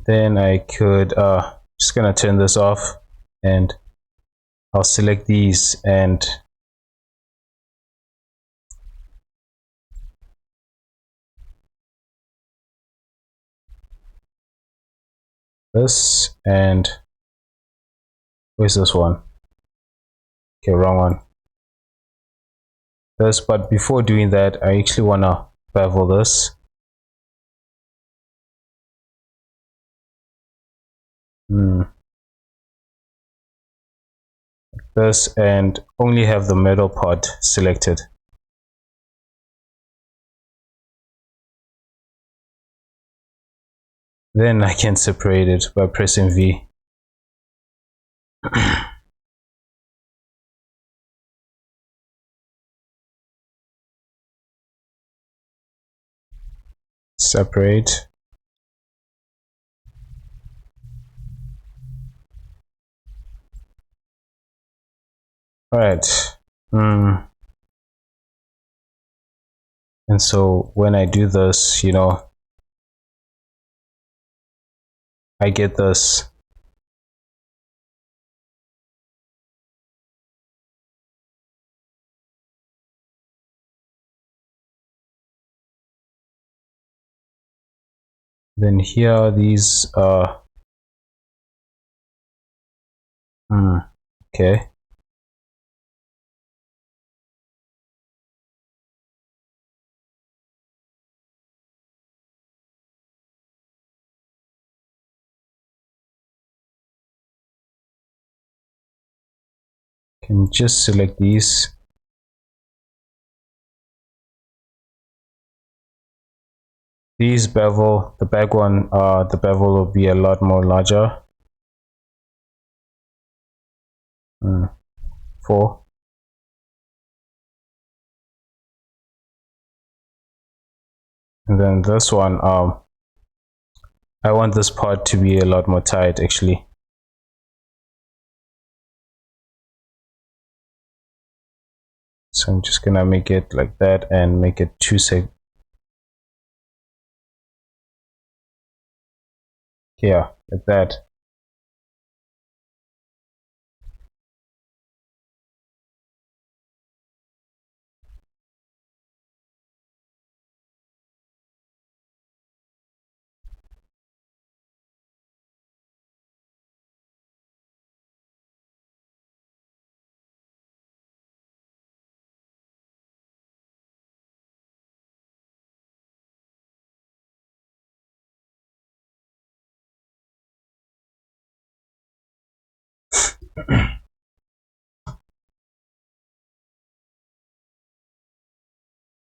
Then I could just gonna turn this off, and I'll select these and this, and where's this one? Okay, wrong one. This, but before doing that, I actually wanna bevel this. This, and only have the middle part selected. Then I can separate it by pressing V. Separate. Alright. And so when I do this, you know, I get this. Then here, these okay. Can just select these. These bevel, the back one, the bevel will be a lot more larger. 4. And then this one, I want this part to be a lot more tight actually. So I'm just gonna make it like that and make it 2 sec. Yeah, like that.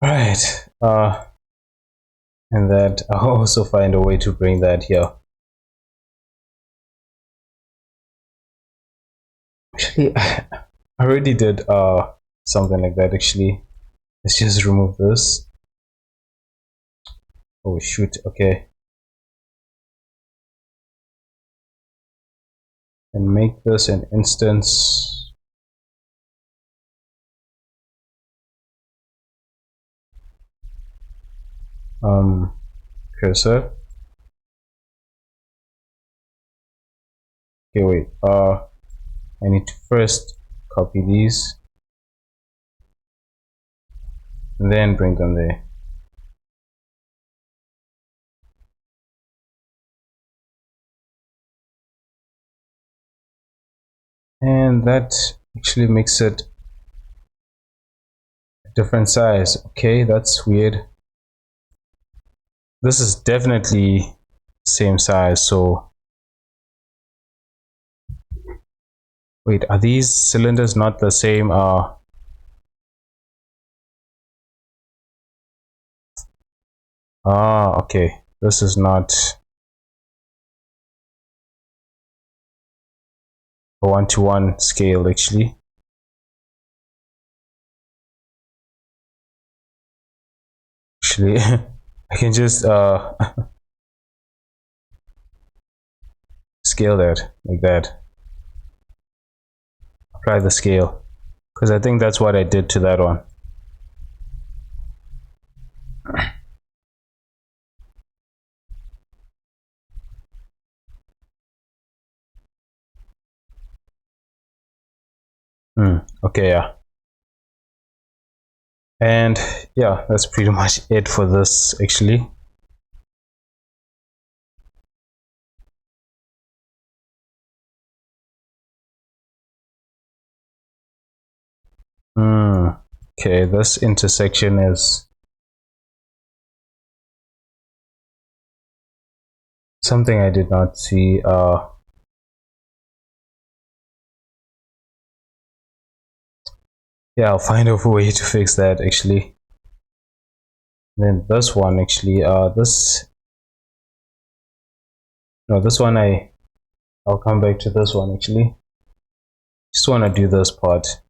Right. And that I'll also find a way to bring that here. Actually, I already did something like that actually. Let's just remove this. Oh shoot, okay. and make this an instance. Cursor. Okay, wait. I need to first copy these and then bring them there. And that actually makes it a different size. Okay, that's weird. This is definitely same size, so wait, are these cylinders not the same? Okay, this is not a one-to-one scale actually. I can just scale that like that, apply the scale, because I think that's what I did to that one. Okay, yeah. And yeah, that's pretty much it for this actually. Okay, this intersection is something I did not see. Yeah, I'll find a way to fix that actually. Then this one actually, this one I'll come back to this one actually. Just want to do this part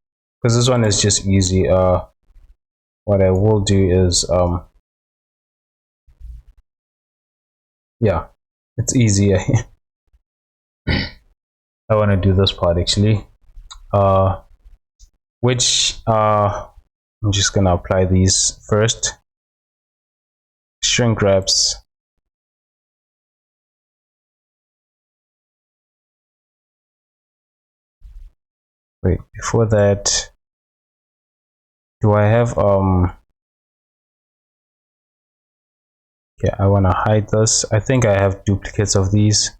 because this one is just easy. What I will do is yeah, it's easy. I want to do this part actually. Which I'm just gonna apply these first. Shrink wraps. Wait, before that, do I have yeah, I want to hide this. I think I have duplicates of these.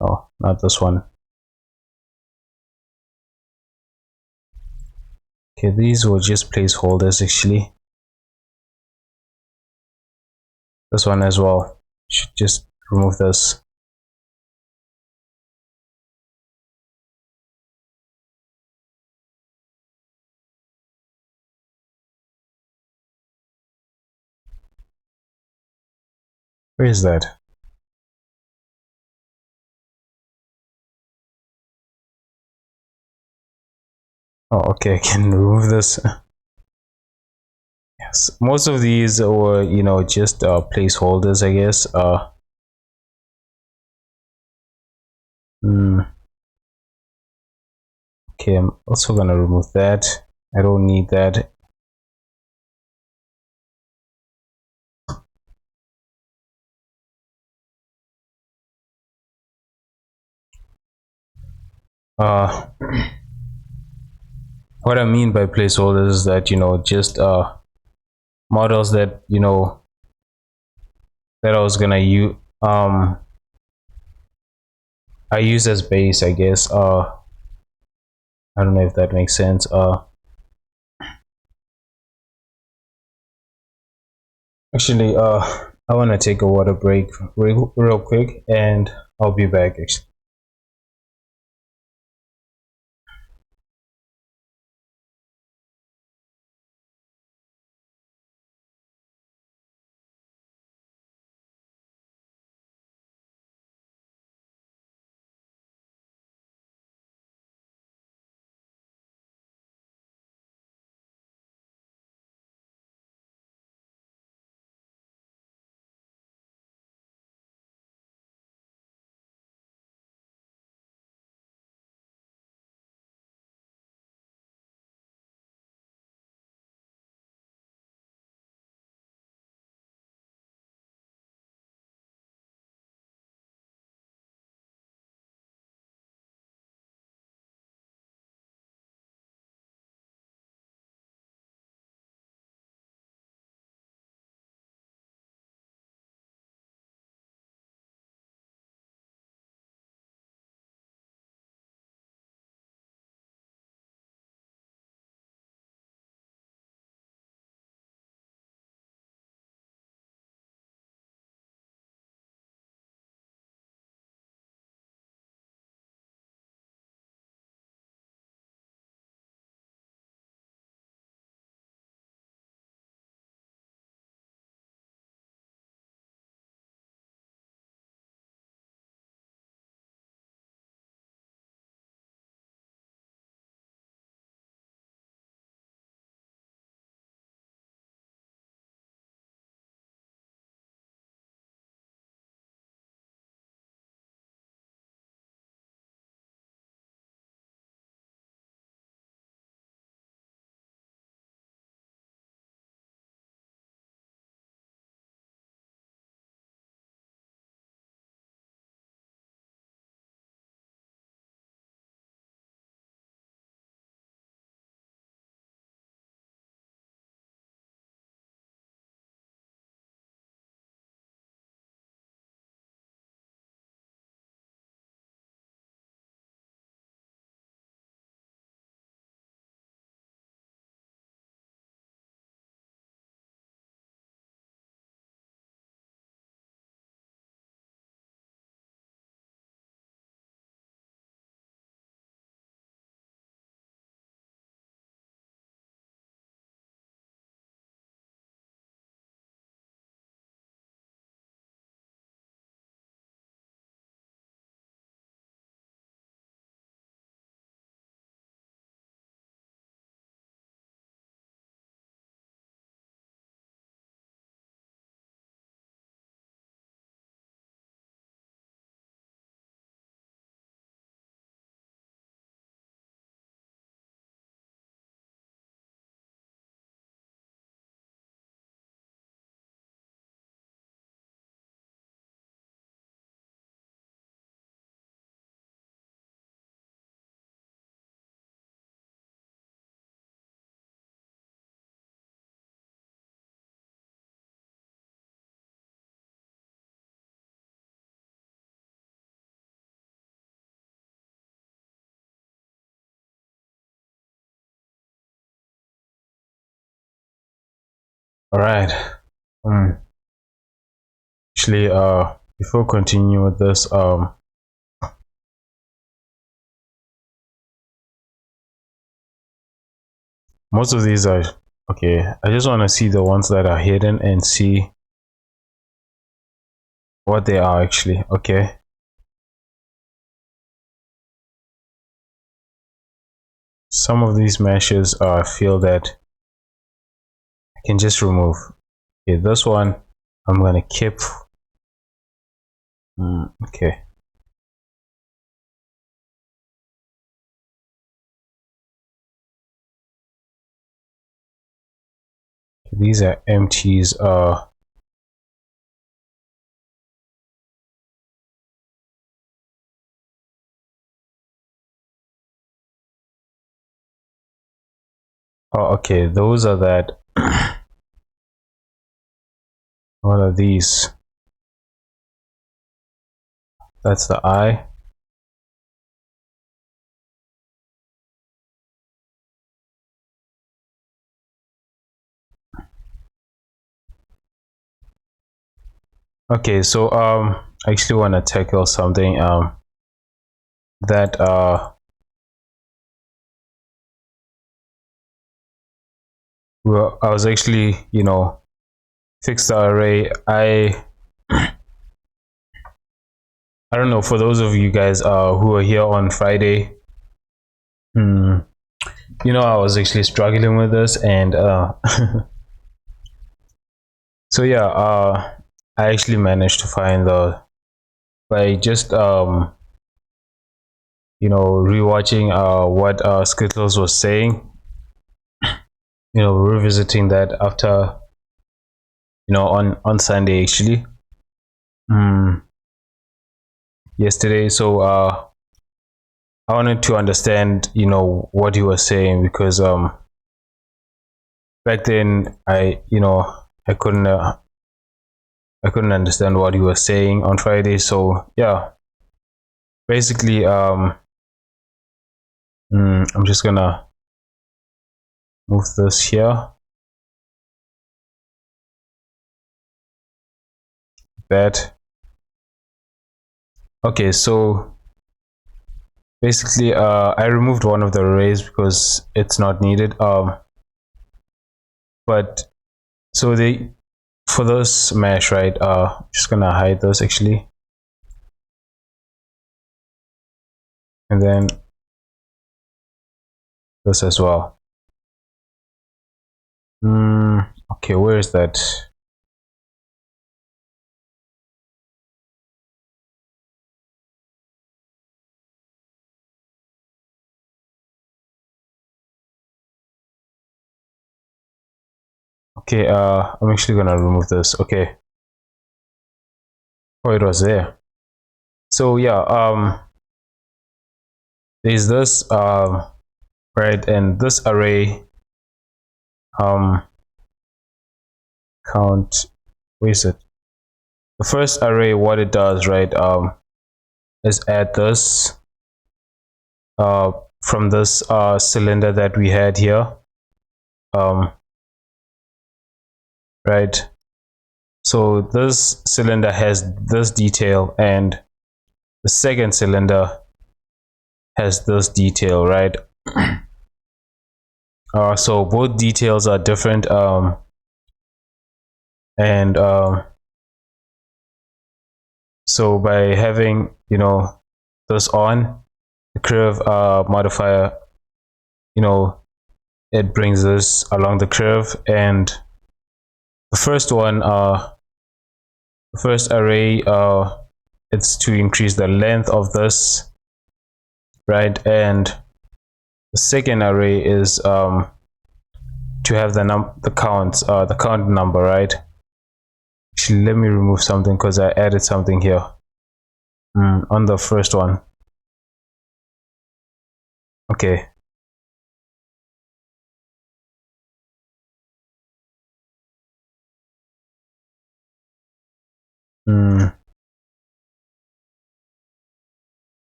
Oh, not this one. Okay, these were just placeholders actually. This one as well. Should just remove this. Where is that? Oh, okay, I can remove this. Yes, most of these were, just placeholders, I guess. Okay, I'm also gonna remove that. I don't need that. Uh, what I mean by placeholders is that, just models that, that I was gonna use, I use as base, I guess. I don't know if that makes sense. Actually, I want to take a water break real quick, and I'll be back actually. All right. Actually, before continue with this, most of these are okay. I just want to see the ones that are hidden and see what they are actually. Okay. Some of these meshes, I feel that I can just remove. Okay, this one I'm gonna keep. Okay. These are empties. Oh, okay. Those are that. What are these? That's the eye. Okay, so I actually want to tackle something that well, I was actually, fix the array. I don't know, for those of you guys who are here on Friday, I was actually struggling with this, and so yeah, I actually managed to find the by just rewatching what Skittles was saying, revisiting that after on Sunday actually, yesterday. So I wanted to understand what he was saying, because back then I couldn't understand what he was saying on Friday. So yeah, basically I'm just gonna move this here. That. Okay, so basically I removed one of the arrays because it's not needed, but so for this mesh, right, just gonna hide this actually, and then this as well. Okay, where is that? Okay, I'm actually gonna remove this. Okay. Oh, it was there. So yeah, there's this right, and this array count. Where is it? The first array, what it does, right, is add this from this cylinder that we had here, right. So this cylinder has this detail, and the second cylinder has this detail, right. So both details are different, and so by having this on the curve modifier, it brings this along the curve, and the first one, the first array, it's to increase the length of this, right, and the second array is to have the count number, right. Actually, let me remove something because I added something here on the first one. Okay.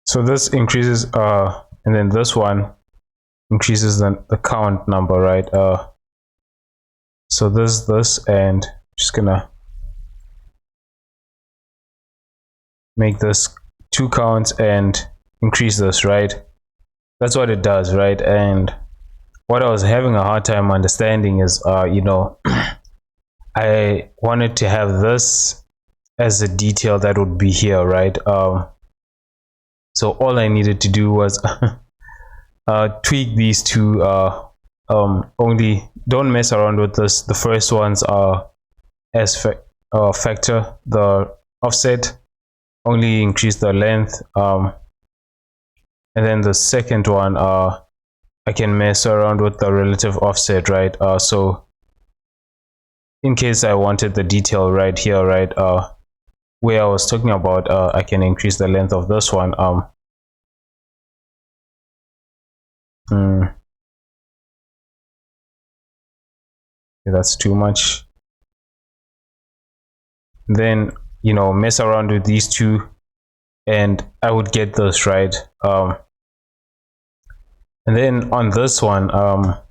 So this increases and then this one increases the count number, right? So this, and just gonna make this 2 counts and increase this, right? That's what it does, right? And what I was having a hard time understanding is, you know, I wanted to have this as a detail that would be here, right? So all I needed to do was tweak these two. Only don't mess around with this. The first ones are as factor the offset, only increase the length, and then the second one, I can mess around with the relative offset, right? So in case I wanted the detail right here, right, where I was talking about, I can increase the length of this one. Okay, that's too much. Then, you know, mess around with these two and I would get this, right? And then on this one, I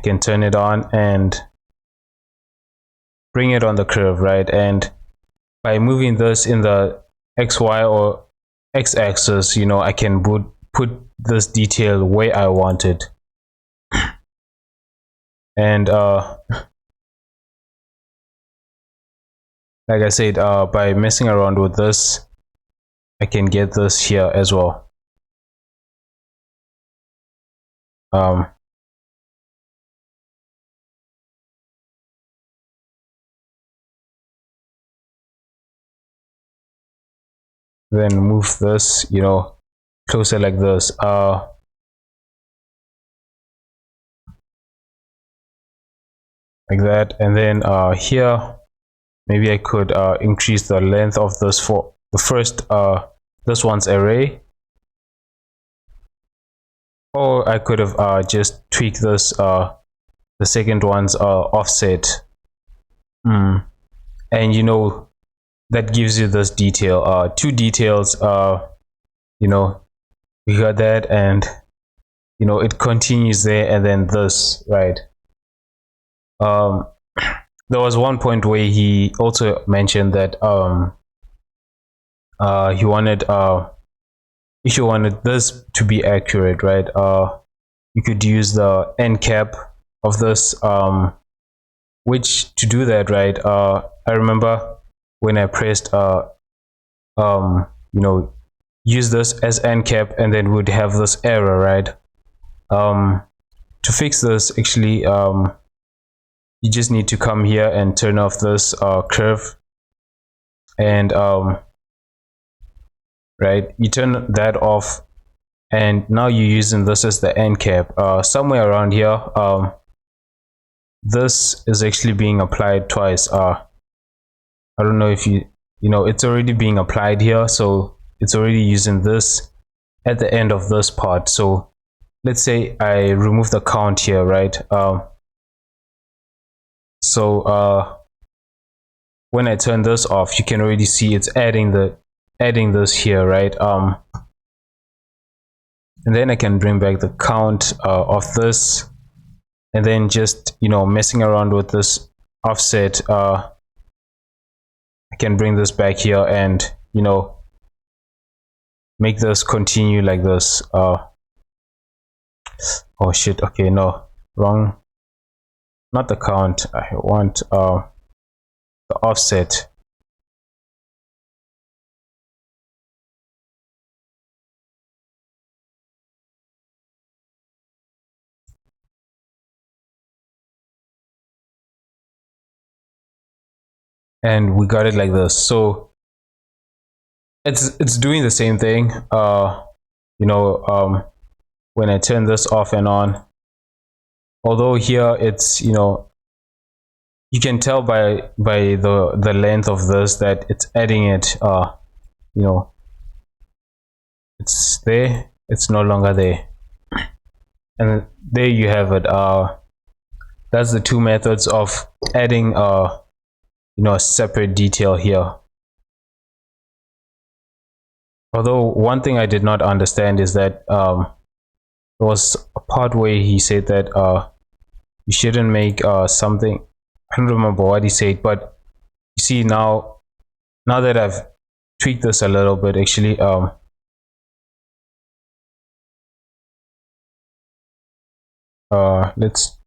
can turn it on and bring it on the curve, right? And by moving this in the XY or X-axis, you know, I can put this detail where I want it. And like I said, by messing around with this, I can get this here as well. Then move this, you know, closer like this. Like that. And then here, maybe I could increase the length of this for the first this one's array, or I could have just tweaked this the second one's offset, and you know, that gives you this detail, 2 details. You know, we got that, and you know, it continues there, and then this, right? There was one point where he also mentioned that he wanted if you wanted this to be accurate, right, you could use the end cap of this, which to do that, right, I remember when I pressed you know, use this as end cap, and then would have this error, right? To fix this, actually, you just need to come here and turn off this curve, and right, you turn that off, and now you're using this as the end cap. Somewhere around here, this is actually being applied twice. I don't know if you know, it's already being applied here, so it's already using this at the end of this part. So let's say I remove the count here, right? So when I turn this off, you can already see it's adding this here, right? And then I can bring back the count of this, and then just, you know, messing around with this offset, I can bring this back here and, you know, make this continue like this. Oh shit, okay, no, wrong, not the count, I want the offset. And we got it like this. So it's doing the same thing. You know, when I turn this off and on, although here it's, you know, you can tell by the length of this that it's adding it, you know, it's there, it's no longer there. And there you have it. That's the 2 methods of adding you know, a separate detail here. Although one thing I did not understand is that there was a part where he said that you shouldn't make something. I don't remember what he said, but you see now that I've tweaked this a little bit, actually, let's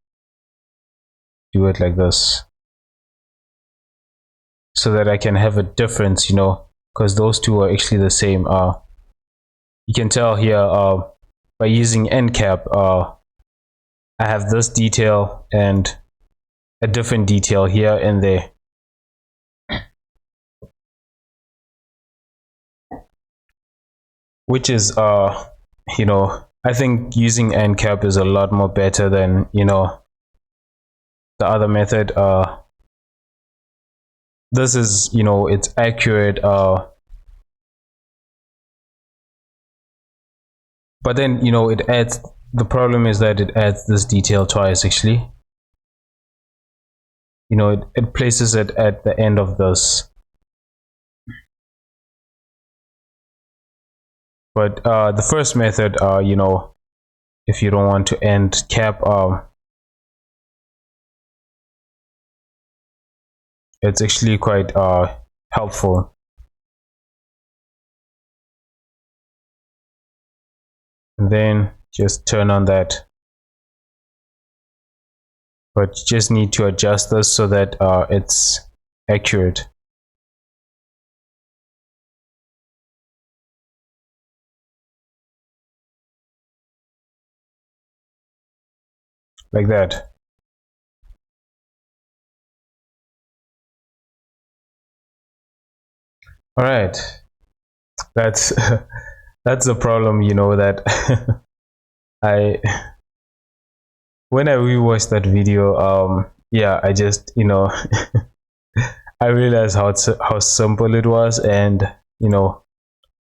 do it like this so that I can have a difference, you know, because those two are actually the same. You can tell here by using end cap, I have this detail and a different detail here and there. Which is you know, I think using end cap is a lot more better than, you know, the other method. This is, you know, it's accurate, but then, you know, it adds, the problem is that it adds this detail twice actually. You know, it places it at the end of this. But the first method, you know, if you don't want to end cap, it's actually quite helpful. And then just turn on that. But you just need to adjust this so that it's accurate. Like that. All right, that's that's the problem, you know, that I when I rewatched that video, yeah, I just, you know, I realized how simple it was, and you know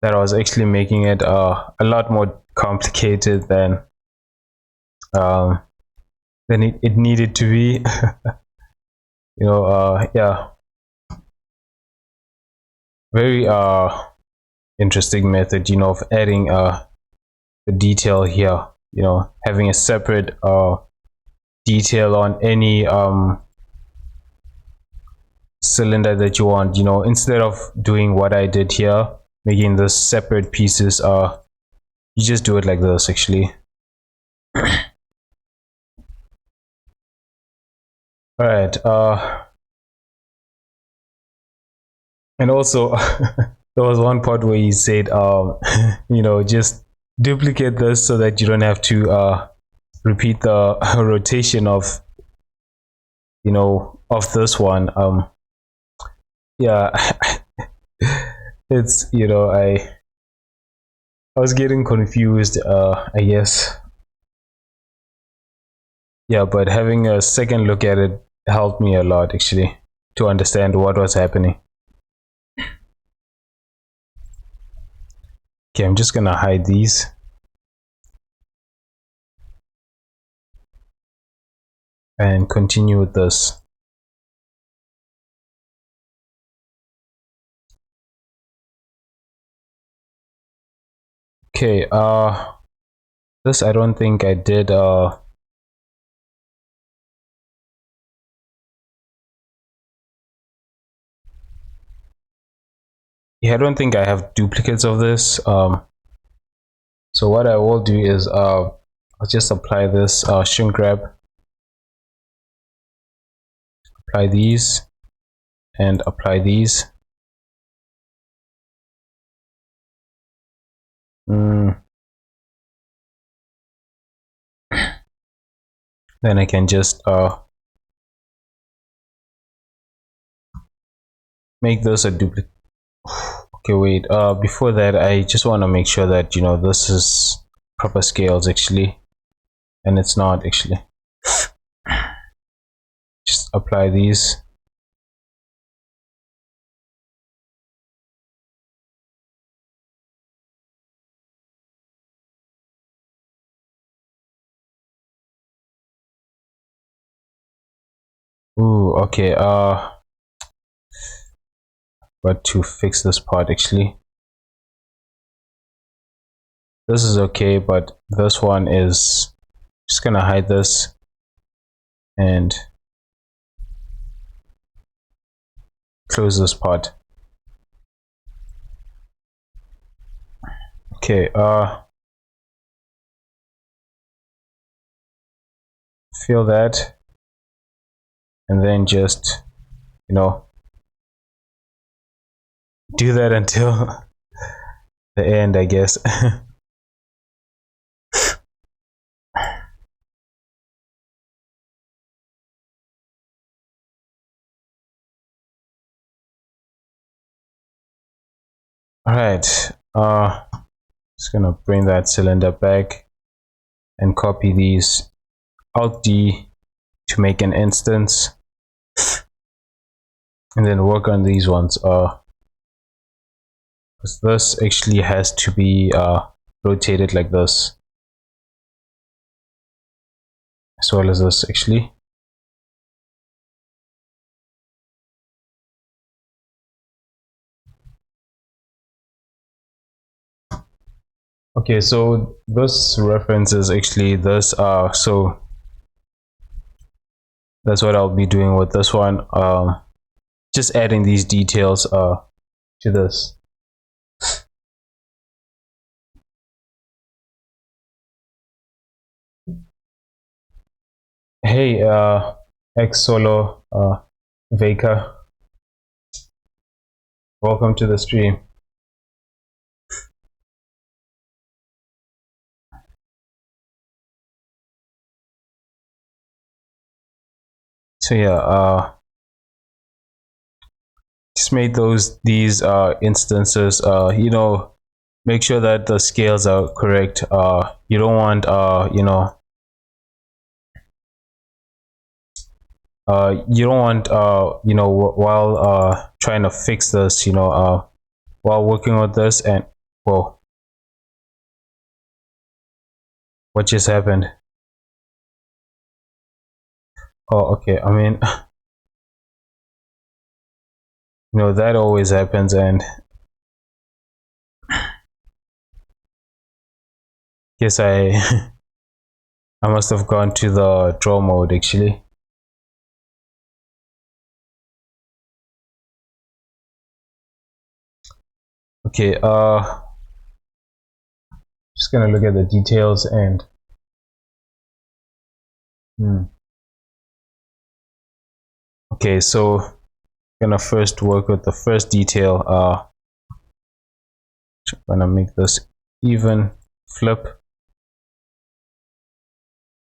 that I was actually making it a lot more complicated um, than it needed to be. You know, yeah, very interesting method, you know, of adding the detail here, you know, having a separate detail on any cylinder that you want, you know, instead of doing what I did here, making the separate pieces, you just do it like this actually. All right, and also there was one part where you said you know, just duplicate this so that you don't have to repeat the rotation of, you know, of this one. Yeah, it's, you know, I was getting confused, I guess. Yeah, but having a second look at it helped me a lot actually to understand what was happening. Okay, I'm just gonna hide these. And continue with this. Okay, this I don't think I did yeah, I don't think I have duplicates of this. So what I will do is I'll just apply this shrink wrap, apply these, and apply these. Then I can just make this a duplicate. Okay, wait, before that I just want to make sure that, you know, this is proper scales actually, and it's not actually. Just apply these. Ooh, okay, but to fix this part actually, this is okay, but this one is just gonna hide this and close this part. Okay, fill that, and then just, you know, do that until the end, I guess. All right, just gonna bring that cylinder back and copy these. Alt D to make an instance, and then work on these ones. Because this actually has to be rotated like this, as well as this actually. Okay, so this reference is actually this. So that's what I'll be doing with this one. Just adding these details to this. Hey, X Solo Veka, welcome to the stream. So yeah, just made these instances. You know, make sure that the scales are correct. You don't want you don't want while trying to fix this, while working with this, and whoa, what just happened? Oh, okay. I mean, that always happens, and guess I I must have gone to the draw mode actually. Okay, just gonna look at the details and okay, so gonna first work with the first detail. Gonna make this even flip.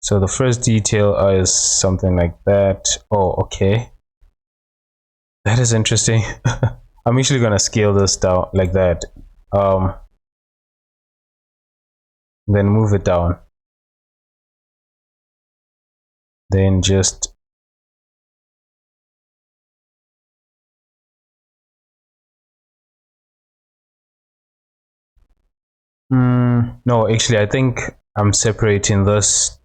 So the first detail is something like that. Oh, okay, that is interesting. I'm actually gonna scale this down like that, then move it down, then just no, actually I think I'm separating this,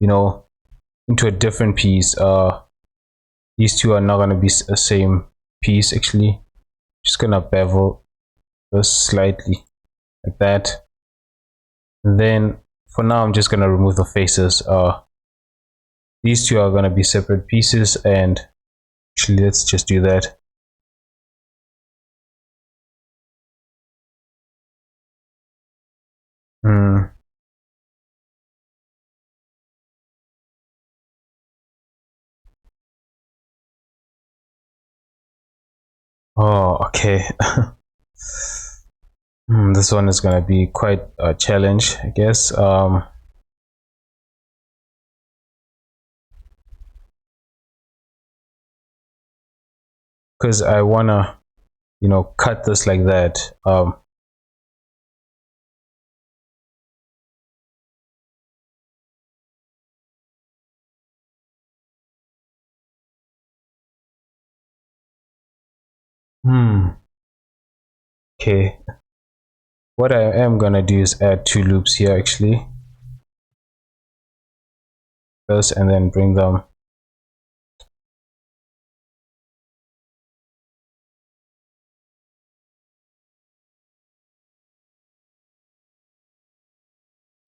into a different piece. These two are not gonna be the same piece actually. Just gonna bevel this slightly like that, and then for now I'm just gonna remove the faces. These two are gonna be separate pieces, and actually let's just do that. Oh, okay. This one is gonna be quite a challenge, I guess. Because I wanna, cut this like that. Okay. What I am gonna do is add two loops here actually. This, and then bring them.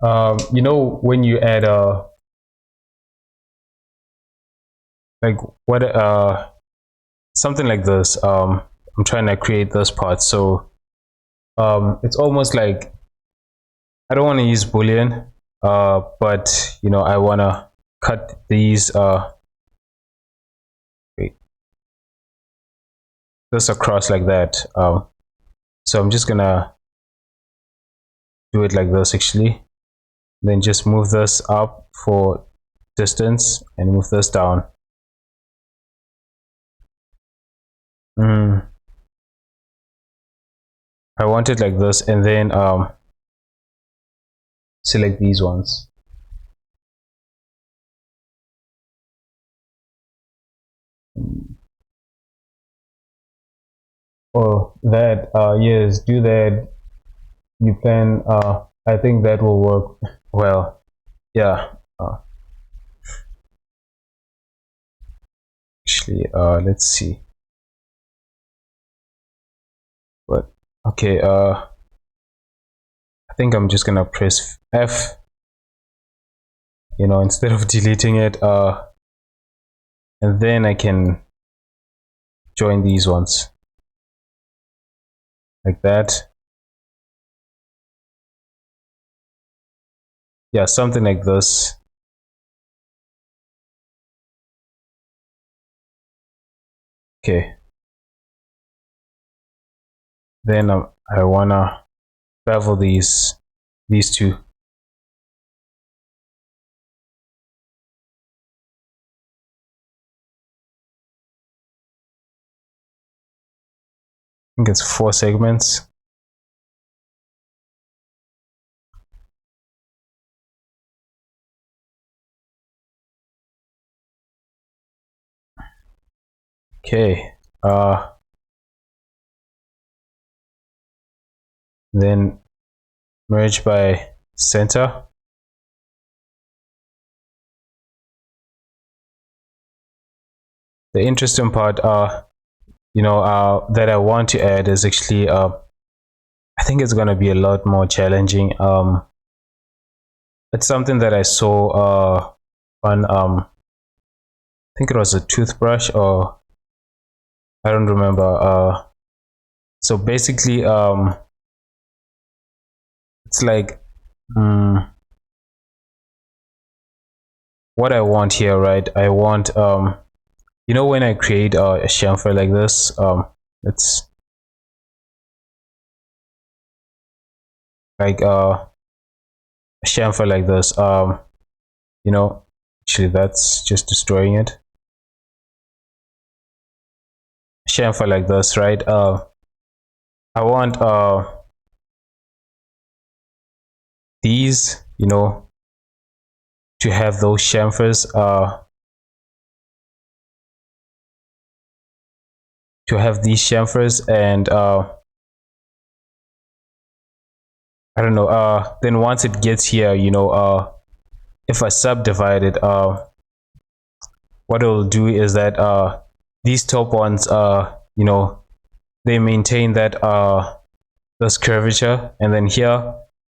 You know, when you add a like what something like this, I'm trying to create this part, so it's almost like I don't want to use boolean, but you know, I want to cut these wait, this across like that. So I'm just gonna do it like this actually, then just move this up for distance and move this down. I want it like this, and then select these ones. Oh, that yes, do that. You can I think that will work well. Yeah. Actually, let's see. But okay, I think I'm just gonna press F, you know, instead of deleting it, and then I can join these ones like that. Yeah, something like this. Okay. Then I wanna bevel these two. I think it's 4 segments. Okay. Then merge by center. The interesting part, you know, that I want to add is actually, I think it's gonna be a lot more challenging. It's something that I saw on I think it was a toothbrush, or I don't remember. So basically, it's like what I want here, right? I want you know, when I create a chamfer like this, it's like a chamfer like this. You know, actually that's just destroying it. Chamfer like this, right? I want these, you know, to have those chamfers, to have these chamfers, and I don't know, then once it gets here, you know, if I subdivide it, what it'll do is that these top ones, you know, they maintain that this curvature, and then here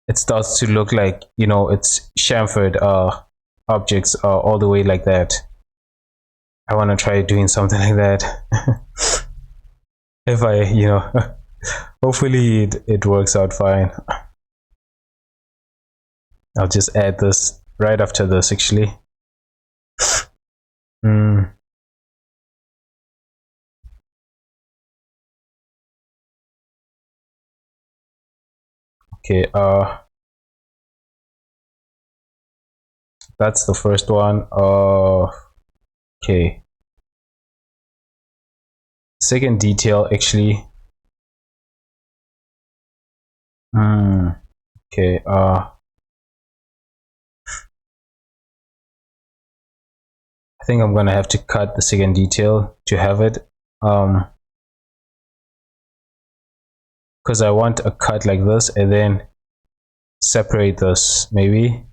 it starts to look like, you know, it's chamfered objects all the way like that. I want to try doing something like that. If I, you know, hopefully it works out fine. I'll just add this right after this actually. Okay, that's the first one. Okay, second detail actually. Okay, I think I'm gonna have to cut the second detail to have it, because I want a cut like this and then separate this maybe.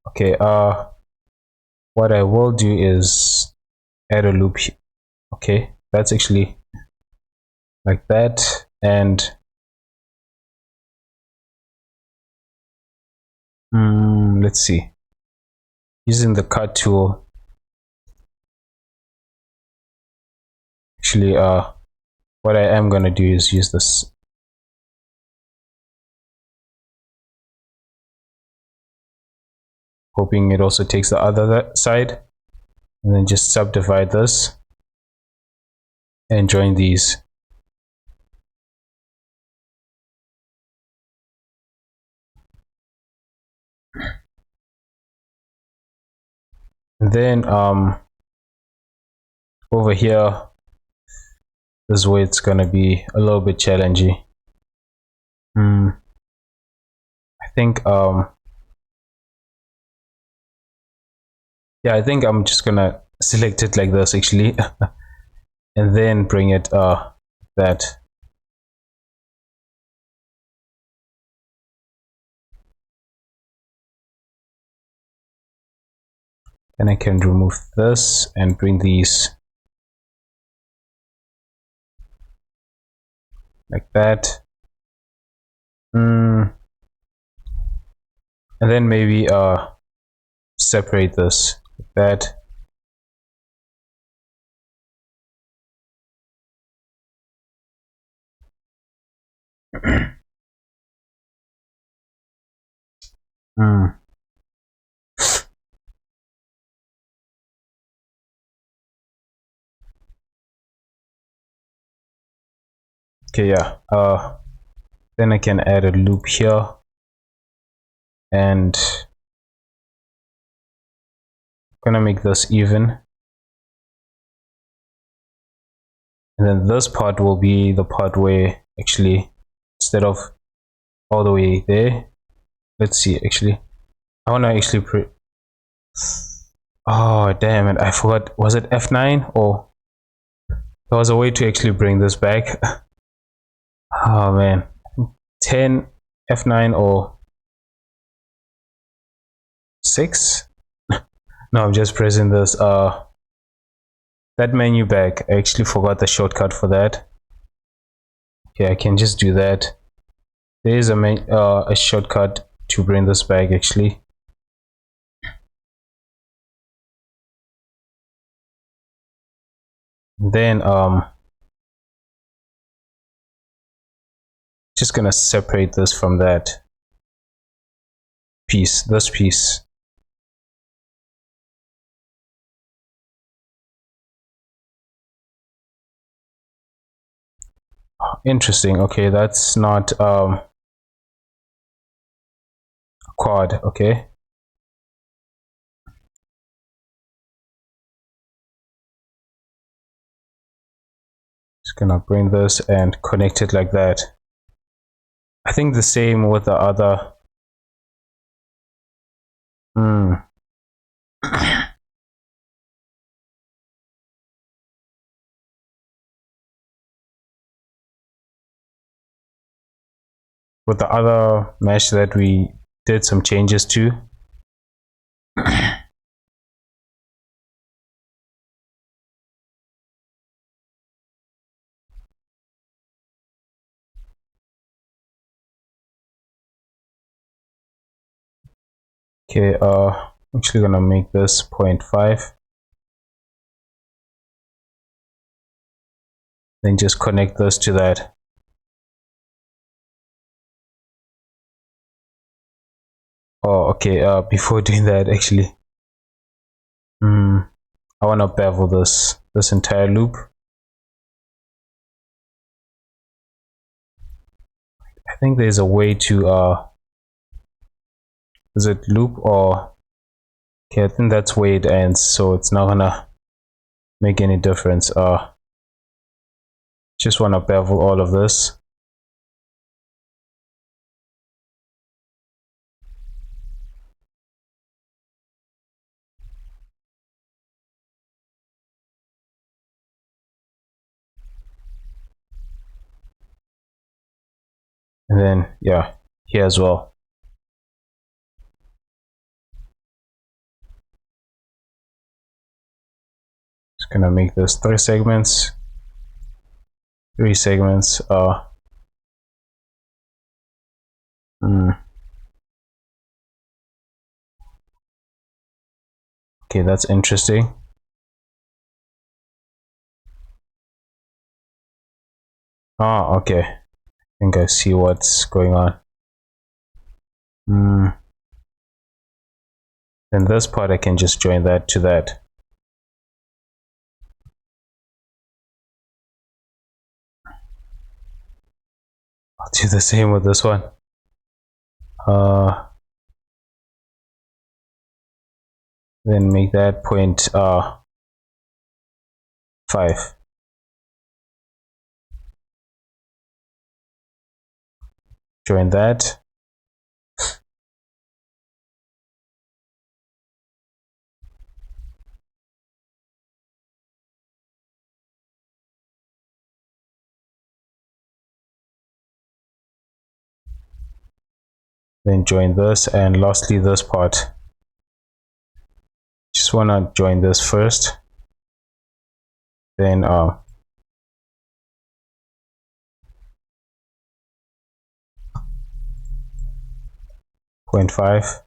Okay, what I will do is add a loop here. Okay, that's actually like that. and let's see, using the cut tool, actually what I am going to do is use this, hoping it also takes the other side, and then just subdivide this and join these. And then over here, this is where it's gonna be a little bit challenging. I think yeah, I think I'm just gonna select it like this actually and then bring it that. Then I can remove this and bring these like that. And then maybe separate this like that. Okay, yeah. Then I can add a loop here, and I'm gonna make this even. And then this part will be the part where actually, instead of all the way there, let's see, actually, I wanna actually oh damn it, I forgot, was it F9 or there was a way to actually bring this back? Oh man, 10 F9 or 6? No, I'm just pressing this that menu back. I actually forgot the shortcut for that. Okay, I can just do that. There is a shortcut to bring this back actually. Then just gonna separate this from that piece, this piece. Interesting. Okay, that's not a quad. Okay, just gonna bring this and connect it like that. I think the same with the other. With the other mesh that we did some changes to. Okay, I'm actually gonna make this 0.5. Then just connect this to that. Oh, okay, before doing that, actually, I wanna bevel this entire loop. I think there's a way to is it loop or okay, I think that's where it ends, so it's not gonna make any difference. Just wanna bevel all of this. And then yeah, here as well. Just gonna make this 3 segments. 3 segments. Okay, that's interesting. Ah, okay. I think I see what's going on. Then this part I can just join that to that. I'll do the same with this one. Then make that point 5. Join that. Then join this, and lastly this part. Just wanna join this first. Then 0.5.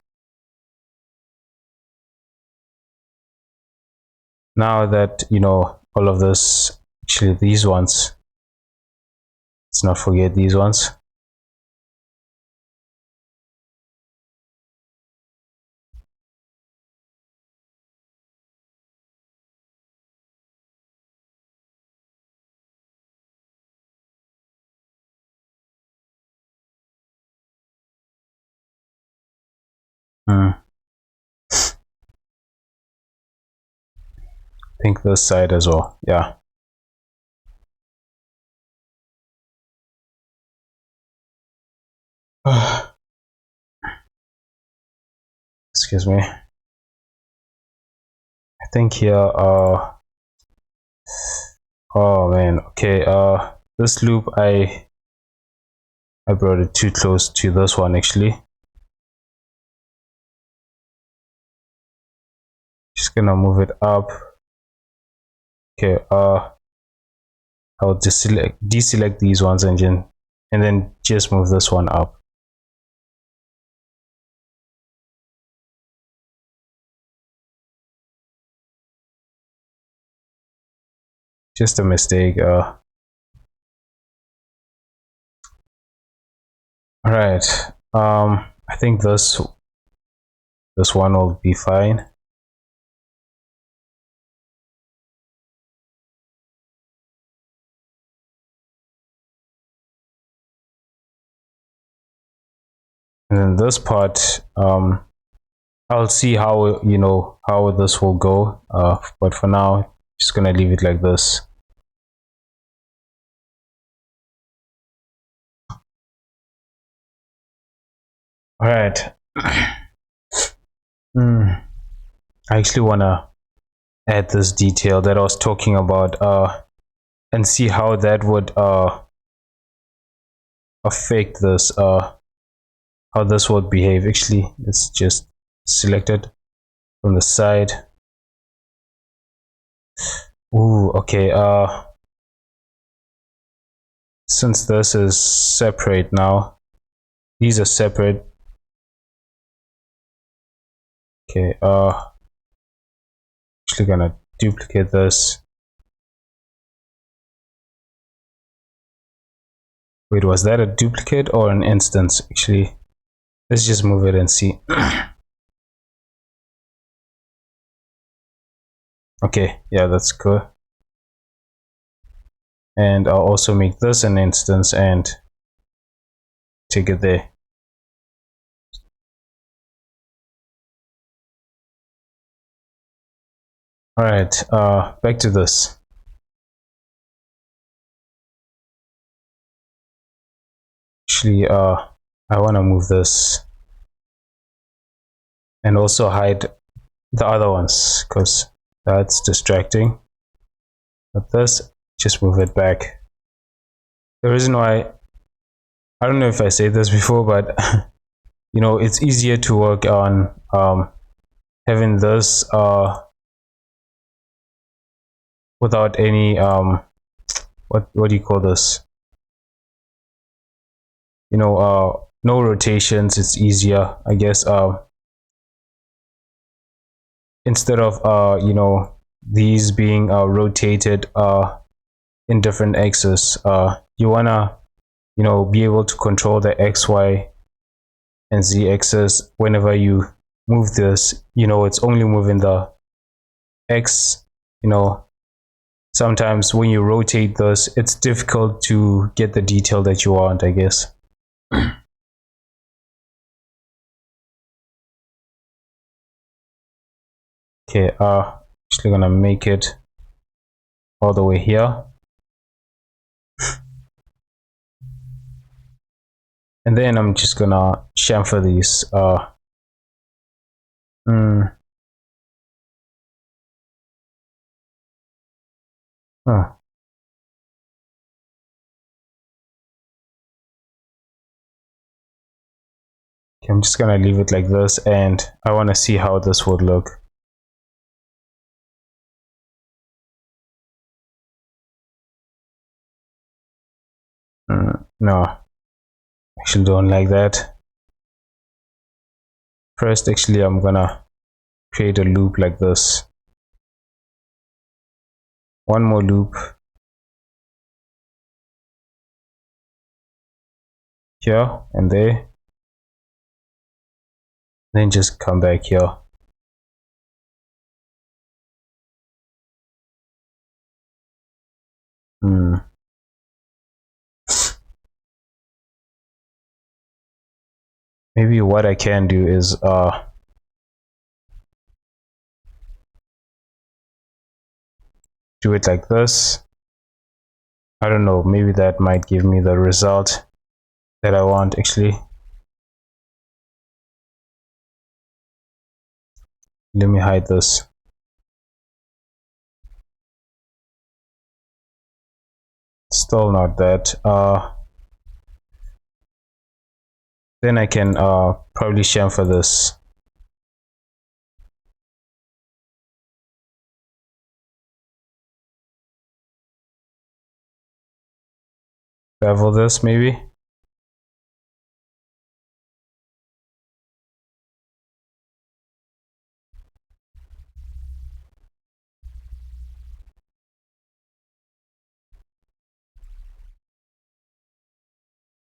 Now that you know all of this, actually these ones, let's not forget these ones. I think this side as well, yeah. Excuse me. I think here oh man, okay, this loop I brought it too close to this one actually. Just gonna move it up. Okay, I'll just deselect these ones and then just move this one up. Just a mistake. All right. I think this one will be fine. And then this part, I'll see how how this will go. But for now, just gonna leave it like this. All right. I actually wanna add this detail that I was talking about, and see how that would affect this, how this would behave. Actually, let's just select it from the side. Ooh, okay. Since this is separate now, these are separate. Okay, actually gonna duplicate this. Wait, was that a duplicate or an instance? Actually, let's just move it and see. Okay, yeah, that's good. And I'll also make this an instance and take it there. All right, back to this. Actually, I want to move this and also hide the other ones because that's distracting. But this, just move it back. The reason why, I don't know if I said this before, but you know, it's easier to work on having this without any what do you call this? You know, no rotations, it's easier, I guess. Instead of these being rotated in different axes, you wanna be able to control the X, Y, and Z axis. Whenever you move this, it's only moving the X. Sometimes when you rotate this, it's difficult to get the detail that you want, I guess. Okay, actually gonna make it all the way here, and then I'm just gonna chamfer these. Huh. Okay, I'm just gonna leave it like this, and I want to see how this would look. No, actually don't like that. First, actually, I'm gonna create a loop like this. One more loop here and there. Then just come back here. Maybe what I can do is do it like this. I don't know, maybe that might give me the result that I want actually. Let me hide this. Still not that. Then I can probably chamfer this. Bevel this maybe.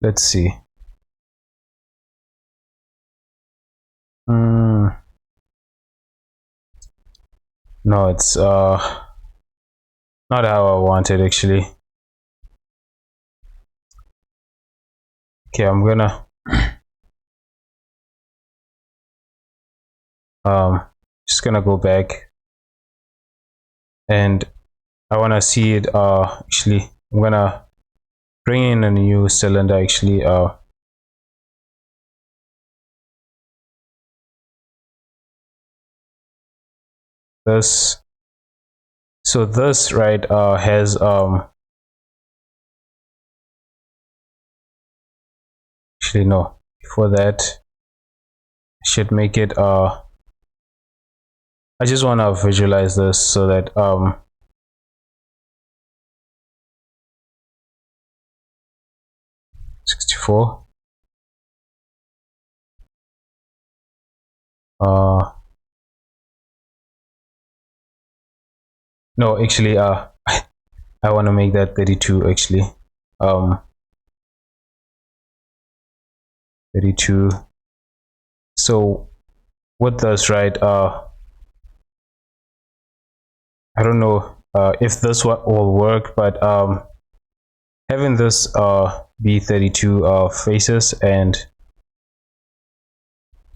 Let's see. No, it's not how I want it actually. Okay, I'm gonna just gonna go back, and I want to see it actually. I'm gonna bring in a new cylinder actually. This, so this right has actually no, before that I should make it I just want to visualize this so that 64 no, actually I want to make that 32 actually. 32. So with this right I don't know if this will work, but having this be 32 faces, and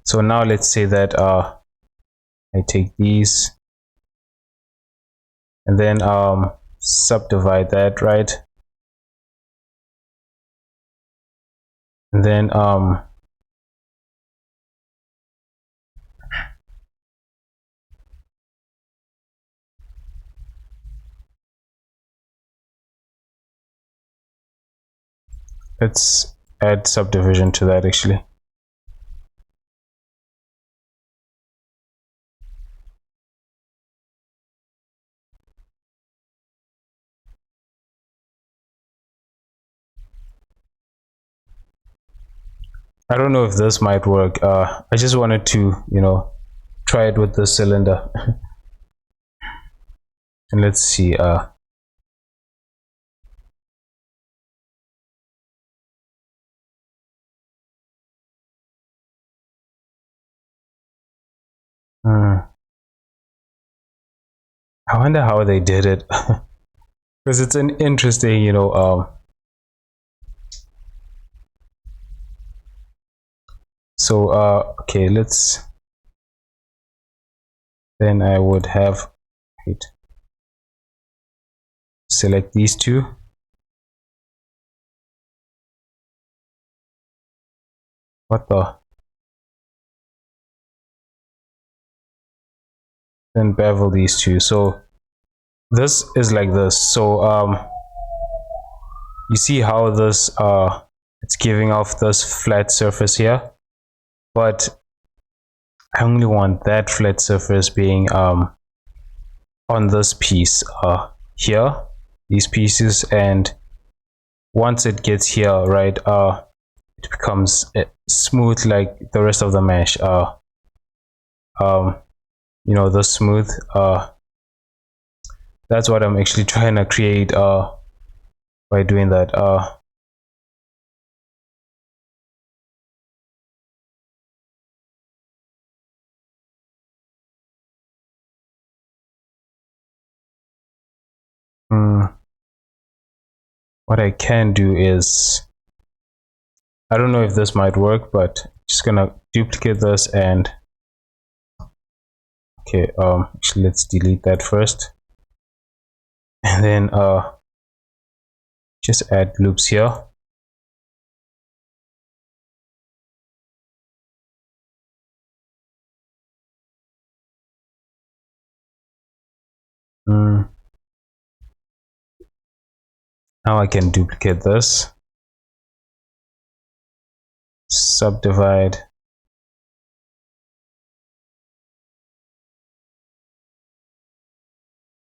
so now let's say that I take these and then subdivide that, right? And then let's add subdivision to that actually. I don't know if this might work. I just wanted to, try it with the cylinder. And let's see. Hmm, I wonder how they did it. Because it's an interesting, so okay, let's, then I would have, wait, select these two. What the? Then bevel these two. So this is like this. So you see how this it's giving off this flat surface here, but I only want that flat surface being on this piece here, these pieces, and once it gets here, right, it becomes smooth like the rest of the mesh. The smooth, that's what I'm actually trying to create by doing that. What I can do is, I don't know if this might work, but just gonna duplicate this and okay, actually let's delete that first, and then just add loops here. Now I can duplicate this, subdivide,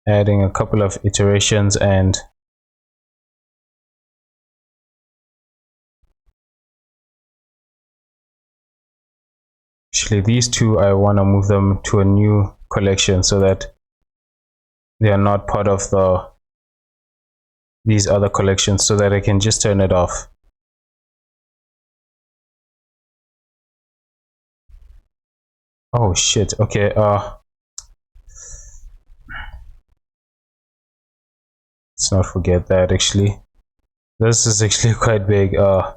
adding a couple of iterations, and actually these two I want to move them to a new collection so that they are not part of these other collections, so that I can just turn it off. Oh shit, okay, let's not forget that actually. This is actually quite big. Yeah,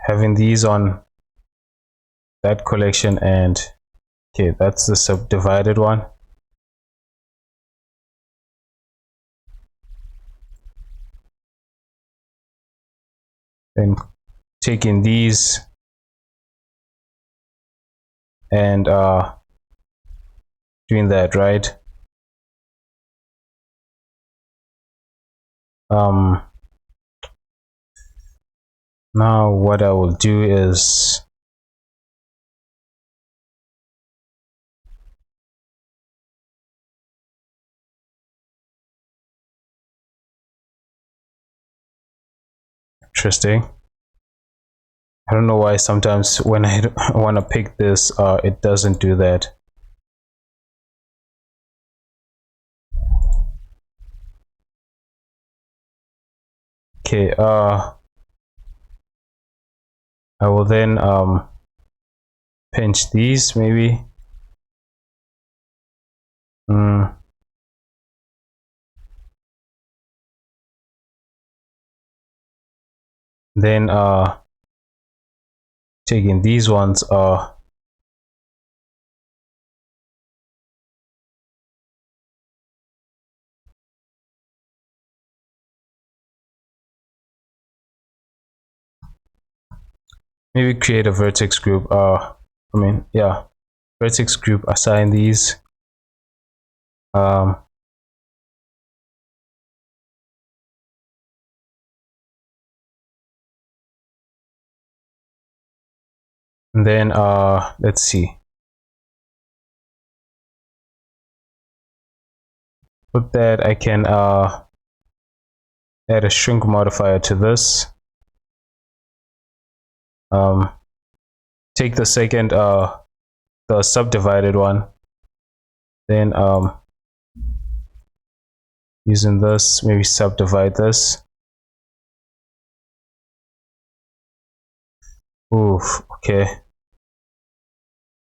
having these on that collection, and okay, that's the subdivided one. Then taking these and doing that, right? Now what I will do is interesting. I don't know why sometimes when I want to pick this, it doesn't do that. Okay, I will then pinch these maybe. Then taking these ones, maybe create a vertex group. Yeah, vertex group, assign these. And then let's see. With that, I can add a shrink modifier to this. Take the second the subdivided one, then using this, maybe subdivide this. Oof, okay,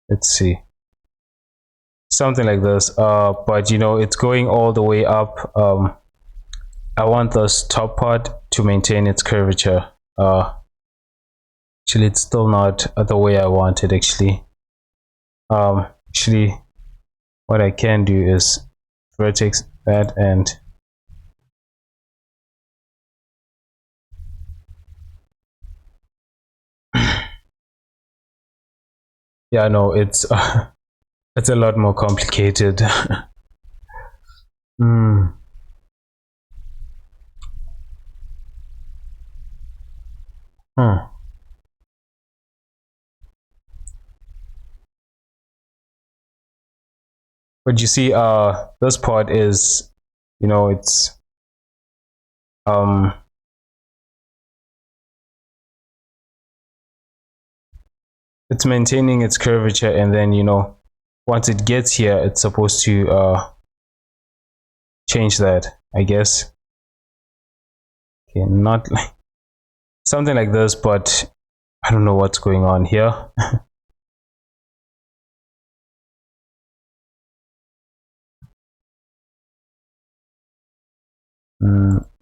let's see, something like this. But you know, it's going all the way up. I want this top part to maintain its curvature. Actually, it's still not the way I want it. Actually, actually, what I can do is vertex that and yeah, no, it's it's a lot more complicated. Hmm. Hmm. But you see, this part is, you know, um it's maintaining its curvature, and then you know, once it gets here, it's supposed to change that, I guess. Okay, not like something like this, but I don't know what's going on here.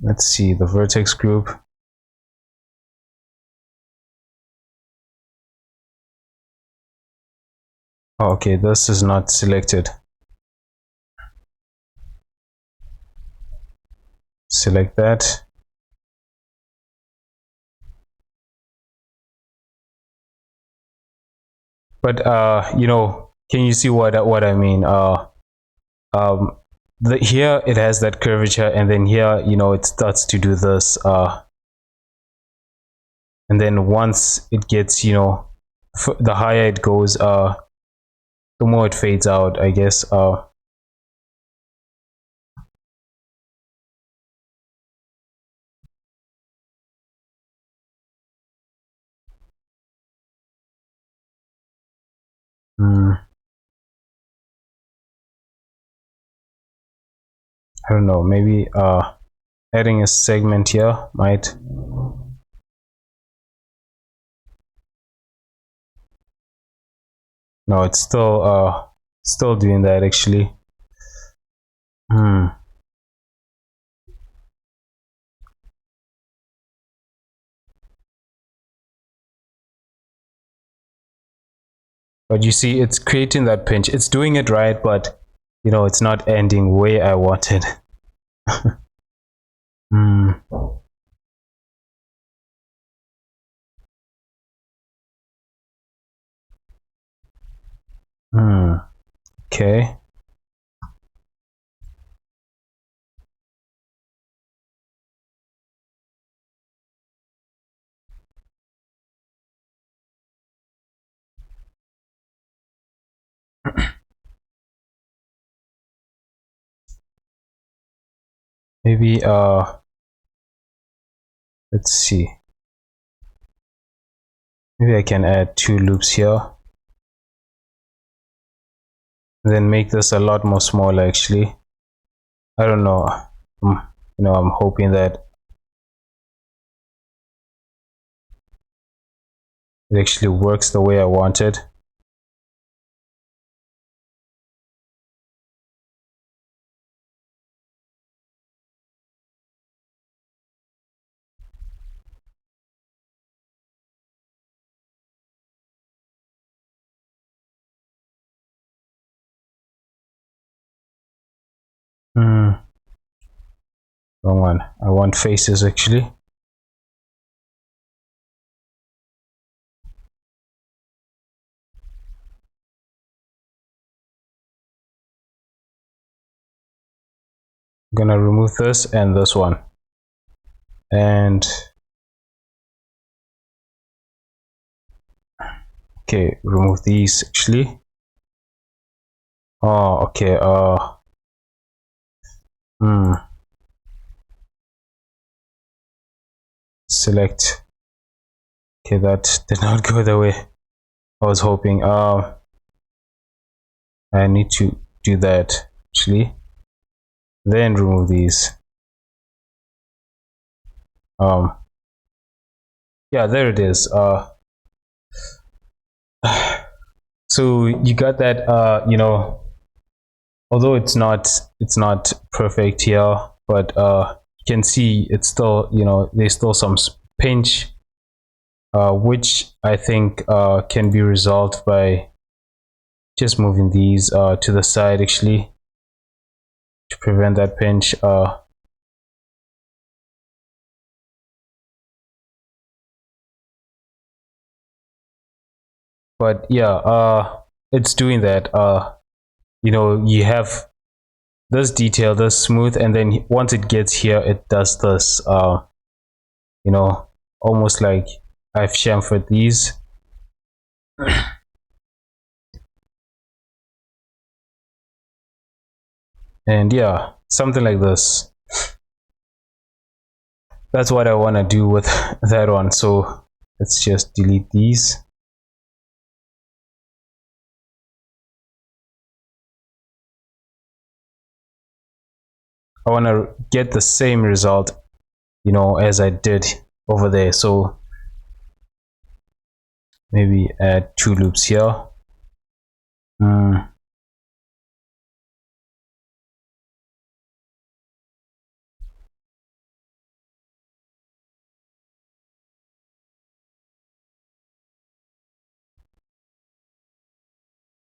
Let's see the vertex group. Oh, okay, this is not selected. Select that. But you know, can you see what I mean? Um, here it has that curvature, and then here, you know, it starts to do this. And then once it gets, you know, the higher it goes, the more it fades out, I guess. I don't know. Maybe adding a segment here might. No, it's still doing that actually. But you see, it's creating that pinch. It's doing it right, but you know, it's not ending where I wanted. Hmm. Okay. Maybe let's see. Maybe I can add 2 loops here. Then make this a lot more smaller actually. I don't know. You know, I'm hoping that it actually works the way I wanted. Wrong one. I want faces actually. I'm gonna remove this and this one. And okay, remove these actually. Oh, okay. select. Okay, that did not go the way I was hoping. I need to do that actually, then remove these. Yeah, there it is. So you got that. You know, although it's not perfect here, but you can see it's still, you know, there's still some pinch, which I think can be resolved by just moving these to the side actually, to prevent that pinch. But yeah, it's doing that. You know, you have this detail, this smooth, and then once it gets here, it does this. You know, almost like I've chamfered these. And yeah, something like this. That's what I want to do with that one. So let's just delete these. I want to get the same result, you know, as I did over there. So maybe add 2 loops here.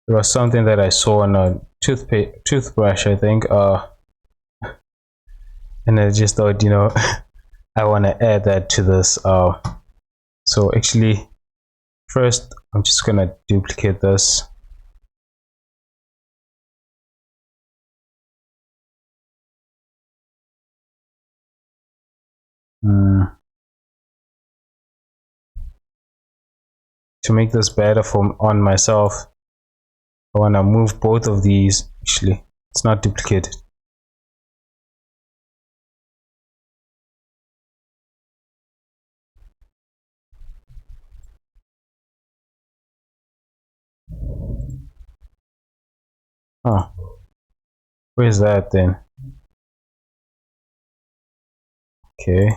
There was something that I saw on a toothbrush, I think, and I just thought, you know, I want to add that to this. So actually, first I'm just gonna duplicate this. To make this better on myself, I want to move both of these. Actually, it's not duplicated. Oh, where's that then? Okay.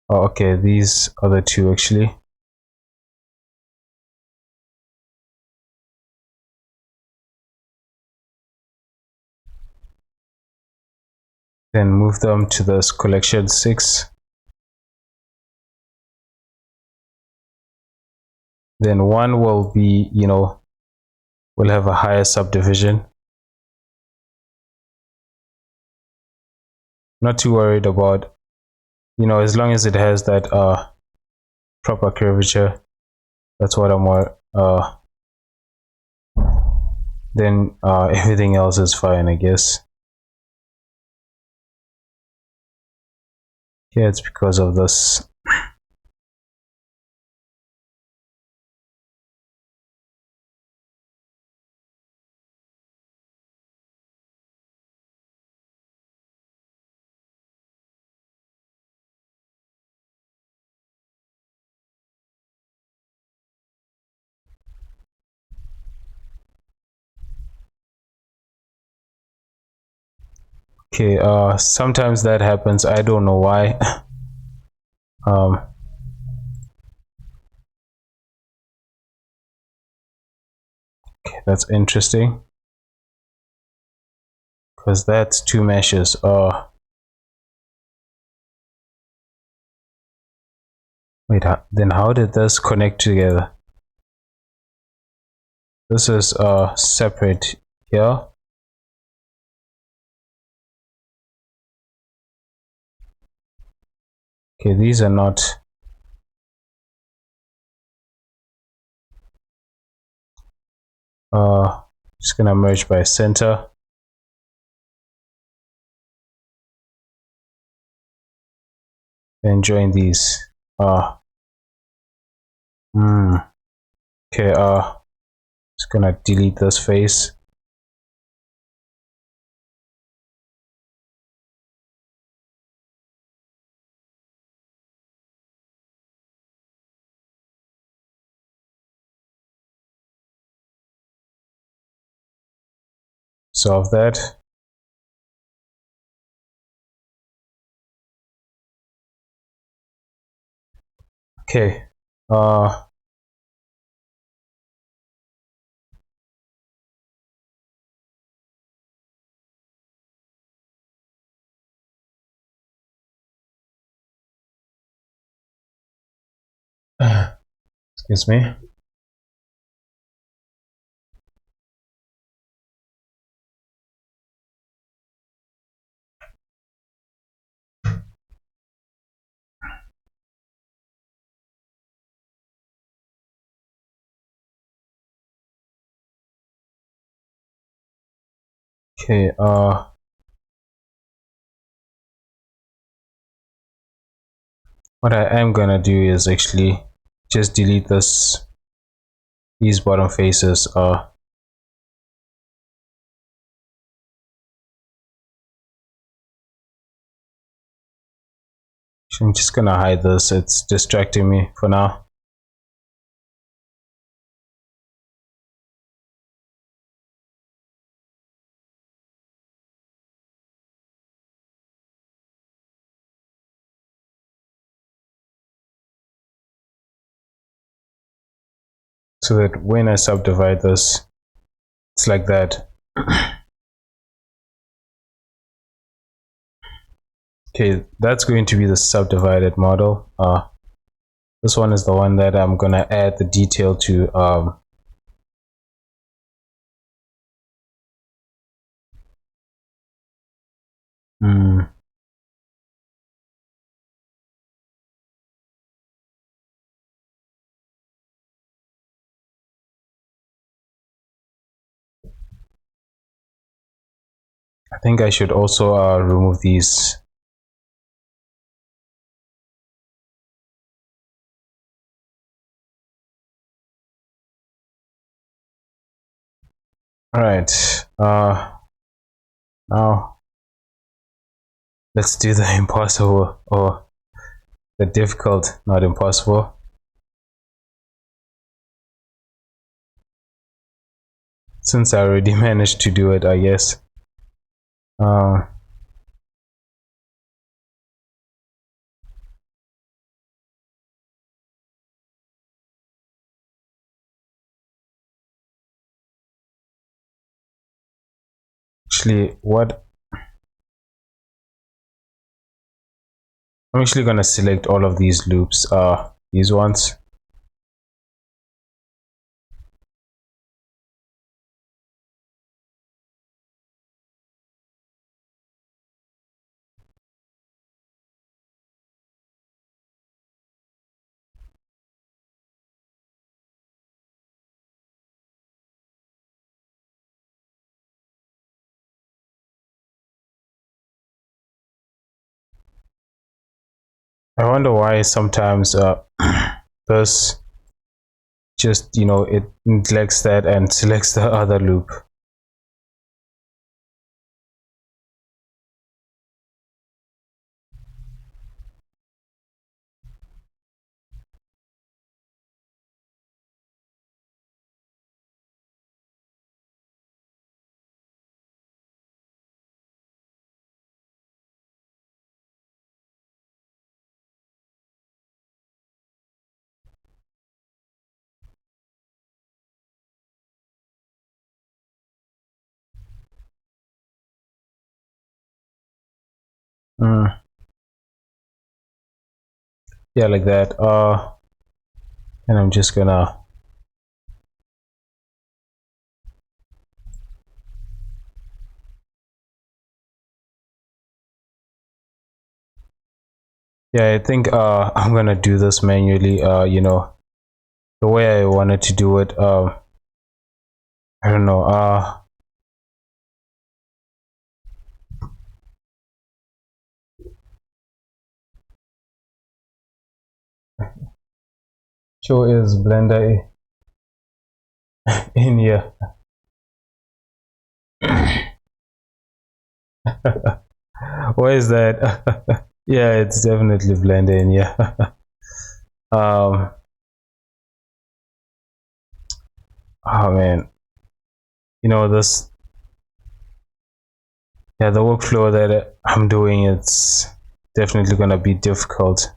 Oh, okay, these are the two actually. Then move them to this collection 6. Then one will be, you know, will have a higher subdivision. Not too worried about, you know, as long as it has that proper curvature. That's what I'm more then everything else is fine, I guess. Yeah, it's because of this. Okay, sometimes that happens. I don't know why. Okay, that's interesting, because that's 2 meshes. Wait, then how did this connect together? This is separate here. Okay, these are not. Just gonna merge by center. And join these. Okay, just gonna delete this face. solve that. Okay. Excuse me. Okay, what I am gonna do is actually just delete these bottom faces. I'm just gonna hide this, it's distracting me for now. So that when I subdivide this, it's like that. Okay, that's going to be the subdivided model. This one is the one that I'm gonna add the detail to. I think I should also remove these. All right. Now let's do the impossible, or the difficult, not impossible. Since I already managed to do it, I guess. Actually, what I'm actually gonna select all of these loops, these ones. I wonder why sometimes this just, you know, it neglects that and selects the other loop. Yeah, like that. And I'm just gonna, yeah, I think I'm gonna do this manually, you know, the way I wanted to do it. I don't know, show is Blender in here. Why is that? Yeah, it's definitely Blender in here. Oh man, you know, this yeah, the workflow that I'm doing, it's definitely gonna be difficult.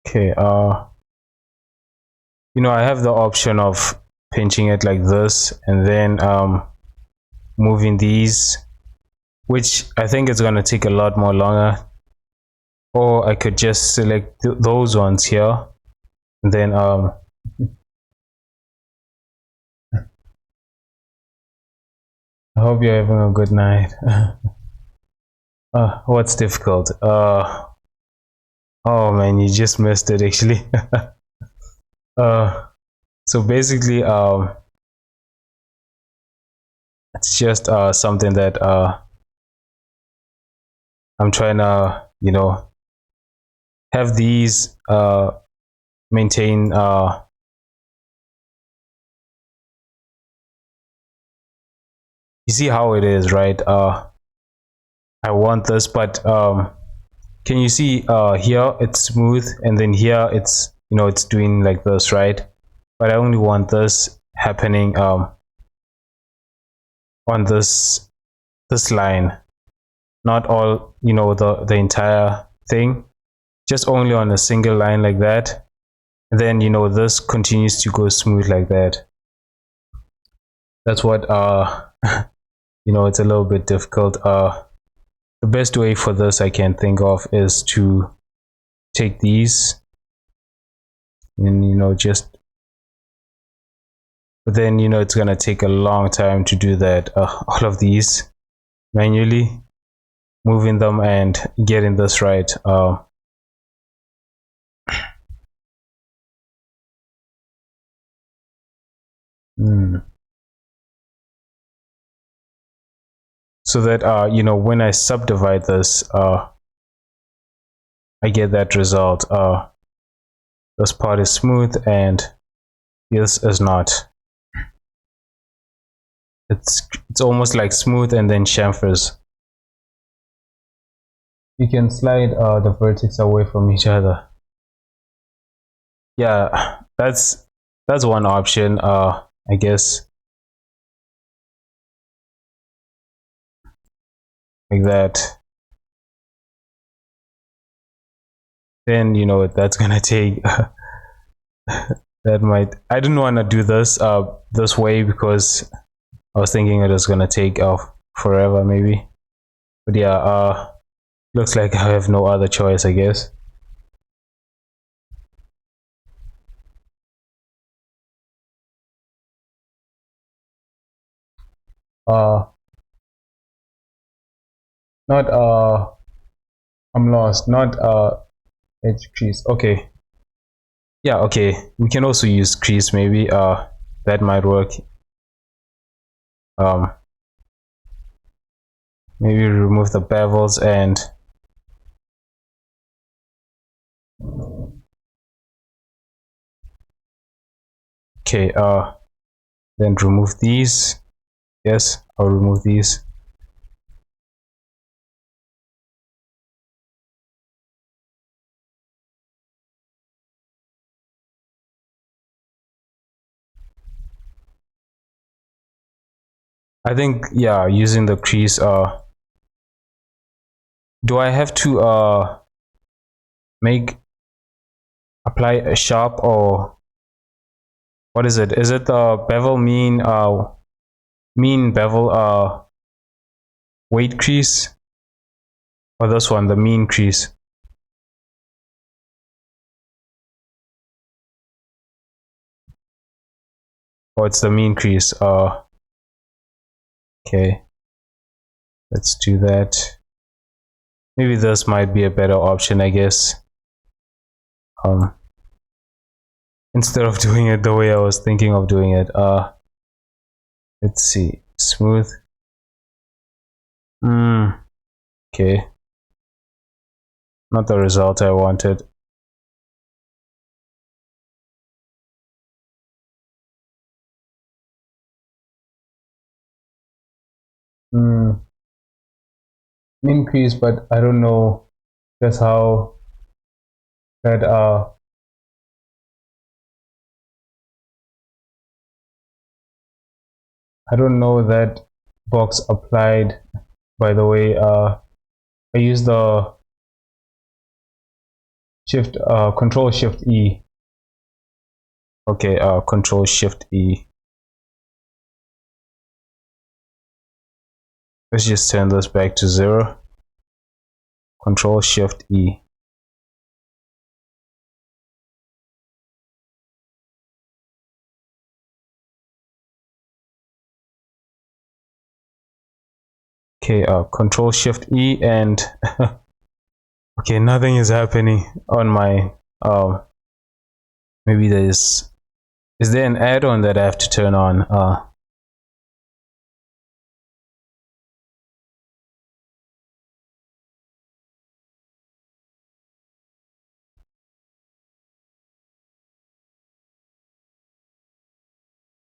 Okay, you know, I have the option of pinching it like this and then moving these, which I think is gonna take a lot more longer. Or I could just select those ones here, and then I hope you're having a good night. What's difficult? Oh man, you just missed it actually. uh, so basically, it's just something that I'm trying to, you know, have these maintain. You see how it is, right? I want this, but can you see here it's smooth, and then here it's, you know, it's doing like this, right? But I only want this happening on this line, not all, you know, the entire thing, just only on a single line like that. And then, you know, this continues to go smooth like that. That's what you know, it's a little bit difficult. The best way for this I can think of is to take these and, you know, just, but then, you know, it's gonna take a long time to do that, all of these manually, moving them and getting this right. So that you know, when I subdivide this, I get that result. This part is smooth and this is not. It's almost like smooth and then chamfers. You can slide the vertex away from each other. Yeah, that's one option. I guess like that. Then, you know, that's gonna take that might, I didn't want to do this this way because I was thinking it was gonna take forever maybe. But yeah, looks like I have no other choice, I guess. Uh, not I'm lost. Not edge crease. Okay. Yeah. Okay. We can also use crease maybe. That might work. Um, maybe remove the bevels and okay. Then remove these. Yes, I'll remove these. I think, yeah, using the crease. Do I have to make apply a sharp, or what is it? Is it the bevel mean bevel weight crease, or this one, the mean crease? Oh, it's the mean crease. Okay, let's do that. Maybe this might be a better option, I guess. Instead of doing it the way I was thinking of doing it. Let's see, smooth. Okay, not the result I wanted. increase, but I don't know just how that I don't know that box applied. By the way, I use the shift control shift E. Okay, control shift E. Let's just turn this back to 0. Control shift E. Okay, control shift E, and okay, nothing is happening on my maybe is there an add-on that I have to turn on?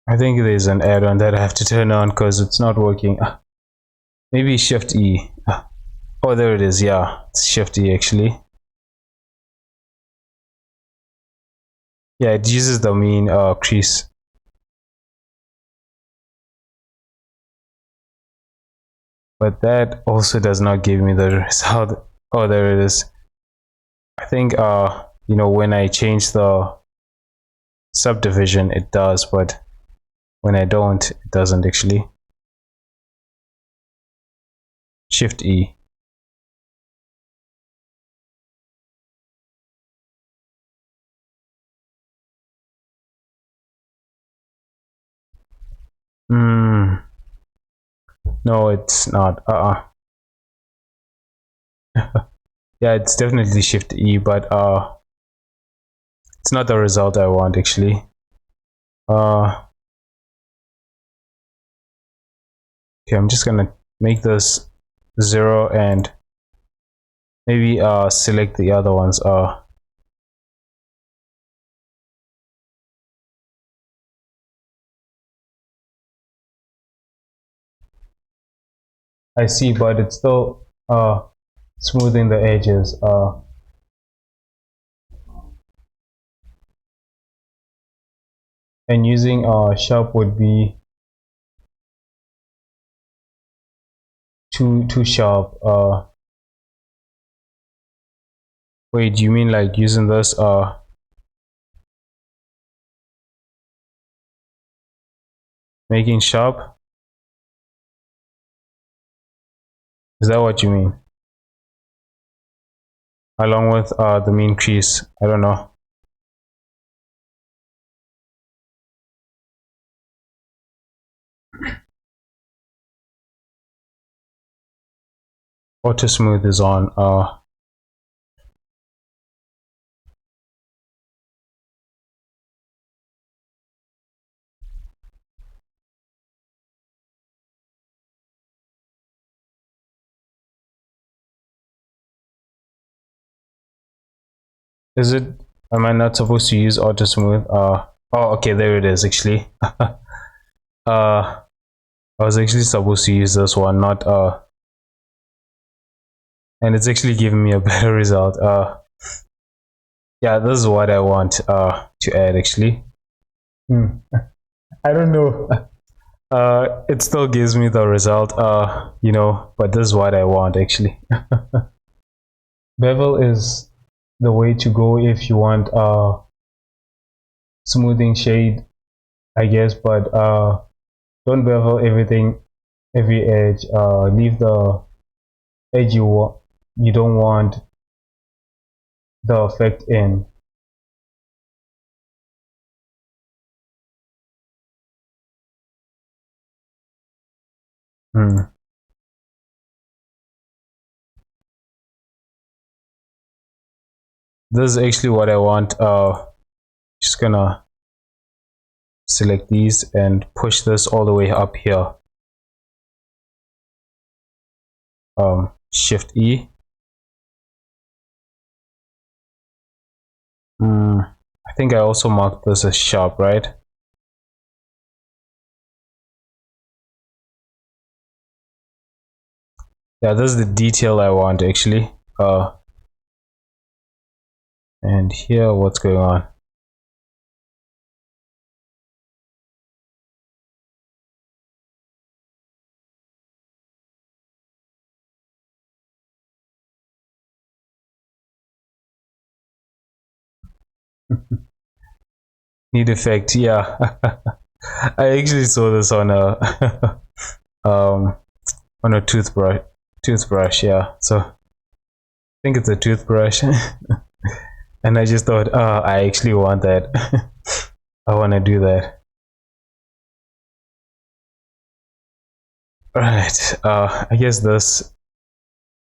I think there's an add-on that I have to turn on because it's not working. Maybe shift E. Oh, there it is. Yeah, it's shift E actually. Yeah, it uses the mean crease. But that also does not give me the result. Oh, there it is. I think you know, when I change the subdivision it does, but when I don't, it doesn't actually. Shift E. No, it's not. Yeah, it's definitely shift E, but it's not the result I want actually. Okay, I'm just gonna make this 0 and maybe select the other ones. I see, but it's still smoothing the edges. And using sharp would be too sharp. Wait, do you mean like using this making sharp? Is that what you mean? Along with the mean crease? I don't know. Auto smooth is on. Is it? Am I not supposed to use auto smooth? Oh, okay, there it is actually. I was actually supposed to use this one, not and it's actually giving me a better result. Yeah, this is what I want to add actually. I don't know. It still gives me the result, you know, but this is what I want actually. Bevel is the way to go if you want smoothing shade, I guess, but don't bevel everything, every edge. Leave the edge you don't want the effect in. This is actually what I want. Just gonna select these and push this all the way up here. Shift E. I think I also marked this as sharp, right? Yeah, this is the detail I want actually. And here, what's going on? Need effect, yeah. I actually saw this on a um on a toothbrush, yeah. So I think it's a toothbrush. And I just thought, oh, I actually want that. I want to do that. Right. I guess this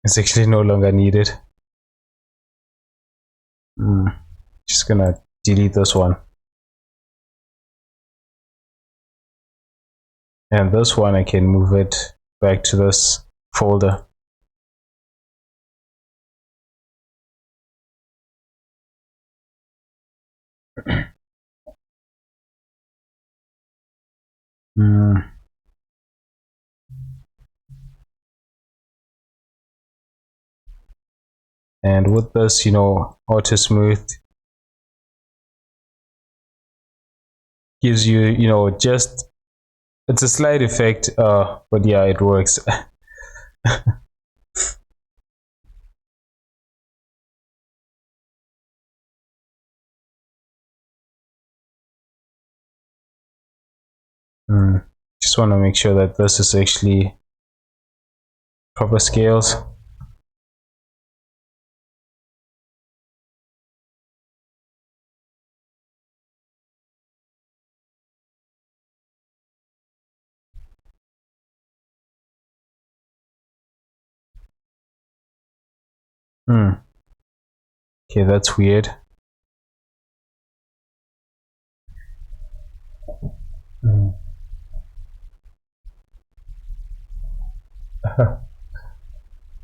is actually no longer needed. Just gonna delete this one. And this one, I can move it back to this folder. And with this, auto smooth gives you, just, it's a slight effect, but yeah, it works. Just want to make sure that this is actually proper scales. Okay, that's weird.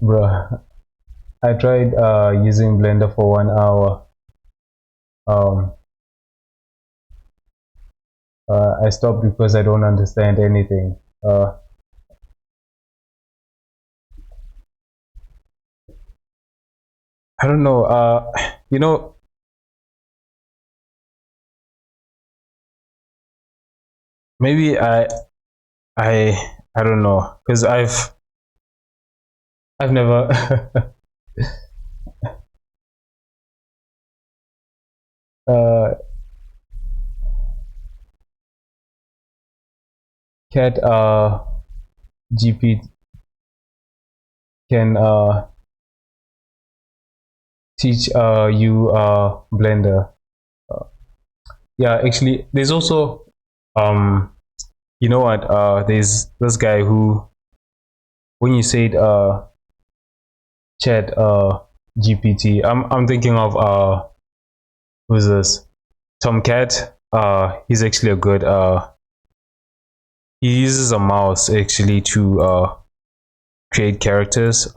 Bruh, I tried using Blender for 1 hour. Um, I stopped because I don't understand anything. I don't know. You know, maybe I don't know, because I've never uh, cat GP can teach you Blender. Yeah, actually, there's also you know what? There's this guy who, when you said chat GPT, I'm thinking of who's this? Tomcat. He's actually a good he uses a mouse actually to create characters.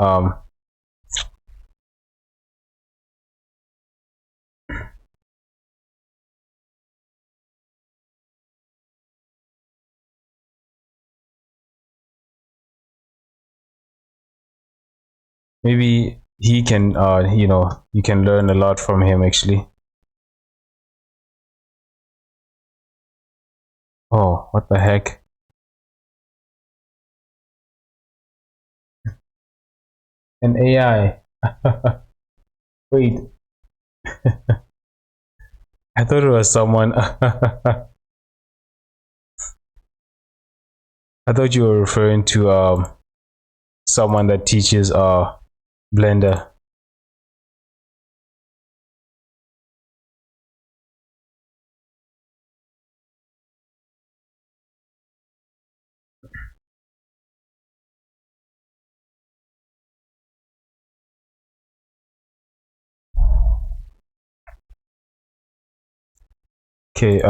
Maybe he can you can learn a lot from him actually. Oh, what the heck? An AI. Wait, I thought it was someone. I thought you were referring to someone that teaches Blender. Okay,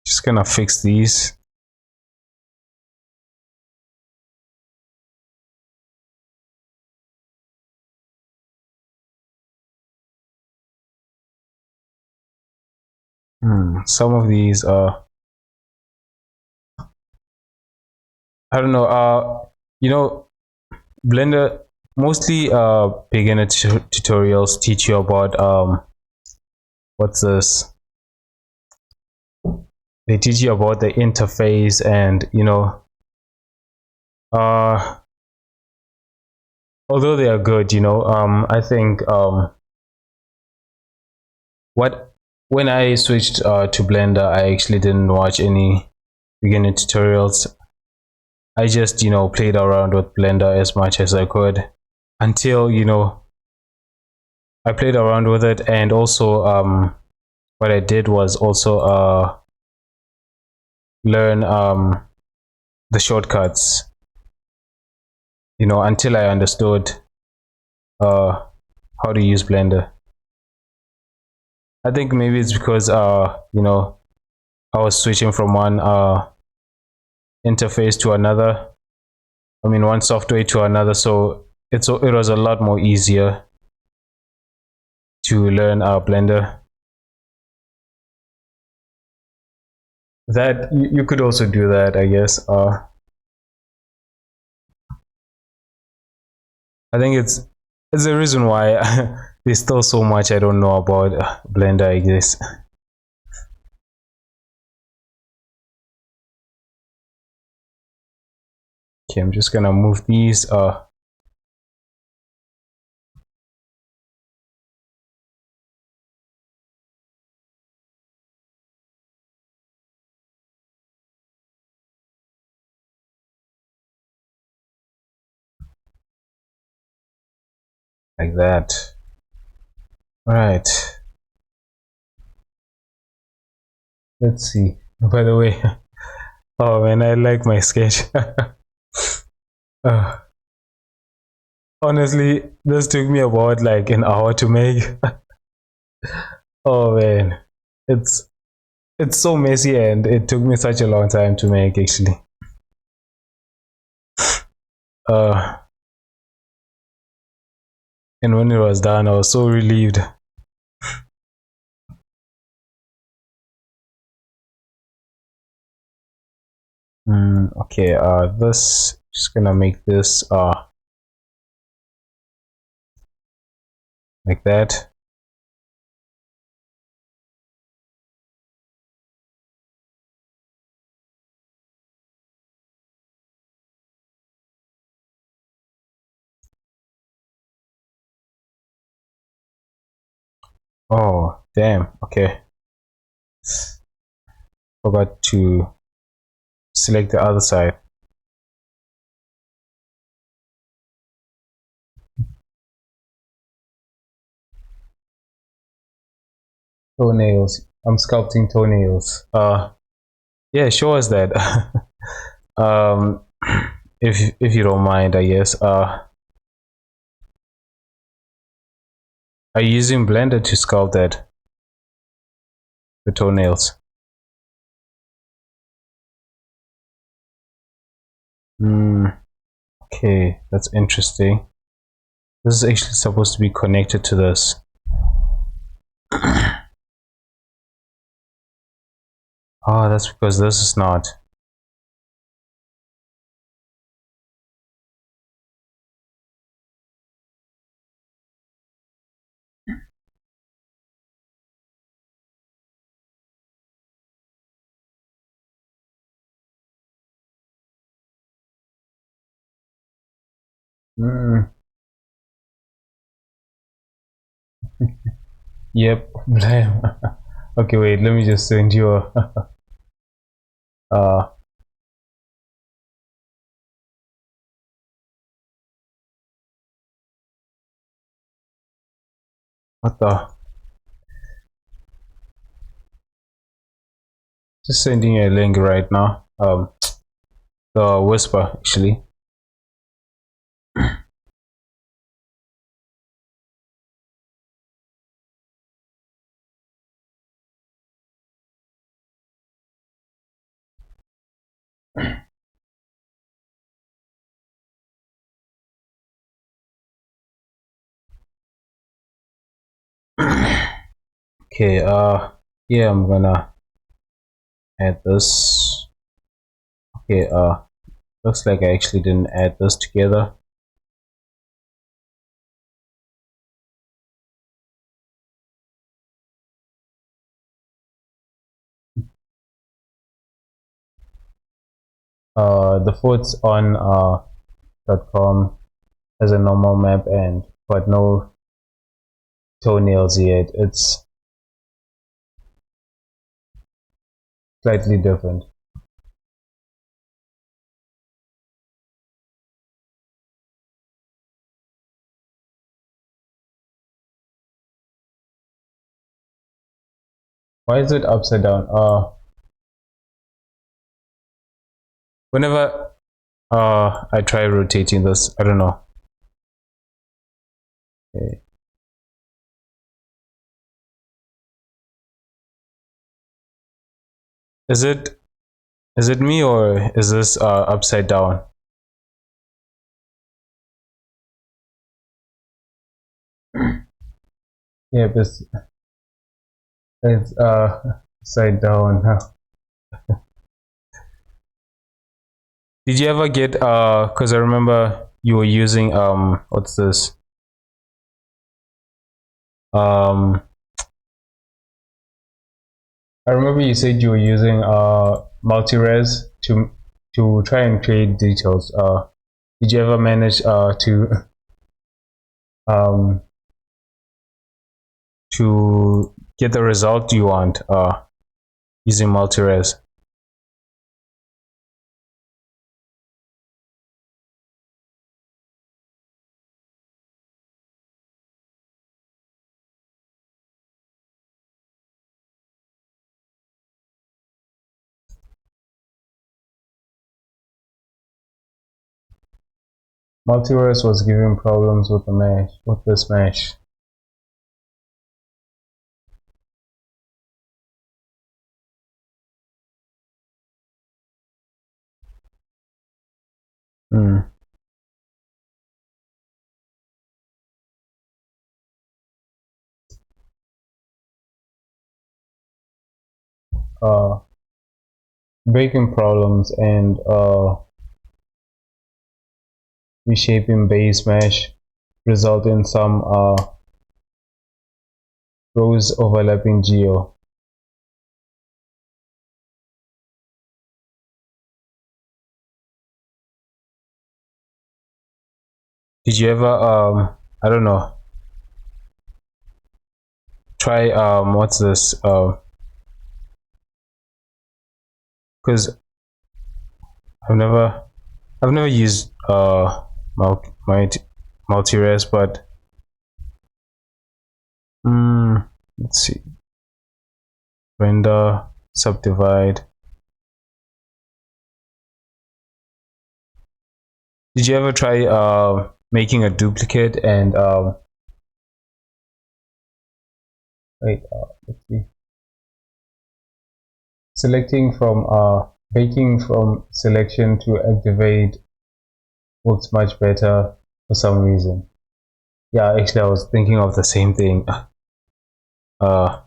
just gonna fix these. Some of these I don't know, you know, Blender, mostly beginner tutorials teach you about what's this? They teach you about the interface, and you know, uh although they are good, you know, I think what when I switched to Blender, I actually didn't watch any beginner tutorials. I just, you know, played around with Blender as much as I could until, you know, I played around with it. And also what I did was also learn the shortcuts, you know, until I understood how to use Blender. I think maybe it's because you know, I was switching from one interface to another, I mean one software to another, so it was a lot more easier to learn Blender. That you could also do that, I guess. I think it's the reason why there's still so much I don't know about Blender, I guess. Okay, I'm just gonna move these like that. All right, let's see. By the way, oh man, I like my sketch. uh, Honestly, this took me about like an hour to make. Oh man, it's it's so messy, and it took me such a long time to make actually. uh and when it was done, I was so relieved. Okay, this, just gonna make this like that. Oh damn, okay, forgot to select the other side. Toenails, I'm sculpting toenails. Yeah, show us that. um if you don't mind, I guess. Are you using Blender to sculpt that, the toenails? Okay, that's interesting. This is actually supposed to be connected to this. Oh, that's because this is not. Mm, yep, blame. Okay, wait, let me just send you a uh what the, just sending you a link right now. The whisper actually. Okay, yeah, I'm gonna add this. Okay, looks like I actually didn't add this together. the foots on .com has a normal map and but no toenails yet. It's slightly different. Why is it upside down? Whenever I try rotating this, I don't know. Okay. Is it me or is this upside down? Yeah, it's upside down now. Did you ever get because I remember you were using what's this? I remember you said you were using multi-res to try and create details. Did you ever manage um to get the result you want using multi-res? Multi-res was giving problems with the mesh, with this mesh. Uh, Breaking problems and reshaping base mesh result in some rows overlapping geo. Did you ever I don't know, try what's this because I've never used multi-res, but let's see, render, subdivide. Did you ever try making a duplicate and wait, let's see, selecting from baking from selection to activate works much better for some reason. Yeah, actually I was thinking of the same thing. I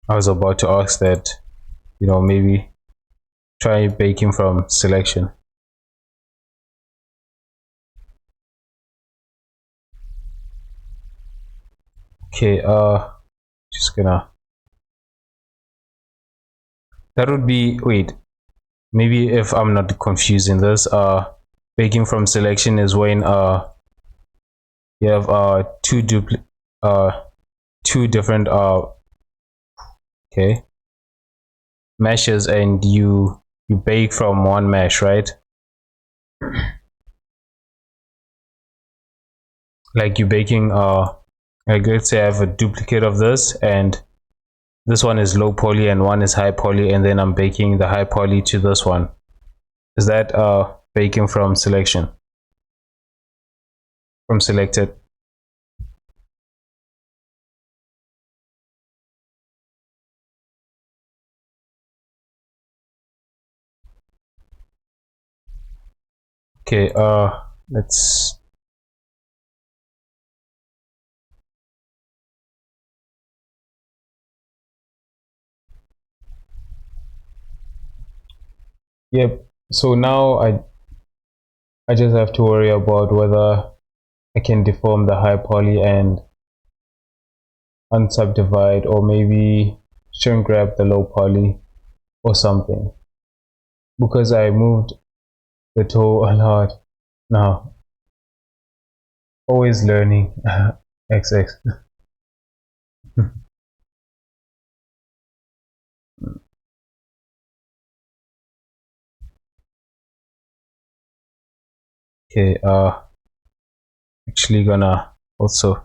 was about to ask that, you know, maybe try baking from selection. Okay, just gonna, that would be, wait, maybe if I'm not confusing this, baking from selection is when you have two different okay, meshes and you bake from one mesh, right? Like you baking like let's say I have a duplicate of this and this one is low poly and one is high poly, and then I'm baking the high poly to this one. Is that baking from selection, from selected? Okay, let's, yep. So now I just have to worry about whether I can deform the high poly and unsubdivide, or maybe shouldn't grab the low poly or something, because I moved the toe a lot now. Always learning. XX. Okay, actually gonna also,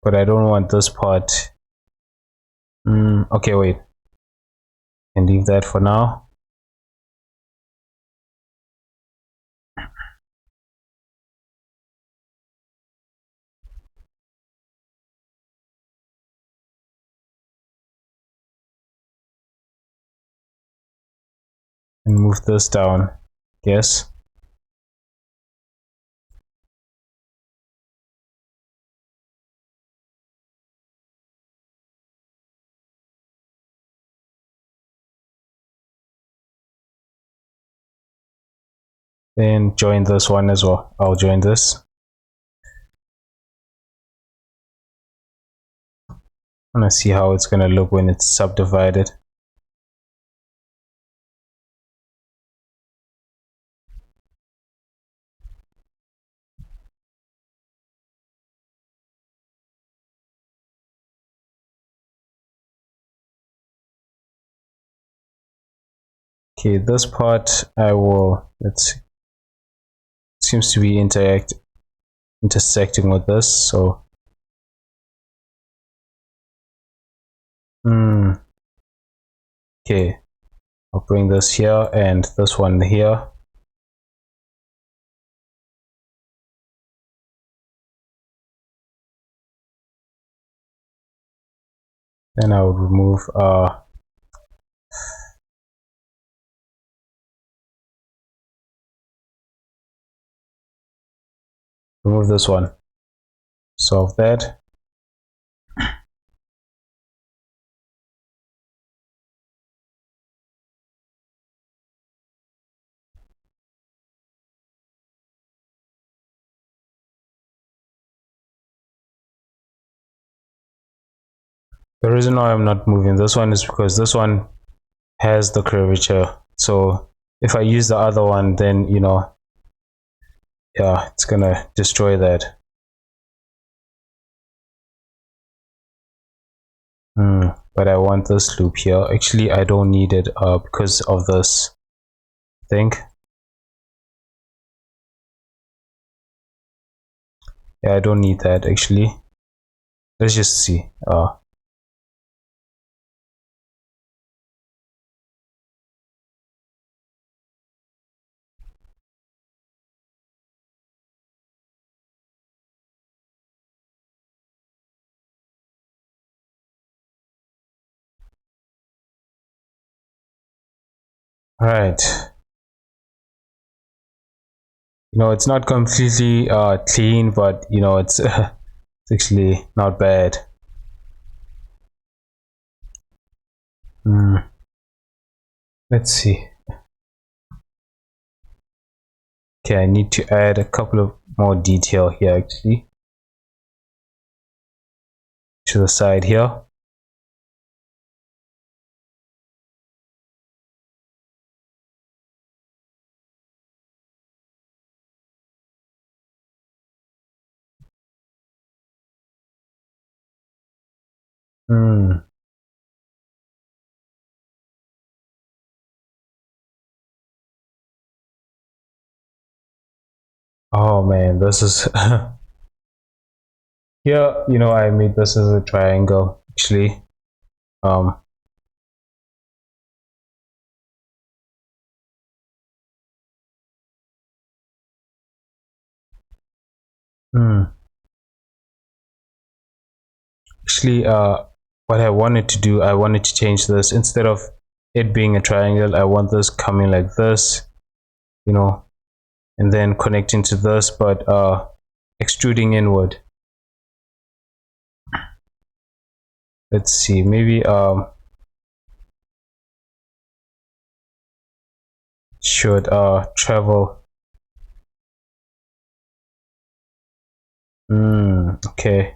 but I don't want this part. Okay, wait, can leave that for now. And move this down. Yes. Then join this one as well. I'll join this. I'm gonna see how it's gonna look when it's subdivided. Okay, this part I will, let's see, seems to be intersecting with this, so okay, I'll bring this here and this one here. Then I would remove this one. Solve that. The reason why I'm not moving this one is because this one has the curvature. So if I use the other one, then, you know, yeah, it's gonna destroy that. But I want this loop here. Actually, I don't need it because of this thing. Yeah, I don't need that actually. Let's just see. Right. You know, it's not completely clean, but you know, it's it's actually not bad. Let's see. Okay, I need to add a couple of more detail here actually to the side here. Oh man, this is here, you know, I made this as a triangle actually. Um actually what I wanted to do, I wanted to change this. Instead of it being a triangle, I want this coming like this, you know, and then connecting to this, but extruding inward. Let's see, maybe should travel. Okay,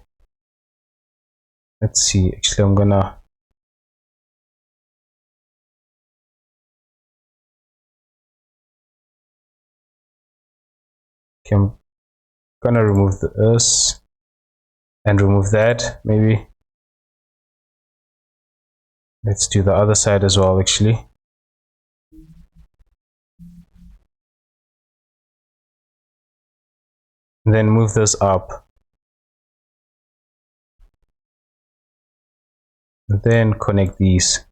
let's see, actually I'm gonna remove this and remove that. Maybe let's do the other side as well, actually. And then move this up, and then connect these.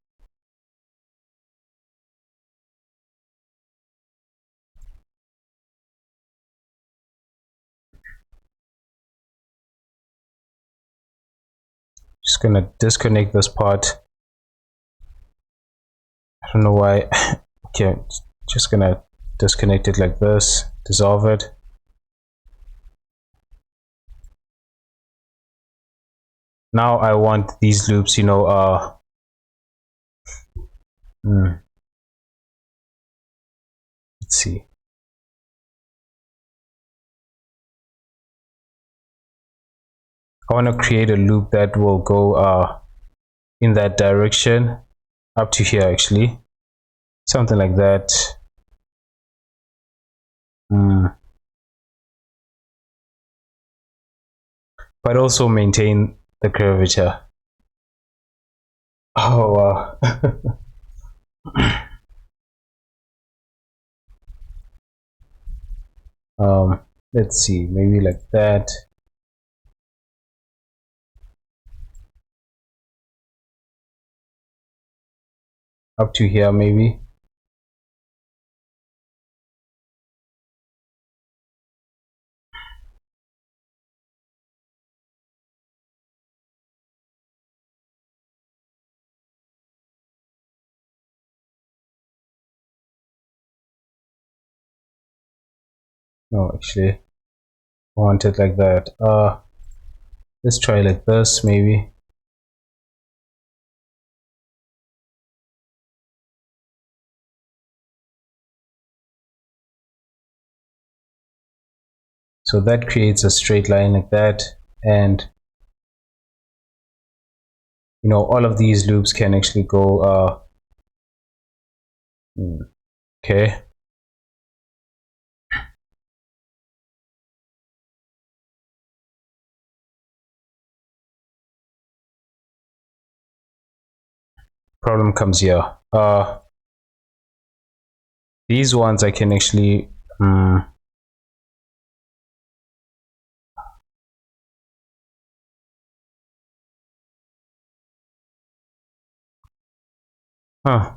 Just gonna disconnect this part. I don't know why. Okay, just gonna disconnect it like this, dissolve it. Now I want these loops, you know, let's see. I want to create a loop that will go in that direction up to here, actually. Something like that. But also maintain the curvature. Oh wow. Let's see, maybe like that. Up to here, maybe. No, actually, I want it like that. Let's try like this, maybe. So that creates a straight line like that, and you know, all of these loops can actually go okay. Problem comes here. These ones I can actually huh.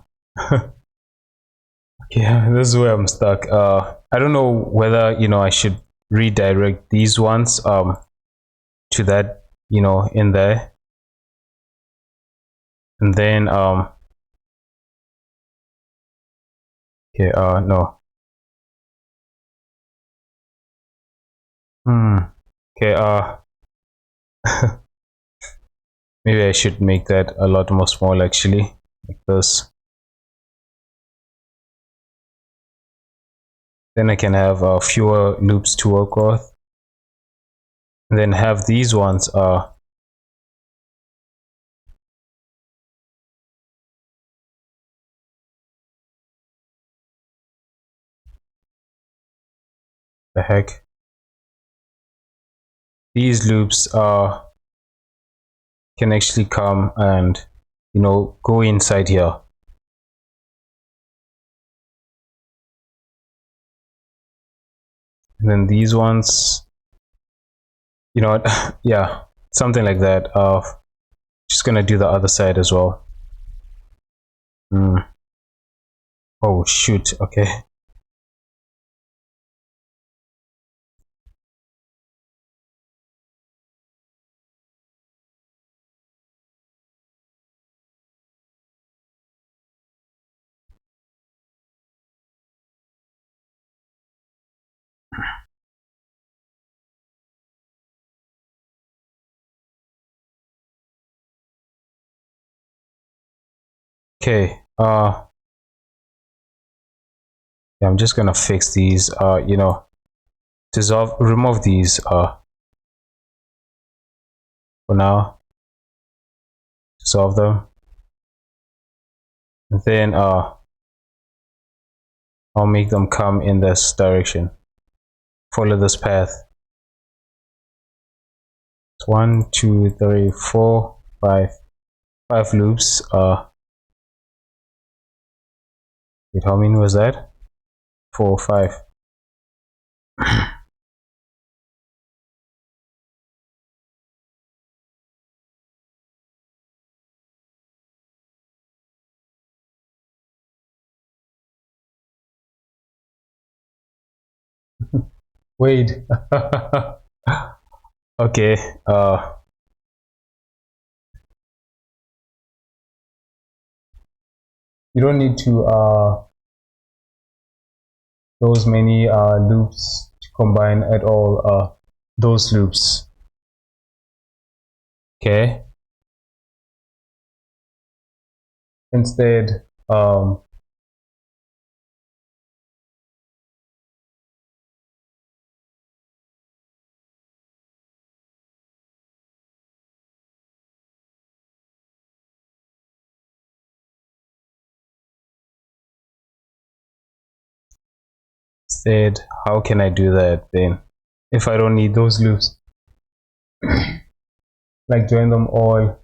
Okay, this is where I'm stuck. I don't know whether, you know, I should redirect these ones to that, you know, in there, and then okay, no. Okay, maybe I should make that a lot more small, actually, like this. Then I can have fewer loops to work with, and then have these ones the heck, these loops can actually come and, you know, go inside here. And then these ones, you know what, yeah, something like that. Just gonna do the other side as well. Oh shoot, okay. Okay, yeah, I'm just gonna fix these, you know, remove these for now. solve them. And then I'll make them come in this direction. Follow this path. It's 1, 2, 3, 4, 5. 5 loops. Wait, how many was that? 4, 5. Wait. Okay. You don't need to those many loops to combine at all. Those loops. Okay. Instead, how can I do that then if I don't need those loops? Like join them all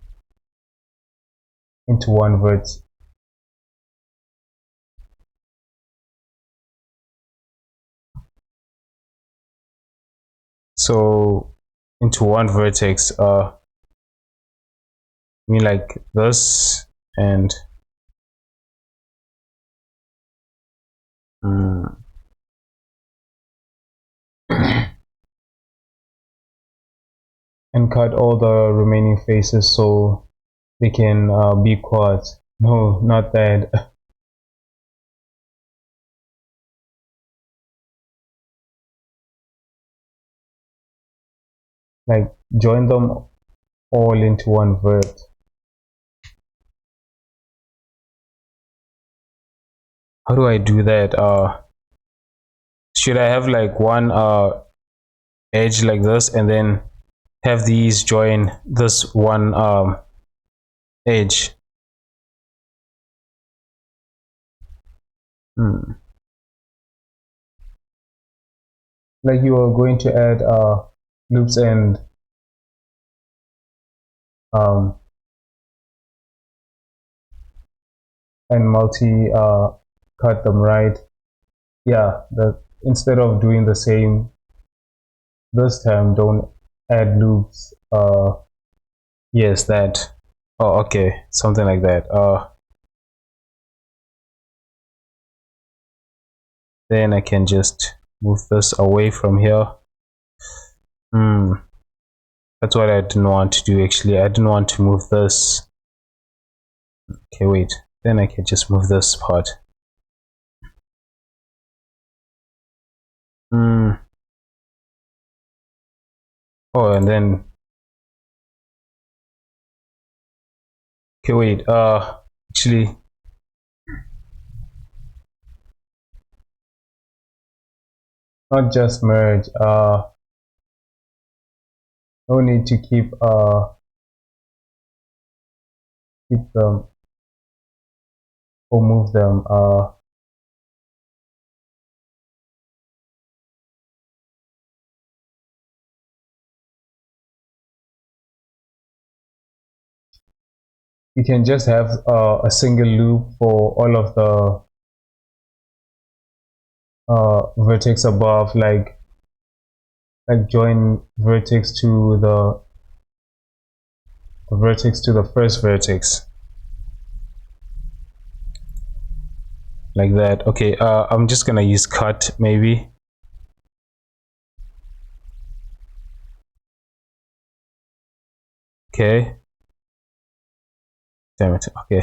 into one vertex. So into one vertex, mean like this and and cut all the remaining faces so they can be quads. No, not that. Like join them all into one vert. How do I do that? Should I have like one edge like this and then have these join this one edge? Like you are going to add loops and multi cut them, right? Yeah, that instead of doing the same this time, don't add loops. Yes, that. Oh, okay, something like that. Then I can just move this away from here. That's what I didn't want to do actually. I didn't want to move this. Okay, wait. Then I can just move this part. Oh, and then okay, wait. Actually, not just merge. No need to keep them or move them. You can just have a single loop for all of the vertex above, like join vertex to the vertex to the first vertex, like that. Okay, I'm just gonna use cut maybe. Okay, damn it. Okay,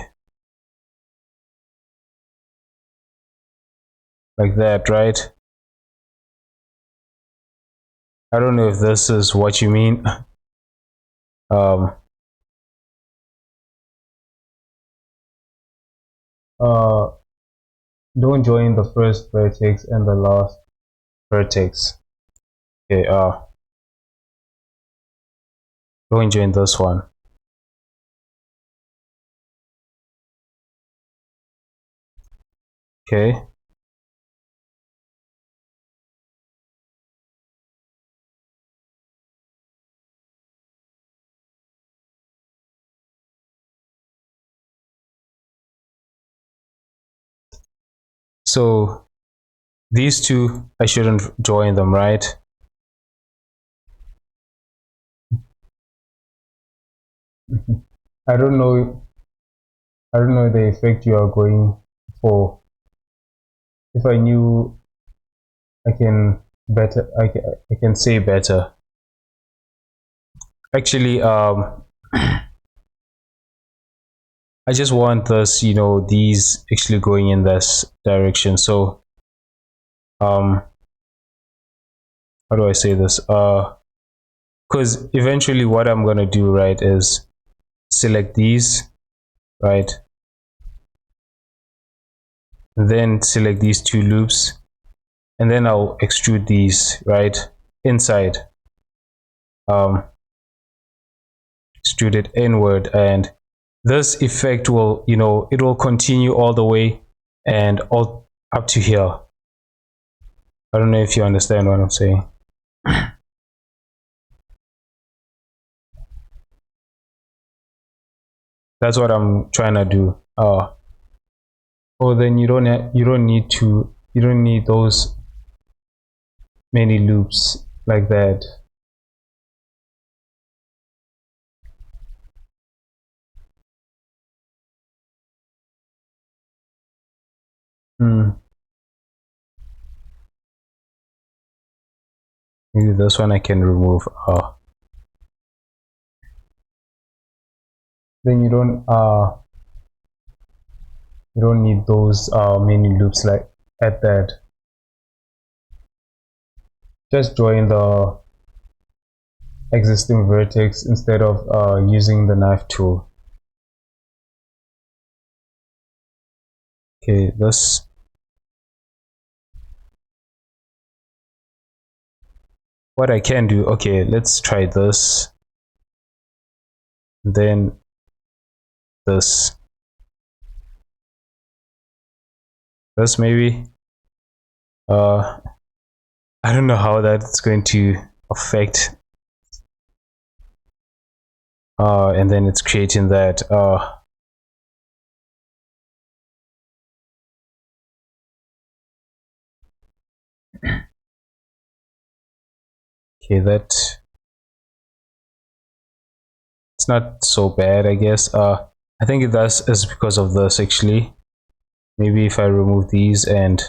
like that, right? I don't know if this is what you mean. Don't join the first vertex and the last vertex. Okay, don't join this one. Okay. So these two, I shouldn't join them, right? I don't know. I don't know the effect you are going for. If I knew, I can better. I can say better. Actually, I just want this, these actually going in this direction. So, how do I say this? Because eventually, what I'm gonna do, right, is select these, right, then select these two loops, and then I'll extrude these, right, inside, um, extrude it inward, and this effect will, it will continue all the way and all up to here. I don't know if you understand what I'm saying. That's what I'm trying to do. Oh, then you don't need those many loops like that. Hmm. Maybe this one I can remove. Then you don't need those many loops like at that. Just join the existing vertex instead of using the knife tool. Okay, this. What I can do, okay, let's try this, then this, maybe. uh I don't know how that's going to affect, and then it's creating that, okay, that it's not so bad, I guess. I think that's is because of this actually. Maybe if I remove these and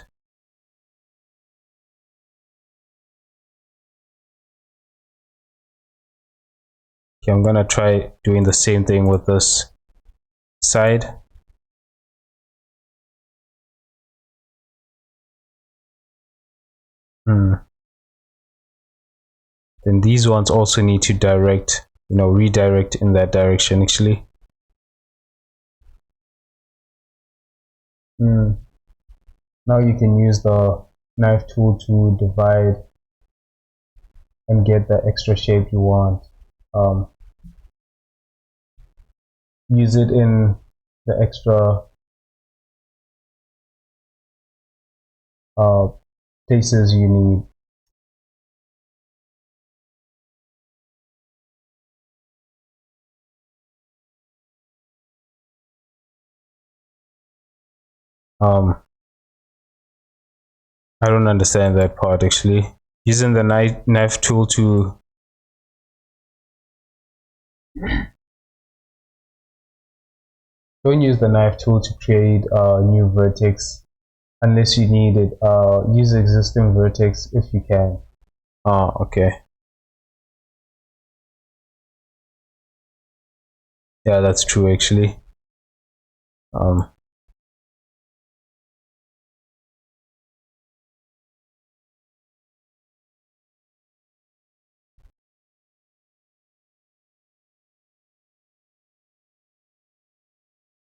okay, I'm gonna try doing the same thing with this side. Then these ones also need to redirect in that direction actually. Now you can use the knife tool to divide and get the extra shape you want. Um, use it in the extra uh, places you need. Um, I don't understand that part actually. Using the knife tool to don't use the knife tool to create a new vertex unless you need it. Use the existing vertex if you can. Oh, okay. Yeah, that's true actually. Um,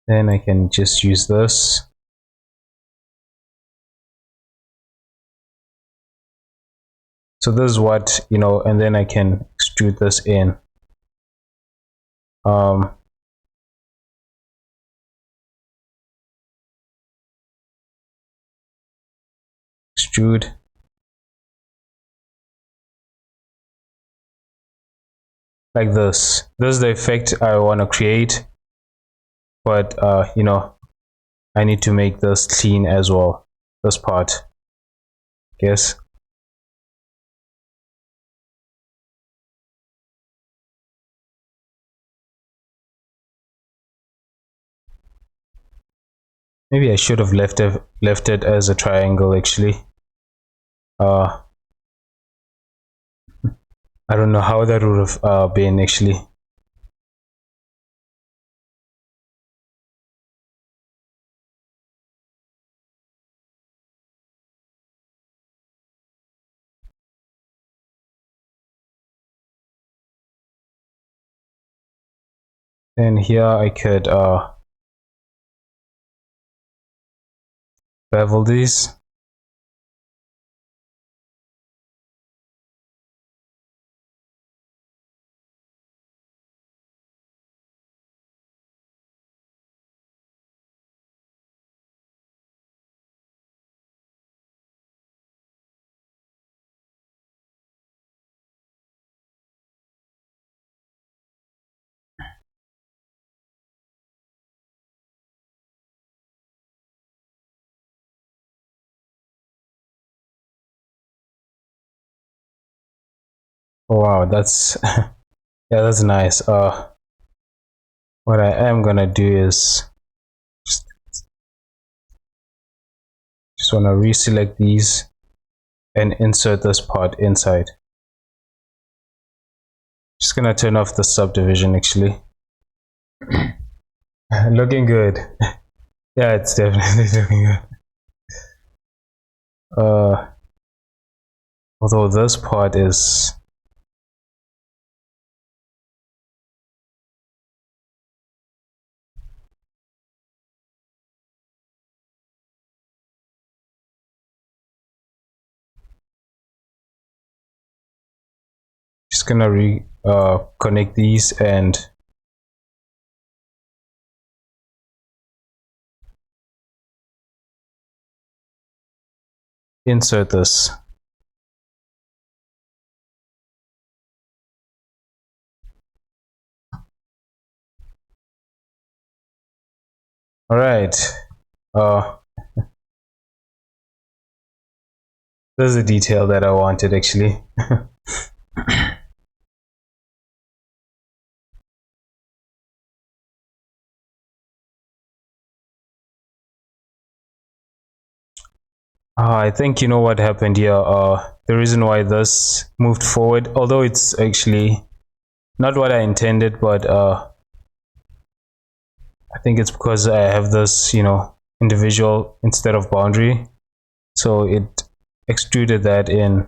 then I can just use this. So this is what, and then I can extrude this in. Um, extrude. Like this. This is the effect I want to create, but you know, I need to make this clean as well, this part, I guess. Maybe I should have left it as a triangle actually. I don't know how that would have been actually. And here I could bevel these. Oh, wow, that's yeah, that's nice. What I am gonna do is just want to reselect these and insert this part inside. Just gonna turn off the subdivision actually. Looking good. Yeah, it's definitely looking good. Although this part is just gonna connect these and insert this. All right. There's a detail that I wanted actually. I think you know what happened here. The reason why this moved forward, although it's actually not what I intended, but I think it's because I have this, you know, individual instead of boundary, so it extruded that in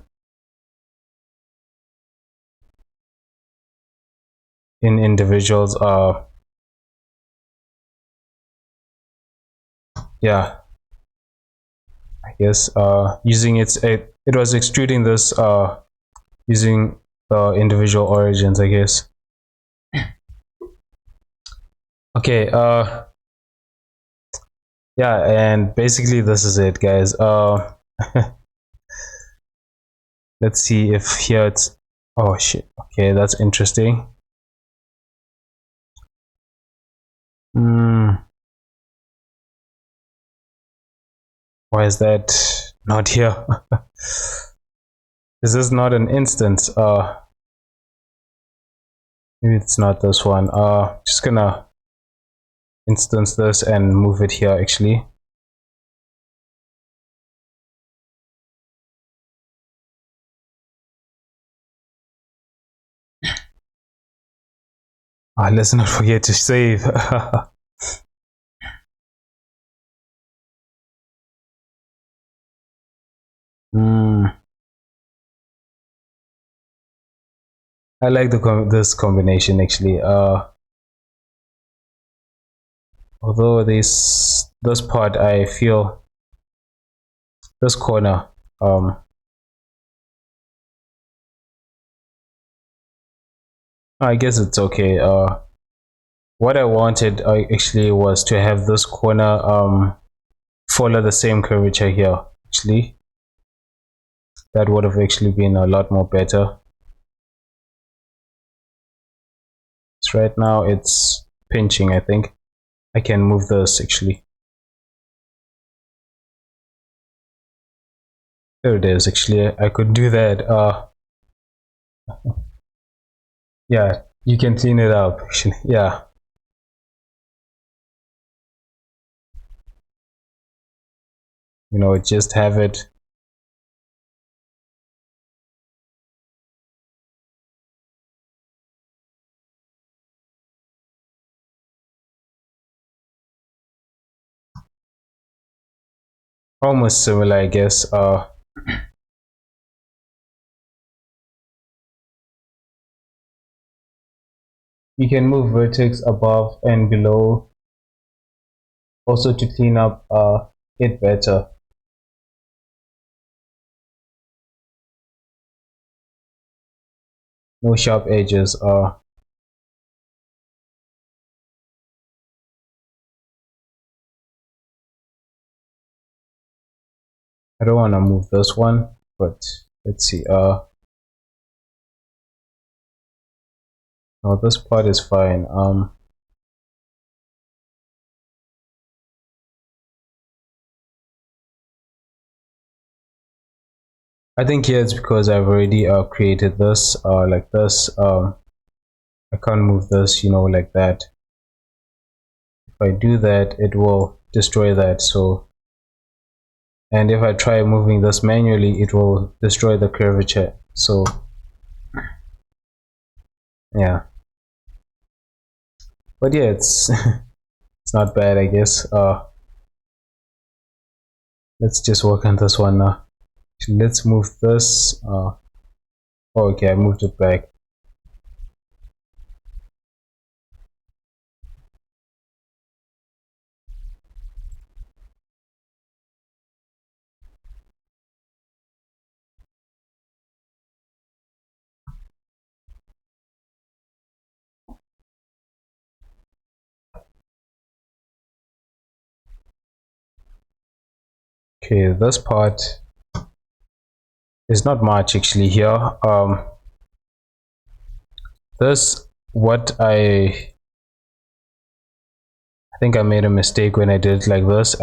individuals. Yeah, I guess using it was extruding this using individual origins, I guess. Okay, yeah, and basically this is it, guys. Let's see if here it's, oh shit, okay, that's interesting. Why is that not here? Is this not an instance? Maybe it's not this one. Just gonna instance this and move it here actually. Let's not forget to save. I like this combination actually. Although this part, I feel this corner, I guess it's okay. What I wanted actually was to have this corner follow the same curvature here actually. That would have actually been a lot more better. So right now it's pinching. I think I can move this actually. There it is. Actually, I could do that. Yeah, you can clean it up actually. Yeah. You know, just have it. Almost similar, I guess. You can move vertex above and below also to clean up it better. No sharp edges. I don't want to move this one, but let's see. No, this part is fine. I think here it's because I've already created this like this. I can't move this, you know, like that. If I do that, it will destroy that. So, and if I try moving this manually, it will destroy the curvature. So, yeah. But yeah, it's it's not bad, I guess. Let's just work on this one now. Let's move this. Oh, okay, I moved it back. Okay, this part is not much actually here. This what I think I made a mistake when I did it like this.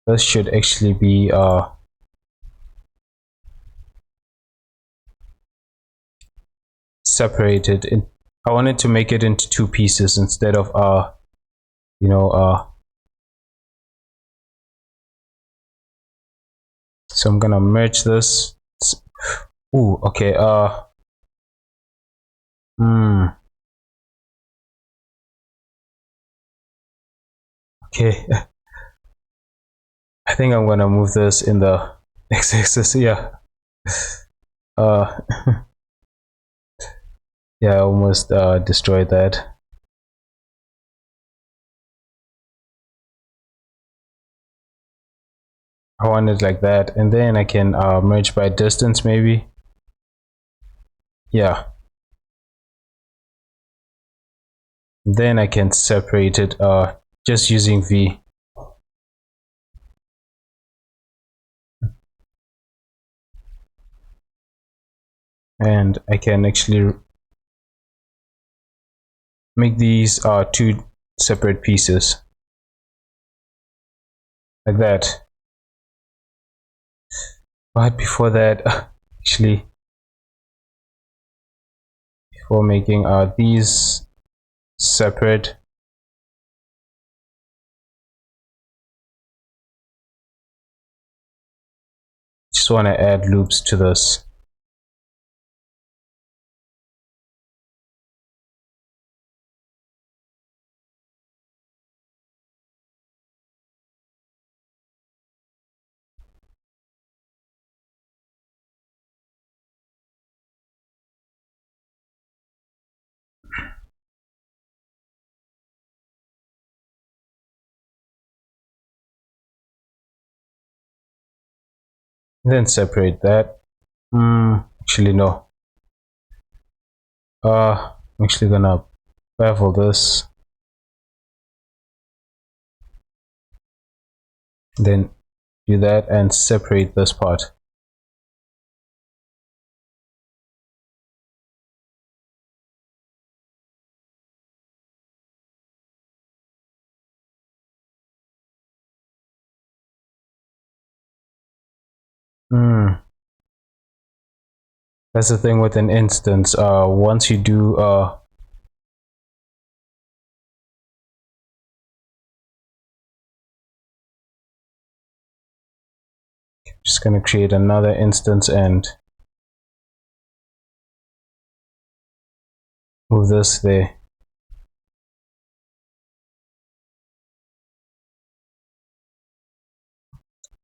This should actually be separated. I wanted to make it into two pieces instead of you know so I'm gonna merge this. Ooh, okay. Okay. I think I'm gonna move this in the x-axis. Yeah. Uh, yeah, I almost destroyed that. I want it like that, and then I can merge by distance maybe. Yeah. Then I can separate it just using V. And I can actually make these two separate pieces like that. But before that, actually, before making these separate, just want to add loops to this. Then separate that. Actually no. I'm actually gonna bevel this. Then do that and separate this part. That's the thing with an instance. Once you do just gonna create another instance and move this there.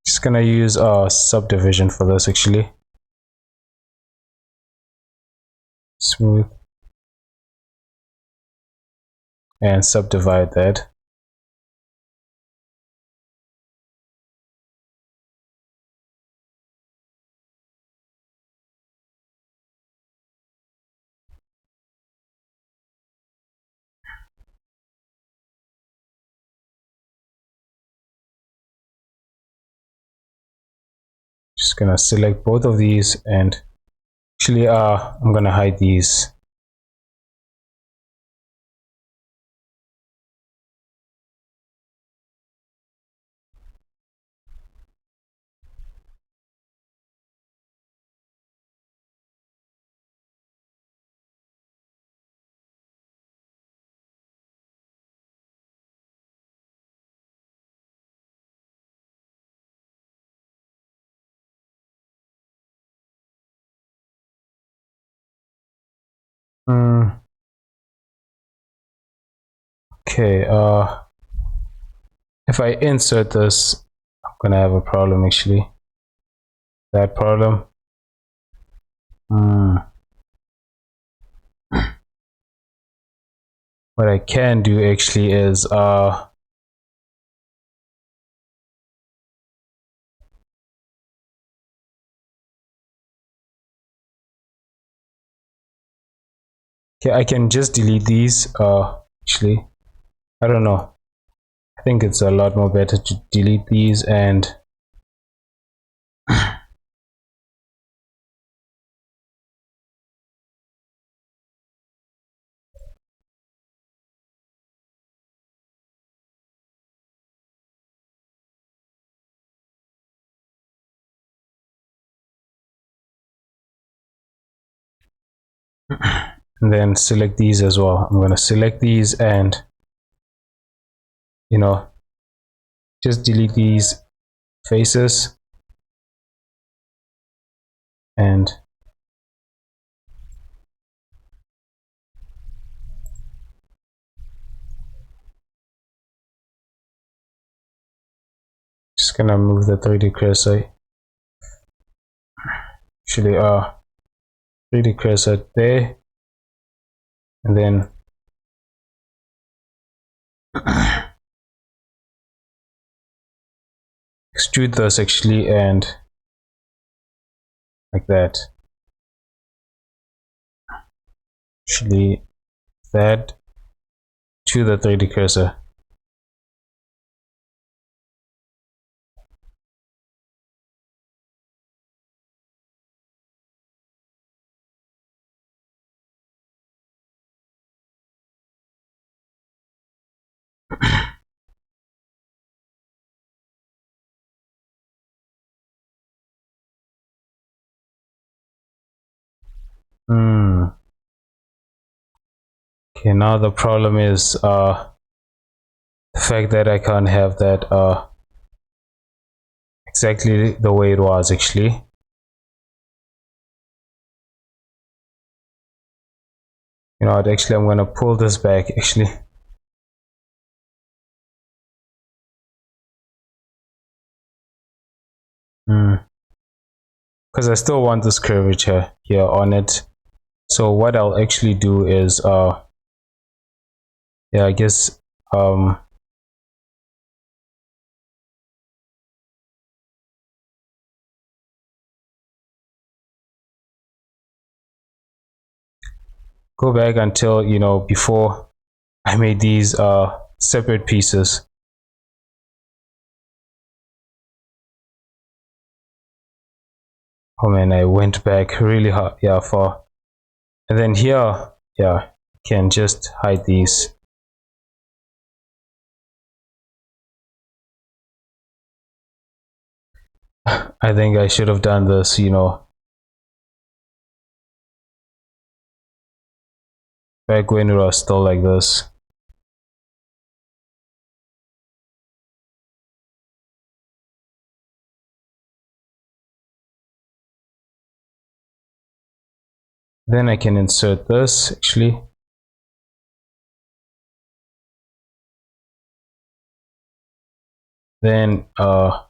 Just gonna use subdivision for this actually. Smooth and subdivide that. Just gonna select both of these and actually I'm gonna hide these. Okay, if I insert this, I'm gonna have a problem actually. That problem. What I can do actually is okay, I can just delete these. Actually, I don't know. I think it's a lot more better to delete these and and then select these as well. I'm going to select these and just delete these faces and just gonna move the 3D cursor. Actually 3D cursor there and then extrude this actually and like that. Actually that to the 3D cursor. Okay, now the problem is the fact that I can't have that exactly the way it was actually. You know what, actually I'm gonna pull this back actually. Because I still want this curvature here on it. So what I'll actually do is yeah, I guess go back until before I made these separate pieces. Oh man, I went back really hard, yeah, far. And then here, yeah, can just hide these. I think I should have done this, back when it was still like this. Then I can insert this actually. Then have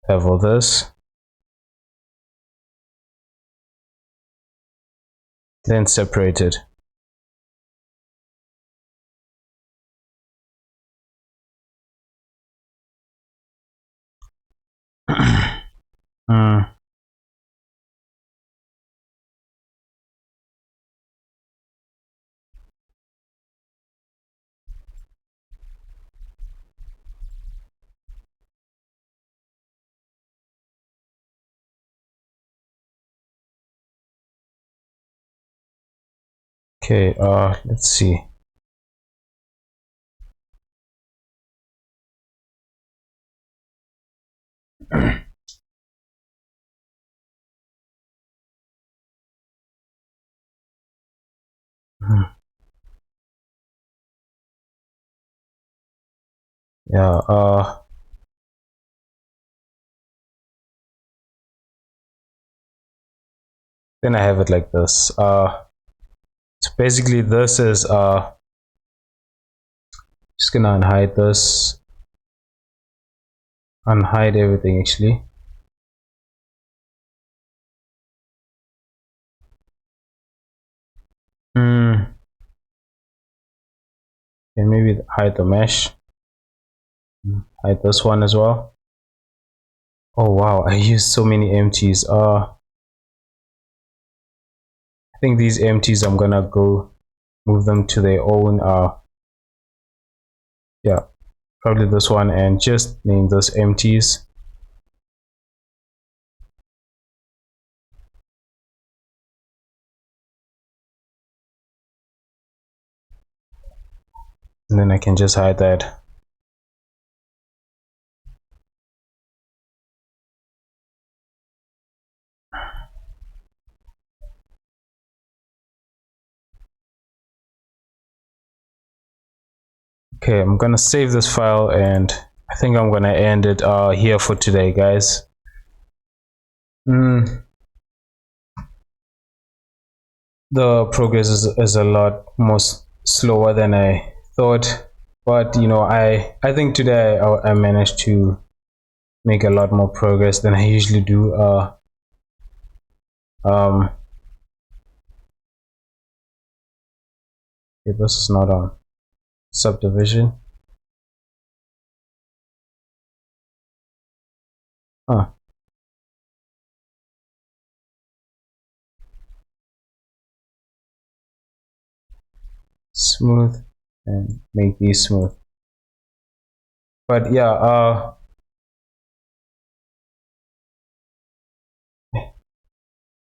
all this. Then separate it. Okay, let's see. Yeah, then I have it like this. So basically this is just gonna unhide this, unhide everything actually. And maybe hide the mesh, hide this one as well. Oh wow, I used so many empties. I think these empties I'm gonna go move them to their own yeah, probably this one, and just name this empties. And then I can just hide that. Okay, I'm gonna save this file, and I think I'm gonna end it here for today, guys. The progress is a lot more slower than I thought, but you know, I think today I managed to make a lot more progress than I usually do. Okay, this is not on subdivision. Smooth, and make these smooth. But yeah,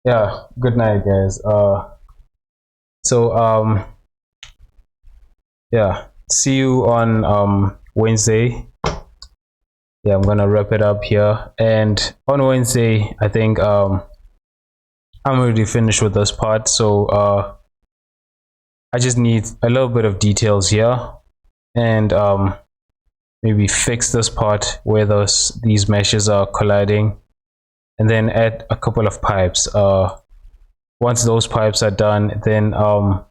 yeah, good night, guys. So yeah, see you on Wednesday. Yeah, I'm gonna wrap it up here, and on Wednesday I think I'm already finished with this part, so I just need a little bit of details here, and maybe fix this part where these meshes are colliding, and then add a couple of pipes. Once those pipes are done, then I'll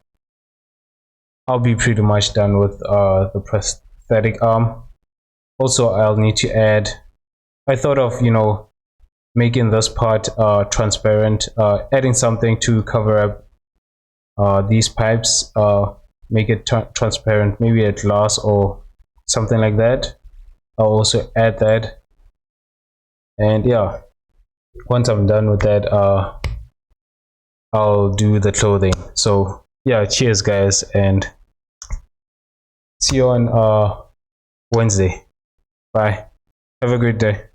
be pretty much done with the prosthetic arm. Also, I'll need to add, I thought of, you know, making this part transparent, adding something to cover up these pipes, make it transparent, maybe a glass or something like that. I'll also add that, and yeah, once I'm done with that, I'll do the clothing. So yeah, cheers guys, and see you on Wednesday. Bye, have a great day.